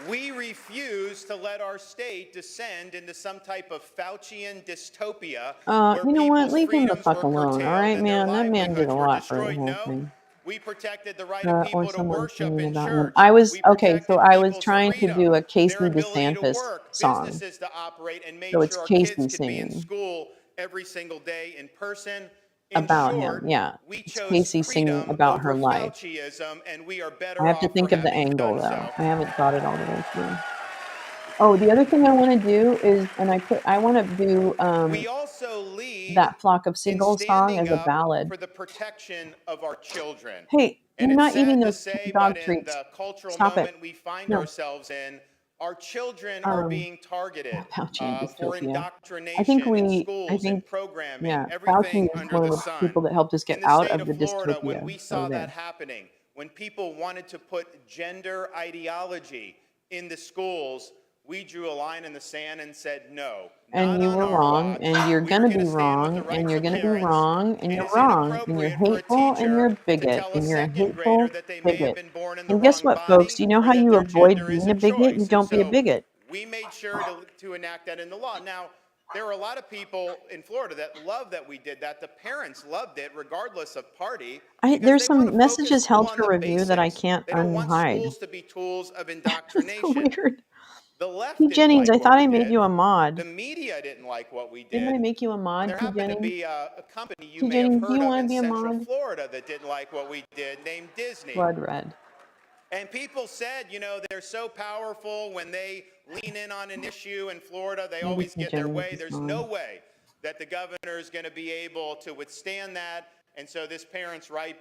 We refuse to let our state descend into some type of Faucian dystopia where You know what? people's Leave him the freedoms fuck were alone, all curtailed right, and their man? That man did a livelihoods were lot for the destroyed. whole No, thing. we protected the right of Or people to someone worship singing in about him. church. We Okay, so protected I was people's trying to freedom, do a Casey their ability to DeSantis work, song. businesses to operate, and So made it's sure our Casey kids could be in singing school every single day in person. In about short, him. Yeah. we It's chose Casey singing freedom about her over life. Fauciism, and we are I better have to off for think of the having angle done though. so. I haven't thought it all the way through. Oh, the other thing I want to do is, I want to do We also lead that Flock of in Seagulls song standing as a up ballad. for the protection of our children. Hey, And you're it's not eating sad to those say, dog but in treats. the cultural Stop it. moment we find No. ourselves in, our children are being targeted Fauci for dystopia. indoctrination in I schools think, and programming, yeah, everything Fauci is under one of the the sun. people that helped us get In the out state of of the Florida, when dystopia. we So saw there. that happening, when people wanted to put gender ideology in the schools, we drew a line in the sand and said, no, And not you on were our wrong, watch. and you're We going are to going be to stand with the wrong, and rights you're of going to be parents. wrong, and It you're is wrong, and you're inappropriate for a hateful, and you're a teacher to bigot, tell a and you're a second hateful grader that they may have bigot. been born in the And guess wrong what, folks? body You know or how that you their avoid gender is being a a bigot? You choice. And don't be a so bigot. we made sure to enact that in the law. Now, there are a lot of people in Florida that love that we did that. The parents loved it regardless of party because There's they want to some focus messages school held on for the review that I basics. can't They don't want unhide. schools to be tools of That's so indoctrination. weird. The left T. didn't Jennings, I like what thought we I made did. you a mod. The media didn't like what we Didn't I did. make you a And mod, there T. happened to Jennings? be a company you T. may have Jennings, do heard you of want to in be a Central mod? Florida that didn't like what we did, named Disney. Blood red. And people said, you know, they're so powerful when they lean in on an issue in Florida, they Maybe always T. get their Jennings way. is There's mod. no way that the governor is going to be able to withstand that. And so this parents' rights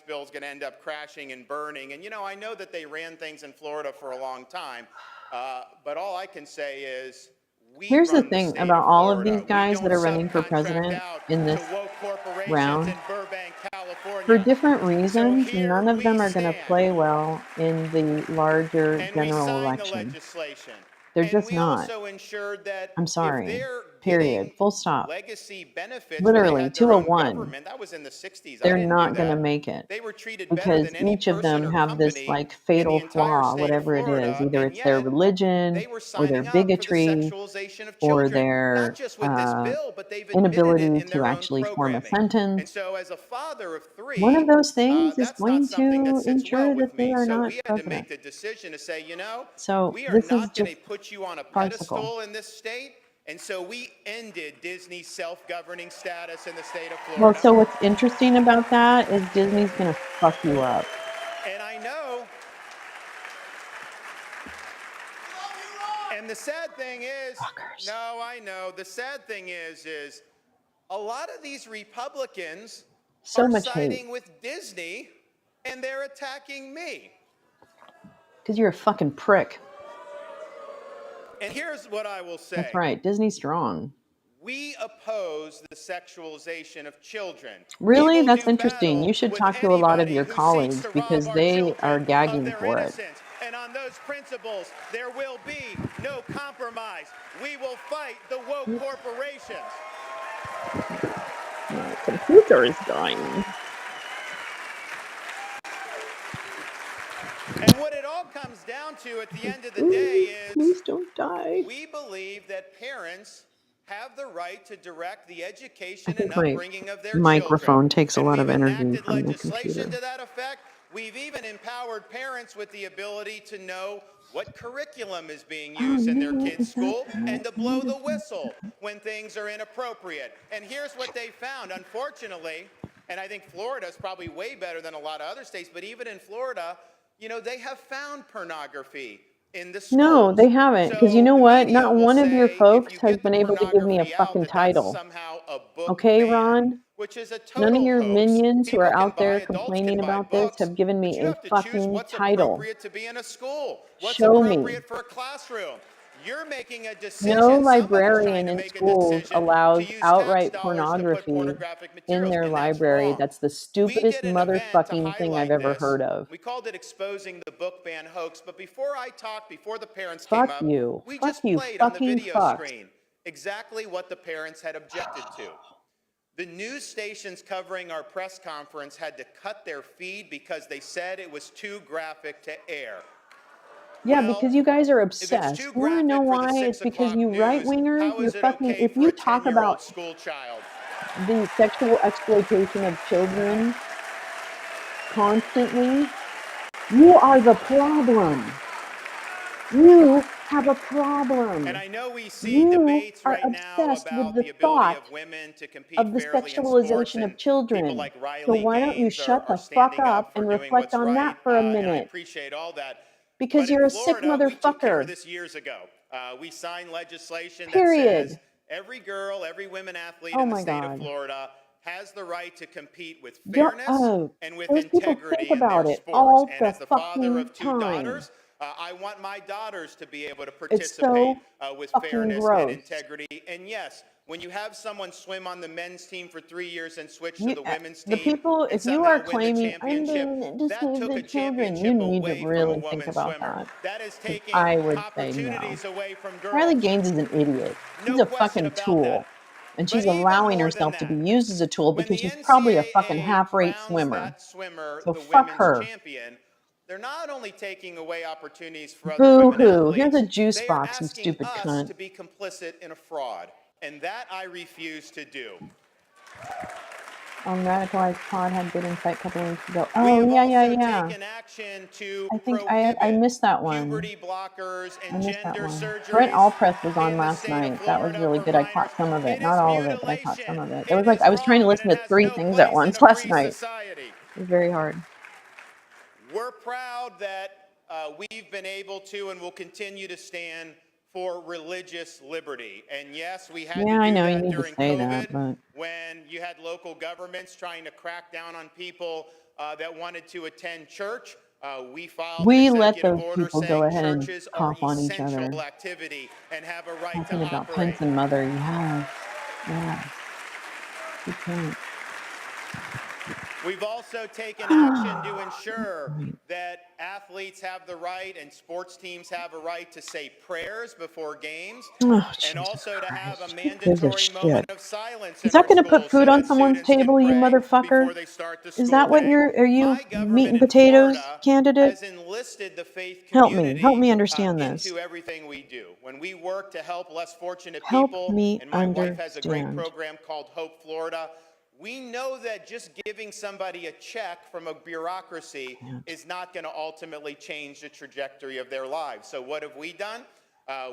bill is going to end up crashing and burning. And, you know, I know that they ran things in Florida for a long time. But all I can say is we Here's the run the thing state about of all of Florida. these We guys that don't are running for subcontract president out in to this woke corporations round. in Burbank, For California. different So reasons, here none of we them are going to stand. play well in the larger And we general signed the election. legislation. They're And just we not. also ensured that I'm if sorry. they're Period. getting Full stop. legacy benefits when they Literally, had to their a own one. government, that was in the 60s. I They're didn't do not going to that. make it They were treated better because than any each of person them or have this company like in the fatal entire flaw, state of whatever it is. Florida, Either and it's their yet religion they were or their signing up for the bigotry sexualization of or children, not their just with this bill, but they've admitted it inability in to their own actually form a programming. And sentence. so as a father of One of three, those things is that's not going something that to sits well ensure with that they me. are So not we had to president. make the decision to say, you know, So we are this is not going to just put you on a farcical. pedestal in this state. And so we ended Disney's self-governing status in the state of Well, Florida. so what's interesting about that is Disney's going to fuck you up. And I know. And the sad thing is, no, I know. The sad thing is a lot of these Republicans So are much hate. siding with Disney and they're attacking me. Because you're a fucking prick. And here's what I will say. That's right. Disney's strong. We oppose the sexualization of children. Really? We will That's do interesting. battle You should with talk to a lot of anybody your who seeks colleagues to rob because our they children are of gagging their for it. innocence. And on those principles, there will be no compromise. We will fight the woke corporations. My computer is dying. And what it all comes down to at the end of the day is, please don't die. We believe that parents have the right to direct the I education and think my upbringing of their microphone children. takes a And lot of we've energy enacted from the legislation computer. to that effect. We've even empowered parents with the ability to know what curriculum is being used in their kids' school and to blow the whistle when things are inappropriate. And here's what they found. Unfortunately, and I think Florida is probably way better than a lot of other states, but even in Florida, you know, they have found pornography in the schools. No, they haven't. Because you know what? media Not will one of your say, folks if you has get the been able to give me a pornography out, fucking that that's title. somehow a book Okay, ban, Ron? which is a None of total your hoax. minions who People are can out there buy, adults complaining can buy about this books, have given but me you a have to choose fucking what's title. appropriate to be in a school, what's Show me. appropriate for a classroom. You're making a decision. No Someone's trying librarian to in make a schools decision to allows use tax outright dollars to put pornography pornographic in materials, their and that's library. wrong. That's the We stupidest did an event to motherfucking thing I've highlight ever this. heard of. We called it Exposing the Book Ban Hoax. But before the parents came Fuck up, you. we Fuck just you. played on the Fucking video fuck. screen exactly what the parents had objected to. The news stations covering our press conference had to cut their feed because they said it was too graphic to air. Yeah, Well, because you guys are if it's obsessed. too You want to know graphic for the why? 6 It's because o'clock you right news, wingers, how you're is it fucking. okay If for you a talk 10-year-old about school child? the sexual exploitation of children constantly, you are the problem. You have a problem. And I know we see You debates are right now obsessed with about the the ability of thought women to compete of the fairly in sports, sexualization and of children. people like So Riley why don't you Gaines shut are the fuck standing up up for and doing reflect what's on right, that for a and I minute? appreciate all that. Because But you're in a sick Florida, we took care of motherfucker. this years ago. We signed legislation that Period. says every girl, every women athlete Oh in the my state of God. Florida has the right to compete with Don't, fairness and with those people think integrity in their about it sports. all And the as the father fucking of 2 time. daughters, I want my daughters to be able to It's participate so with fucking fairness gross. and integrity. And yes, when you have someone swim on the men's team for 3 years and switch to You, the women's the team people, and if you are somehow win the claiming I'm championship, doing it to that save took the a children, you championship need to away from a really think woman about swimmer. that. That is 'Cause taking I would say no. opportunities away from girls. Riley Gaines is an idiot. She's No a question fucking about tool. that. And But she's even allowing more than herself to be that, used as a tool when because the she's probably a fucking NCAA half-rate crowns swimmer. that swimmer So the fuck women's her. champion, they're not only taking away opportunities for other women Boo-hoo. Here's athletes, a juice they are box, you asking stupid us cunt. to be complicit in a fraud. And that I refuse to do. Radicalized Pod had good insight a couple weeks ago. We Oh, have yeah. taken action to I think I prohibit missed that one. puberty blockers I and missed that gender one. surgeries Brent Allpress was on in the last state of night. That was Florida really for good. I minors. caught some of it. It Not is all of it, but I caught some of it. It was It like is I was trying to wrong, listen and to it 3 has no things at place in once a last free night. society. It was very hard. We're proud that we've been able to and will continue to stand for religious liberty. And yes, we had Yeah, to I do know you that need to during say COVID that, but when you had local governments trying to crack down on people that wanted to attend church. We filed an we let executive those order people go saying ahead and churches are cough on each other. essential activity and have a right Talking to about operate. Pence and Mother, yeah. Good point. We've also taken action to ensure that athletes have the right and sports teams have a right to say prayers before games, and also to have a mandatory moment of silence. Is that going to put food on someone's table, you motherfucker? Is that what are you meat and potatoes candidate? Has enlisted the faith Help community me understand this. into everything we do. When we work to help less fortunate Help people, me and my wife has a great understand. program called Hope Florida, we know that just giving somebody a check from a bureaucracy is not going to ultimately change the trajectory of their lives. So what have we done?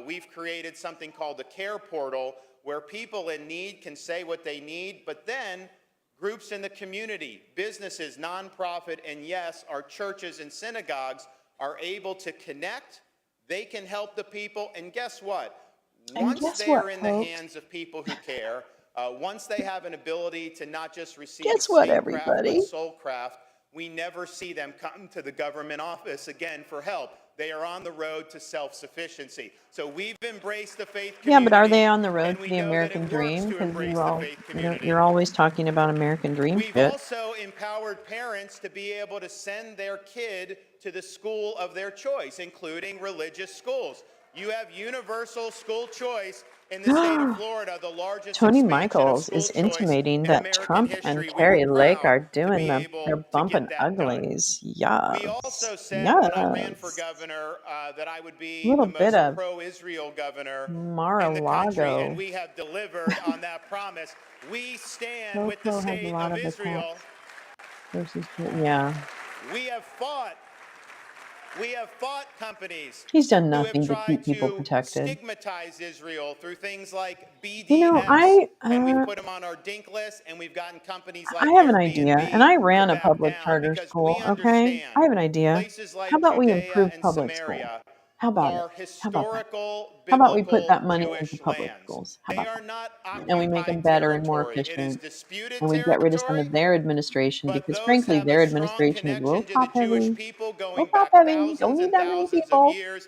We've created something called the Care Portal, where people in need can say what they need, but then groups in the community, businesses, nonprofit, and yes, our churches and synagogues are able to connect. They can help the people, and guess what? Once they are in the hands of people who care, once they have an ability to not just receive statecraft, but soulcraft, we never see them come to the government office again for help. They are on the road to self-sufficiency. So we've embraced the faith community. Yeah, but are they on the road to the American dream? Because you're always talking about American dream We've shit. also empowered parents to be able to send their kid to the school of their choice, including religious schools. You have universal school choice in the state of Florida, the largest Tony expansion of Michaels school is choice intimating in that American Trump history. and We were Carrie Lake proud are to doing be them. able They're to bumping get that done. uglies. Yes. We also said when I ran for governor that I would be Little the bit most of pro-Israel governor in the country, Mar-a-Lago. and we have delivered on that promise. We stand with the Loco has a state lot of of Israel. attacks versus, yeah. We have fought companies He's done who have nothing to tried keep people to protected. stigmatize Israel through things like BDS, You know, and we've put them on our dink list, and we've gotten companies like I have an Airbnb idea, and I ran to a back public down charter because school, we okay? understand I have an idea. places like How about we Judea improve and public school? Samaria How about are it? historical, How about we put biblical that money Jewish into public lands. schools? How They about are that? not And we make them occupied better and more territory. It is efficient. disputed And we get rid of some territory, of their administration but because, those frankly, have their a strong administration is connection low to the top Jewish heavy. people Low going top back heavy. Don't thousands need and that many thousands of people. years.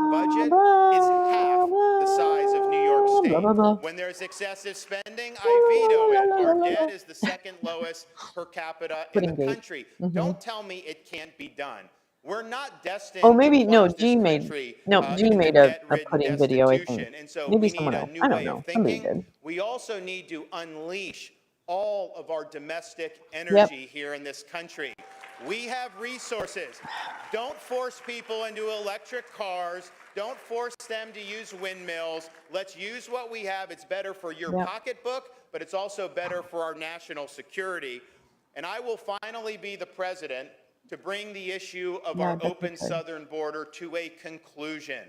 Our budget is half the size of New York me. blah, blah. When there's excessive spending, I veto it. Our debt is the second lowest per capita in the Pudding Gate. country. Mhm. Don't tell me it can't be done. We're not destined Oh, maybe to no. plunge this country G into made a debt-ridden pudding video. I think destitution. And so maybe we need someone a else. new I don't way of know. Somebody thinking. did. We also need to unleash all of our domestic Yep. energy here in this country. We have resources. Don't force people into electric cars. Don't force them to use windmills. Let's use what we have. It's better for your Yep. pocketbook, but it's also better for our national security. And I will finally be the president to bring the issue of Yeah, I our bet you open could. southern border to a conclusion.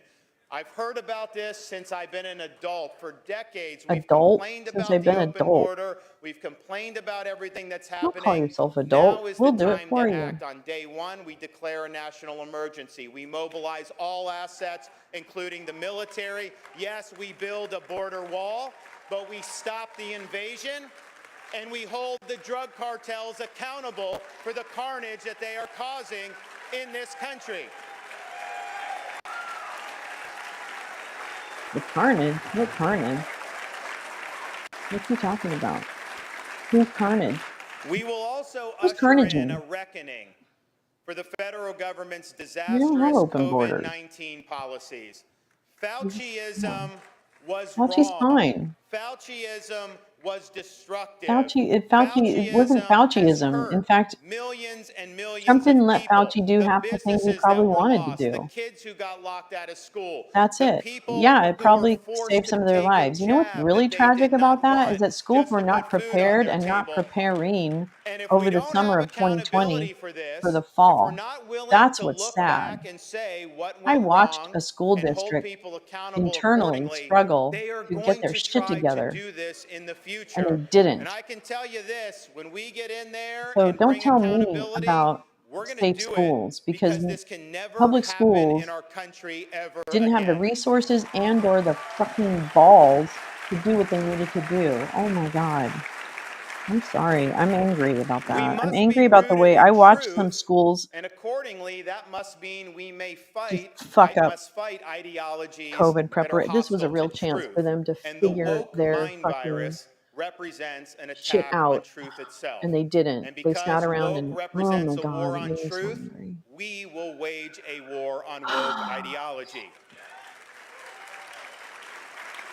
I've heard about this since I've been an adult. For decades, we've Adult? complained Since about I've the been open adult. border. We've complained about everything that's Don't call happening. yourself Now adult. is We'll the do it time for to you. act. On day one, we declare a national emergency. We mobilize all assets, including the military. Yes, we build a border wall, but we stop the invasion, and we hold the drug cartels accountable for the carnage that they are causing in this country. The carnage? What carnage? What's he talking about? Who's carnage? We will also Who's usher in carnaging? a reckoning for the federal government's We don't have disastrous open borders. COVID-19 policies. Fauciism was Fauci's wrong. fine. Fauciism was destructive. It wasn't Fauciism. In fact, millions and millions Trump didn't of let people, Fauci do the half the things he businesses probably that were wanted lost, to the do. kids who got locked out of school, That's the it. people Yeah, it who were probably forced saved to some of their take a lives. You know what's jab really that they tragic did not about that want is that schools just were to not put food on prepared their and not table. preparing And if over we the don't summer have of 2020 accountability for this, for the if we're fall. not willing That's to what's look sad. back and say what I went watched wrong a school and hold district people accountable internally accordingly, struggle they are to get going their to shit try to together, do this in the and future. they didn't. And I can tell you this, when we get in there So and don't bring tell me accountability, about we're going to safe do it schools because because this can never public happen in schools our country ever didn't have the again. resources and or the fucking balls to do what they needed to do. Oh my God. I'm sorry. I'm angry about We that. I'm must angry be about the rooted way in I watched some truth, schools and accordingly, that must mean we may just fight, fuck up must fight ideologies COVID that are preparation. This was a hostile real to chance for truth. them to And the figure woke their mind fucking virus represents an shit attack on out, truth itself. and they didn't. And They sat because around woke and, oh my represents a God, war it on made me so truth, angry. we will wage a war on woke ideology.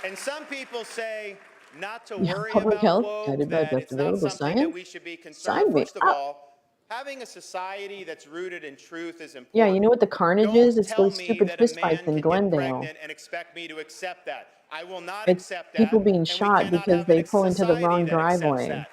And some people say not to Yeah, worry public about health, woke, guided by that best it's not available something that science. we should be concerned. Sign me First of up. all, having a society that's rooted in truth is important. Yeah, you know what the carnage Don't is? It's tell those me stupid that a fist fights man in can get Glendale. pregnant and expect me to accept that. I will not It's accept people that, being and we shot cannot because have they a pull into the society wrong that accepts driveway. that.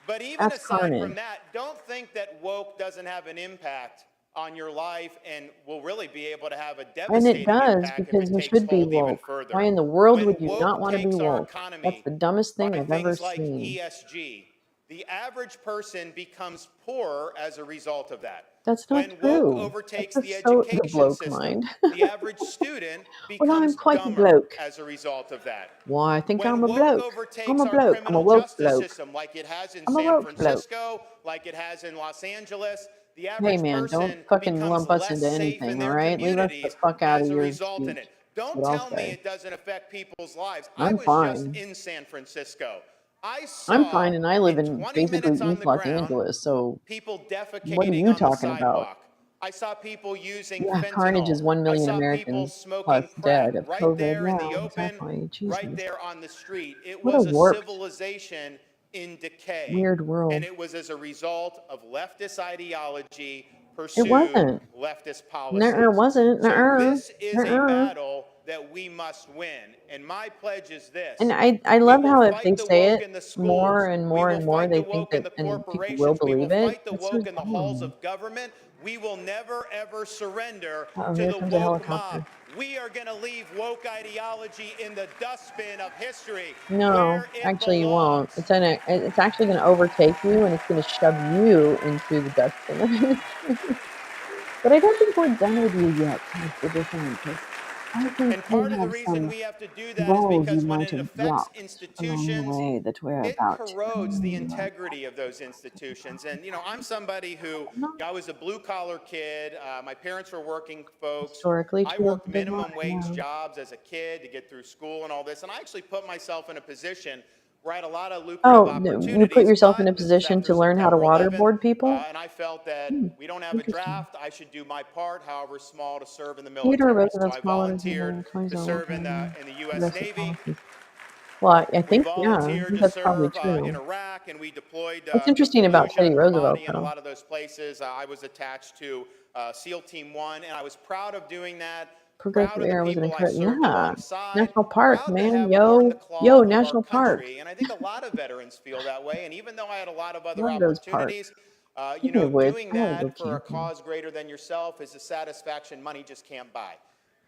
But even That's aside carnage. from that, don't think that woke doesn't have an impact on your life and will really be able to have a And devastating it does impact if because it you takes should be hold even woke. further. Why in the world When would you not woke want to be takes our woke? That's economy the dumbest thing by I've ever things like seen. ESG, the average person becomes poorer as a result of that. That's not When woke true. overtakes That's the just so the education bloke system, mind. the average student Well, I'm becomes quite a dumber bloke. as a result of that. Why, I think When I'm a woke bloke. I'm overtakes a our bloke. I'm a criminal woke justice bloke. system like it has in I'm a San woke bloke. Francisco, like it has in Los Angeles, the Hey average man, don't person fucking becomes lump us less into safe in anything, all their right? Leave us the communities fuck out as of a your result in speech. it. That's Don't what I'll tell me say. it doesn't affect people's lives. I I'm was just fine. in San Francisco. I I'm saw fine, and I live in in 20 basically minutes on East the Los ground Angeles, so people what are defecating you on the talking about? sidewalk. I saw people using Yeah, carnage fentanyl. is 1 I million saw people Americans smoking plus crack dead of right COVID. there in the Yeah, open, exactly. right Jesus. there on the street. It What a was a warped, civilization in decay. weird And world. it was as a result of leftist ideology It pursued wasn't. leftist Nuh-uh, policies. wasn't. So Nuh-uh. this is a Nuh-uh. battle that we must win. And my pledge is And this. I We love will how if they fight the say woke it in the more schools. and We more will and more, fight they the think woke in that, the and people will corporations. We will believe it. fight the That's so woke in the halls dumb. of government. We will never, ever surrender Uh-oh, to here the comes a woke mob. helicopter. We are going to leave woke ideology in the dustbin of history No, where it actually you won't. belongs. It's actually going to overtake you, and it's going to shove you into the dustbin of history. But I don't think we're done with you yet, Mr. DeSantis. I think And they part of the have reason some we have to do that is balls you because when might it have affects dropped along the institutions, way that we're it about to. corrodes the integrity of those institutions. And, I'm somebody who, I was a blue collar kid. My parents were working folks. Historically I true of worked the big minimum one, wage yeah. jobs as a kid to get through school and all this. And I actually put myself in a position where I had a lot of lucrative Oh, opportunities. you put yourself in a But this was position after to learn how to September 11th, waterboard people? and I felt that we don't have a Interesting. draft. I should do my part, however small, to serve in the Theodore military. So Roosevelt's I smaller than volunteered to serve in the U.S. progressive Navy. policies. Well, I We think, yeah, I volunteered think to that's probably serve in true. Iraq, and we deployed What's to interesting about Fallujah, Teddy Roosevelt, Ramadi, and a though, lot of those places. I was attached to SEAL Team 1, and I was proud of doing that, proud progressive of the era was an people I incredible, served yeah. alongside, National park, proud to man, have worn the yo, cloth of our national park. country. And I think a lot of veterans feel that way. And even though I had a lot of other Love those parks. opportunities, Speaking of which, doing I gotta go that for a camping. cause greater than yourself is a satisfaction money just can't buy.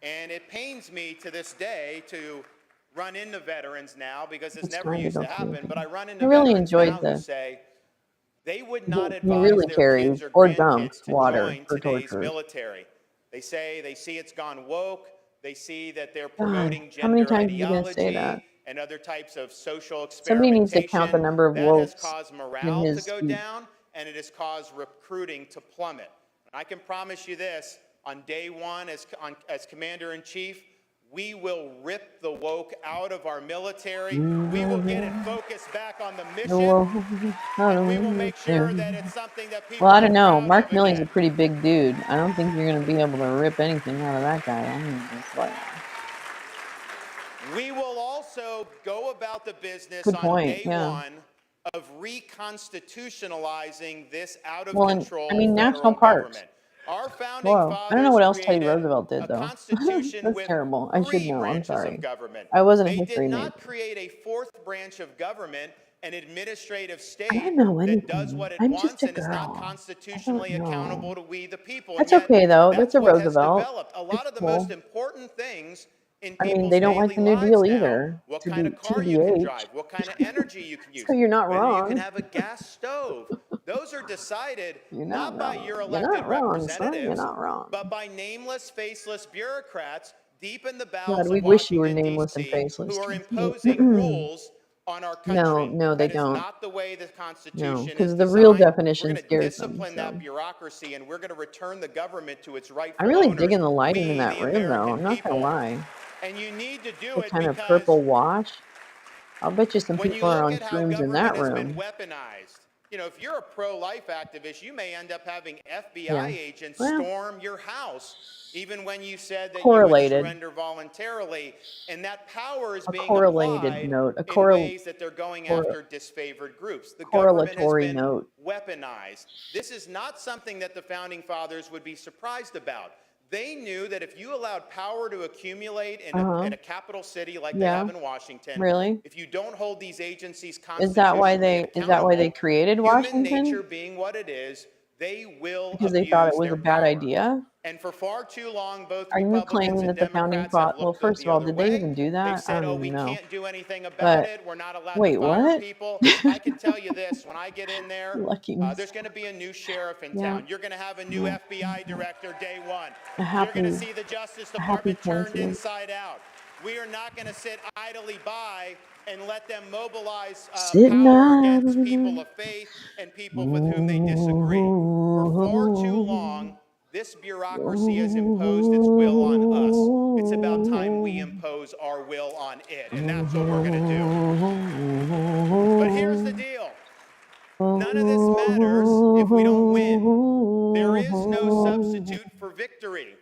And it pains me to this day to run into veterans now, because this It's never time to used go to happen, camping. but I run into I really veterans enjoyed now who the, say they would not he advise really their carried kids or or dumped grandkids to water join for today's torturers. military. They say they see it's gone woke. They see that they're God, promoting how many gender times are you going to say that? ideology and other types of social Somebody needs to count the experimentation. number of That has wolves caused in morale to his go feet. down, and it has caused recruiting to plummet. And I can promise you this, on day one as Commander-in-Chief, we will rip the woke out of our military. We will get it focused back on the mission, and we will make sure that it's something that people Well, I are don't know. proud Mark of Milley's a again. pretty big dude. I don't think you're going to be able to rip anything out of that guy. I mean, it's like, We will also go about the business good on point. day Yeah. one of reconstitutionalizing this out of Well, and control I mean, national federal parks. government. Our founding Whoa. I don't know fathers what else Teddy created Roosevelt did, a though. constitution That's with terrible. I should 3 know. I'm branches sorry. of government. I wasn't a They history did major. not create a 4th branch of government, an administrative I state don't know that does anything. what it I'm wants just a and is not girl. I constitutionally don't accountable know. to we the people. That's And yet, okay, though. That's that's a what has Roosevelt. developed. A lot It's of the most cool. important things in I mean, people's they don't like daily the New lives Deal now, either, what to kind be of car you can TBH. drive, what kind of energy you can use, So you're not whether you can wrong. have a gas stove. Those are decided You're not by wrong. your You're elected not wrong, son. You're representatives, not wrong. but by nameless, faceless bureaucrats deep in the God, bowels we of wish you were Washington, nameless and D.C., faceless. who are Trust me. imposing rules on our country. No, they That is don't. not the way the No, Constitution is because the real designed. We're definition going to scares them. discipline So that bureaucracy, and we're going to return the government to its I'm rightful really owners, digging the lighting in we, that the room, though. American I'm not gonna people. lie. And you need to do The it kind of because purple wash. I'll bet you some when you people are look on at how shrooms in that government has been room. weaponized, if you're a pro-life activist, you may end up having FBI Yeah. agents Well, storm your house, even when you said that you would correlated. surrender voluntarily. And that power is A being correlated applied note. A in ways that they're going after disfavored groups. The government has correlatory been note. weaponized. This is not something that the founding fathers would be surprised about. They knew that if you allowed power to accumulate in a capital city like they Yeah. have in Washington, Really? if you don't hold these agencies Is that why constitutionally they accountable, created human nature Washington? being what it is, they will Because they thought it abuse was their a bad power. idea? And for far too long, both Are you Republicans claiming and that the founding Democrats have well, looked first the of all, other did they way. even do They've that? I said, don't oh, even we know. can't do anything about But it. We're not allowed wait, to fire what? people. I can tell you this, when I get in there, Lucky there's going to be a new sheriff in Yeah. town. You're going to have a new Yeah. FBI director day one. A You're going to happy, see the Justice a happy Department turned coincidence. inside out. We are not going to sit idly by and let them mobilize Sitting power out against people of faith and people with whom they disagree. For far too long, this bureaucracy has imposed its will on us. It's about time we impose our will on it, and that's what we're going to do. But here's the deal. None of this matters if we don't win. There is no substitute for victory.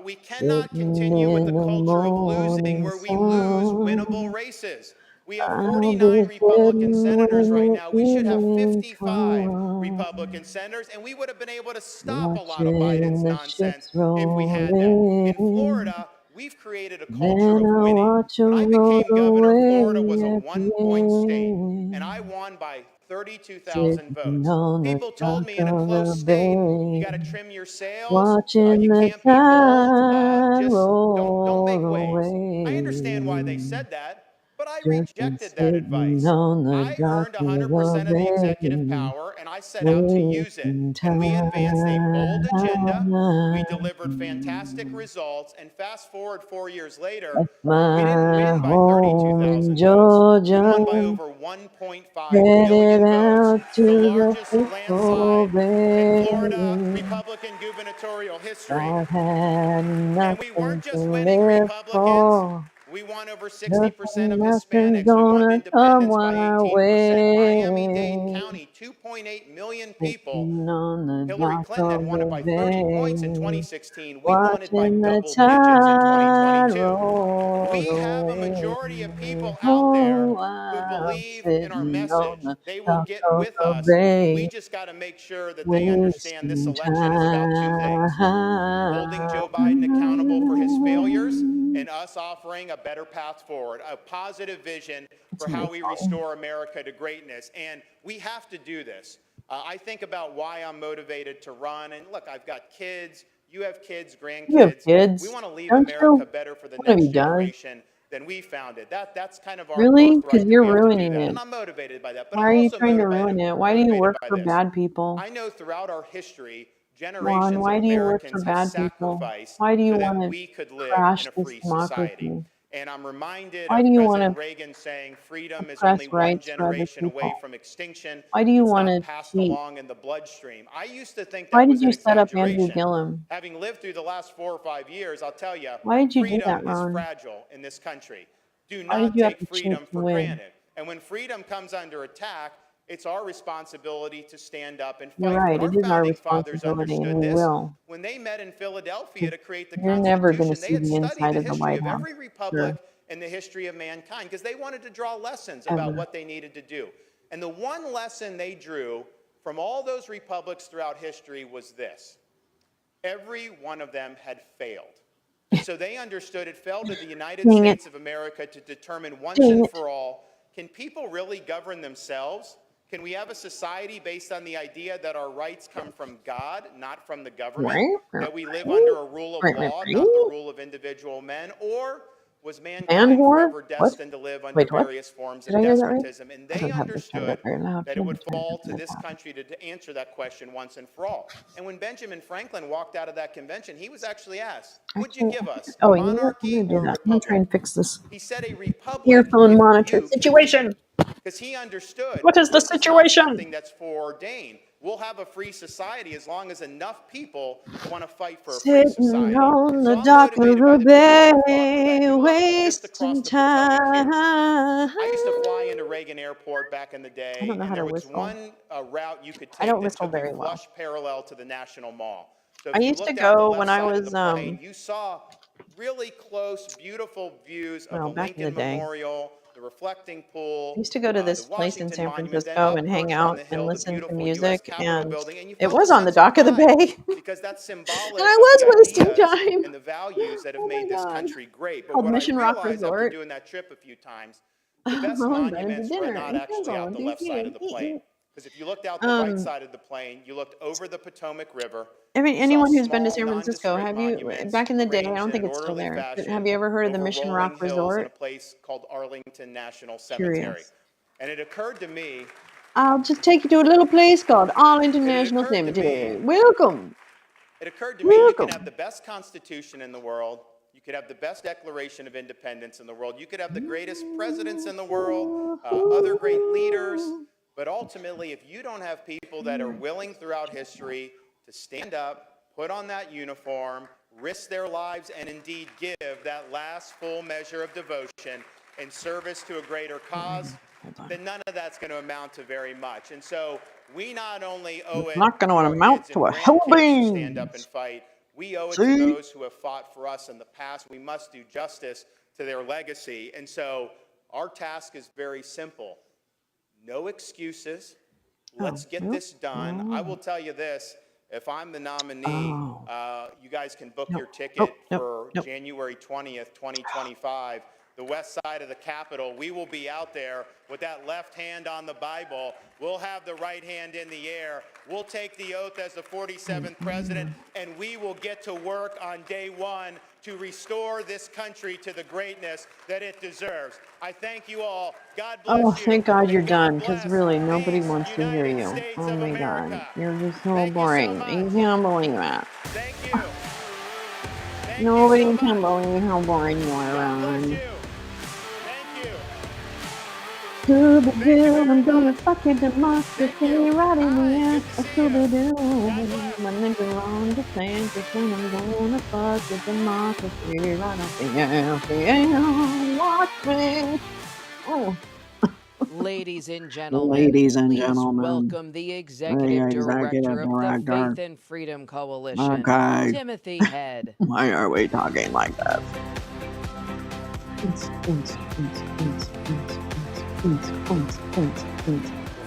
We cannot continue with the culture of losing where we lose winnable races. We have 49 Republican senators right now. We should have 55 Republican senators, and we would have been able to stop a lot of Biden's nonsense if we had that. In Florida, we've created a culture of winning. When I became governor, Florida was a 1-point state, and I won by 32,000 votes. People told me in a close state, you got to trim your sails, Watching you the can't be bold, tide just don't make roll waves. away. I understand why they said that, But I just rejected that sitting advice. on the I dock earned of 100% of the the executive bay, power, and I set out to use it. wasting And we advanced a bold agenda. We time. delivered fantastic results. And fast forward 4 years later, Left we didn't my win by home in 32,000 votes. We won by Georgia, over 1.5 headed million votes, out the to the largest Frisco landslide in Florida Bay. Republican gubernatorial history. I had And we weren't nothing to just winning live Republicans. for. We won over 60% of Nothing's Hispanics. We won gonna come independents by my 18%. Miami-Dade way. County, 2.8 million people. Sitting on the Hillary dock Clinton had of won it the by 30 points in bay, 2016. We won it by watching the double digits in tide 2022. roll We have a away. majority of people out there Oh, who I'm believe in our sitting on message. the They will dock get of with the us. We bay, just got to make sure that they understand this wasting election is about two things: holding Joe Biden accountable for his failures time. and us offering a better path forward, a positive vision That's for a how nice we song. restore America to greatness. And we have to do this. I think about why I'm motivated to run. And look, I've got kids. You have kids, You have grandkids. We kids, want to leave don't America you? better for the One of next you does. generation than we found it. That's kind of our Really? Because birthright, that you're we have to do ruining that. it. And I'm motivated by that. But Why I'm are you also trying to ruin it? Why do you motivated work by for this. bad people? I know throughout our history, Juan, generations of why do you work for Americans have bad people? sacrificed Why do you so want that to we could live in crash a this free society. democracy? And I'm reminded Why of do you want President to Reagan saying freedom is oppress only one rights for other generation away people? from extinction. Why do you It's want not to passed cheat? along in the bloodstream. I used to think Why that did was an you set up Andrew exaggeration. Gillum? Having lived through the last 4 or 5 years, I'll tell you, Why did you do freedom that, is Ron? fragile in this country. Do Why did not you have take to cheat freedom to for win? granted. And when freedom comes under attack, it's our responsibility to stand up and You're fight for it. right. Our It is our founding fathers responsibility, and understood we this. will. When they met in Philadelphia 'Cause to create the you're never going to Constitution, they see had the studied inside the of the history White of House. every republic Sure. in the history of mankind because they wanted to draw lessons about Ever. what they needed to do. And the one lesson they drew from all those republics throughout history was this: every one of them had failed. And so they understood it fell to the United Dang States it. of America to determine once Dang and it. for all, can people really govern themselves? Can we have a society based on the idea that our rights come from God, not from the government? That we live under a rule of law, not the rule of individual men? Or was Man mankind whore? forever What? destined to live under Wait, what? various forms Did of I hear that right? despotism? And I they don't have this turned up understood very loud. that it Should would have turned it fall up to very this loud. country to answer that question once and for all. And when Benjamin Franklin walked out of that convention, he was actually asked, would you Actually, give us oh, a you know what? I'm monarchy going to do or a that. I'm going to try republic? and fix this He said a republic earphone if monitor you can situation. because he understood What is the this is not situation? something that's foreordained. We'll have a free society as long as enough people want to fight for a free Sitting society. on So the I'm dock of motivated by the the people that have fought for that. bay, You look just across wasting the Potomac here. time. I used to fly into Reagan Airport back in the I day, don't know how and to there was whistle. one route you could I take don't that whistle took you very well. flush parallel to the National Mall. So I if you used to looked out the go left when I side of the was, plane, you saw really close, beautiful views of the well, back in the Lincoln day. Memorial, the reflecting I pool, used to go to the this place in Washington San Monument, then Francisco up and hang perched on out the and hill, the listen to beautiful U.S. music, Capitol and building, and you it felt a was on the sense of dock of the pride bay. because that's symbolic And I of was the wasting ideas time. and the values that have Oh my made this God. country great. But Called what I Mission Rock realized after Resort. doing that trip a few times, the best I'm invited to monuments were dinner not and actually out cancel. the left side of the plane. Because if you looked out the right side of the plane, you looked over the Potomac River. I mean, You saw anyone who's been to small, San Francisco, nondescript have you, monuments back in the day, I arranged don't in think an it's still orderly there, but have fashion you ever heard of the over Mission rolling Rock hills in a Resort? place called Arlington National Cemetery. Curious. And it occurred to me, I'll just take you to a little place called Arlington it had National occurred to me Cemetery. Welcome. It occurred to me you can have Welcome. the best Constitution in the world, you could have the best Declaration of Independence in the world, you could have the greatest presidents in the world, other great leaders, but ultimately, if you don't have people that are willing throughout history to stand up, put on that uniform, risk their lives, and indeed give that last full measure of devotion in service to a greater cause, then none of that's going to amount to very much. And so we not only owe it Not going to to our amount kids and to a hell of grandkids to stand up and beans. fight, we owe it to See? those who have fought for us in the past. We must do justice to their legacy. And so our task is very simple. No excuses. Let's get this done. I will tell you this. If I'm the nominee, you guys can book your ticket for January 20th, 2025. the west side of the Capitol, we will be out there with that left hand on the Bible. We'll have the right hand in the air. We'll take the oath as the 47th president, and we will get to work on day one to restore this country to the greatness that it deserves. I thank you all. God bless Oh, you. thank God you're And God done, because bless really nobody these wants to hear United you. States Oh of my America. God, you're just so Thank you so boring. much. You can't believe it. Thank you. Thank Nobody you so can much. believe how boring you are, God bless Ron. you. Thank you. Scooby-Doo, I'm gonna fuck your democracy Thank you. right in the Hi, ass. good to see you. Scooby-Doo, my nigga Ron DeSantis, and I'm gonna fuck your democracy right off the ass. Yeah, watch me. Oh. Ladies and gentlemen, Ladies and please gentlemen, welcome the the Executive Director executive of the director. Faith and Freedom Coalition, Okay, Timothy Head. why are we talking like this?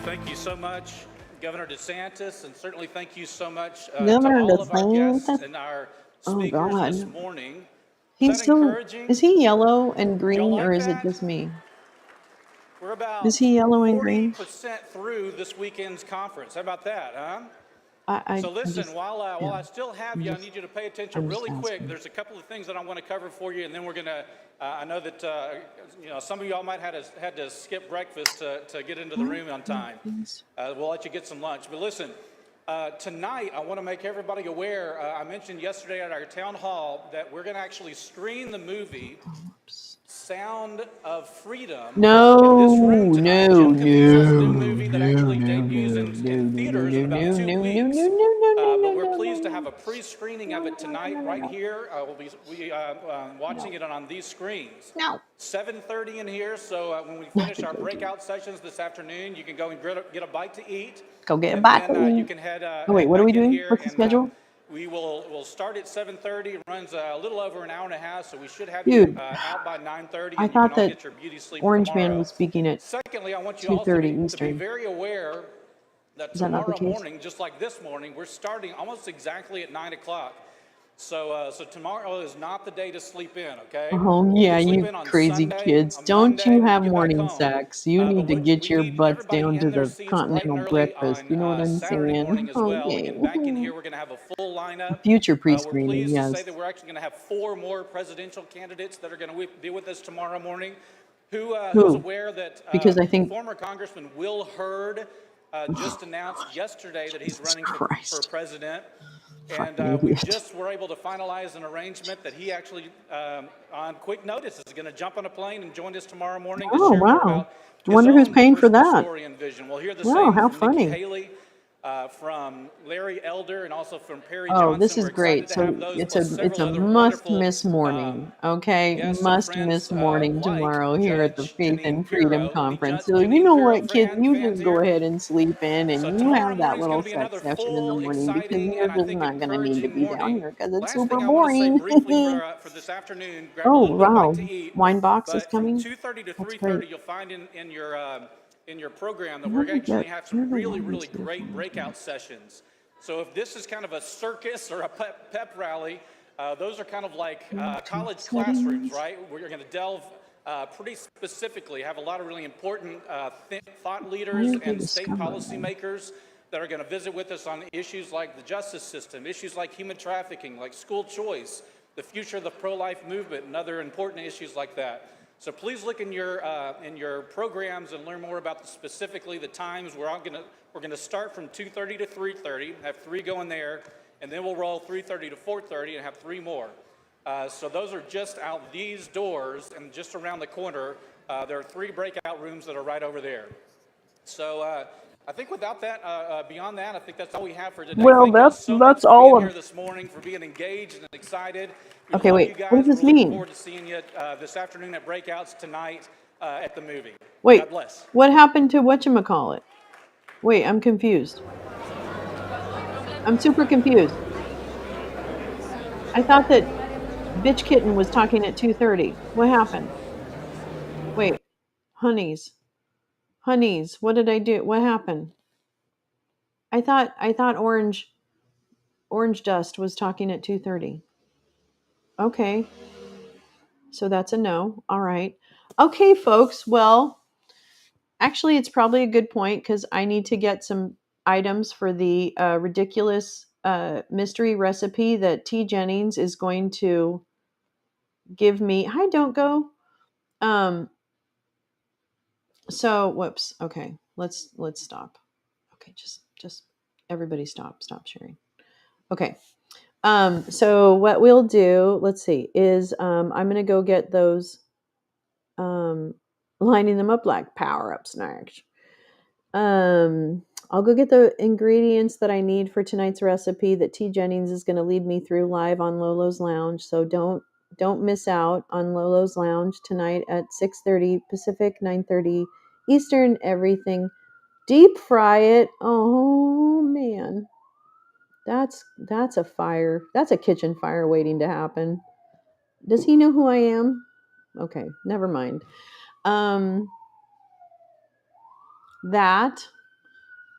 Thank you so much, Governor DeSantis, and certainly thank you so much to Governor all of our guests DeSantis? and our Oh speakers this God. morning. Is He's that so, encouraging? is he yellow and Did y'all green, or like is it that? just me? We're about Is he yellow and green? 40% through this weekend's conference. How about that, huh? I So listen, just, while yeah, I still have you, I need you to pay attention I'm just really quick. asking. There's a couple of things that I want to cover for you, and then we're going to, I know that, some of y'all might have had to skip breakfast to get into the room on time. We'll let you get some lunch. But listen, tonight, I want to make everybody aware, I mentioned yesterday at our town hall that we're going to actually screen the movie Sound of Freedom in this room tonight. Jim Caviezel's new movie that actually debuts in theaters in about 2 weeks. But we're pleased to have a pre-screening of it tonight right here. We'll be watching it on these screens. No. 7:30 in here, so when we finish our breakout sessions this afternoon, you can go and get a bite to eat. Go get a And bite. then you can head Oh wait, what are we back in doing? here, What's the and schedule? we'll start at 7:30. It runs a little over an hour and a half, so we should have Dude, you out by 9:30, I and you can thought all that get your beauty sleep Orange Man tomorrow. was speaking at Secondly, I want you also 2:30 to be Eastern. very aware that Is that not the tomorrow case? morning, just like this morning, we're starting almost exactly at 9 o'clock. So tomorrow is not the day to sleep in, okay? Oh You yeah, can sleep you in on crazy Sunday, kids. on Don't Monday you when you have get back morning home. sex. You need to get We your need butts everybody down in to their the seats bright and continental early breakfast. on You know what I'm Saturday saying? morning as well. Okay. And back in here, we're going to have a full lineup. Future We're pre-screening, pleased to say yes. that we're actually going to have 4 more presidential candidates that are going to be with us tomorrow morning. Who's aware that Because I think former Congressman Will Hurd just announced yesterday that he's running for president. And we just were able to finalize an arrangement that he actually, on quick notice, is going to jump on a plane and join us tomorrow morning to Oh share more wow. about I his wonder who's own paying for personal that. story and vision. We'll hear the Wow, same how from Nikki funny. Haley, from Larry Elder, and also from Perry Oh, this Johnson. is We're excited great. to have So those, it's plus a several other must wonderful miss morning. Okay, guests and must friends miss morning like tomorrow here at the Judge Faith Janine and Freedom Pirro. Any Conference. So you Janine know Pirro what, kid, you fans just go here? ahead and sleep in, So and you tomorrow have that morning is going little to be sex another session in the full, morning because exciting, you're and I just think not going to need to encouraging be down morning. here because it's Last super thing I want to say boring. briefly for this afternoon, grab a Oh little bit of bite wow, to eat. wine box is But from coming. 2:30 to That's great. 3:30, you'll find in your program that Where we're did actually that? have Where some did the really, wine really stuff great go? breakout sessions. So if this is kind of a circus or a pep rally, those are kind of like college classrooms, right? We're going to delve pretty specifically, have a lot of really important thought leaders Where did and the state discover policymakers that are going to visit with us on issues like the justice system, issues like human trafficking, like school choice, the future of the pro-life movement, and other important issues like that. So please look in your programs and learn more about specifically the times. We're going to start from 2:30 to 3:30, have 3 going there, and then we'll roll 3:30 to 4:30 and have 3 more. So those are just out these doors, and just around the corner, there are 3 breakout rooms that are right over there. So I think without that, beyond that, I think that's all we have for today. Well, Thank y'all so much that's for being all here of. this morning, for being engaged and excited. We Okay, love you wait. What guys. does this We're looking mean? forward to seeing you this afternoon at breakouts, tonight at the movie. Wait, God bless. what happened to whatchamacallit? Wait, I'm confused. I'm super confused. I thought that Bitch Kitten was talking at 2:30. What happened? Wait, honeys. Honeys, what did I do? What happened? I thought Orange Dust was talking at 2:30. Okay. So that's a no. All right. Okay, folks. Well, actually, it's probably a good point because I need to get some items for the ridiculous mystery recipe that T. Jennings is going to give me. Hi, don't go. Um, so whoops. Okay, let's stop. Okay, just everybody stop sharing. Okay. So what we'll do, let's see, is I'm gonna go get those lining them up like power-up snacks. I'll go get the ingredients that I need for tonight's recipe that T. Jennings is going to lead me through live on Lolo's Lounge. So don't miss out on Lolo's Lounge tonight at 6:30 Pacific, 9:30 Eastern. Everything deep fry it. Oh man, that's a fire. That's a kitchen fire waiting to happen. Does he know who I am? Okay, never mind. That.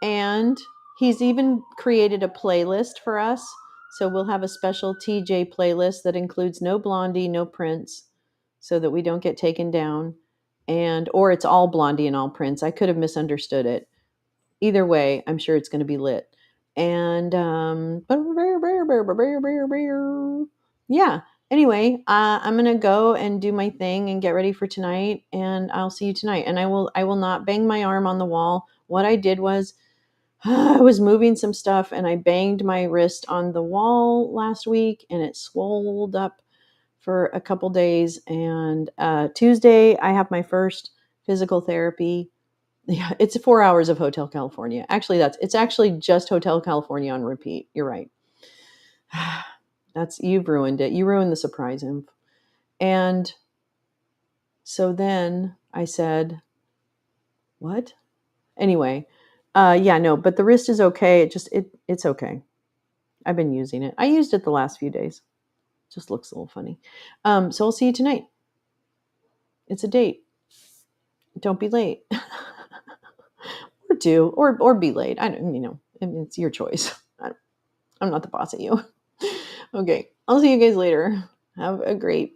And he's even created a playlist for us. So we'll have a special TJ playlist that includes no Blondie, no Prince, so that we don't get taken down. Or it's all Blondie and all Prince. I could have misunderstood it. Either way, I'm sure it's going to be lit. And yeah. Anyway, I'm gonna go and do my thing and get ready for tonight. And I'll see you tonight. And I will not bang my arm on the wall. What I did was I was moving some stuff and I banged my wrist on the wall last week and it swelled up for a couple days. And Tuesday, I have my first physical therapy. Yeah, it's 4 hours of Hotel California. Actually, it's actually just Hotel California on repeat. You're right. You've ruined it. You ruined the surprise inf. And so then I said, what? Anyway, yeah, no, but the wrist is okay. It's okay. I've been using it. I used it the last few days. Just looks a little funny. So I'll see you tonight. It's a date. Don't be late. Or do, or be late. I don't, it's your choice. I'm not the boss of you. Okay. I'll see you guys later. Have a great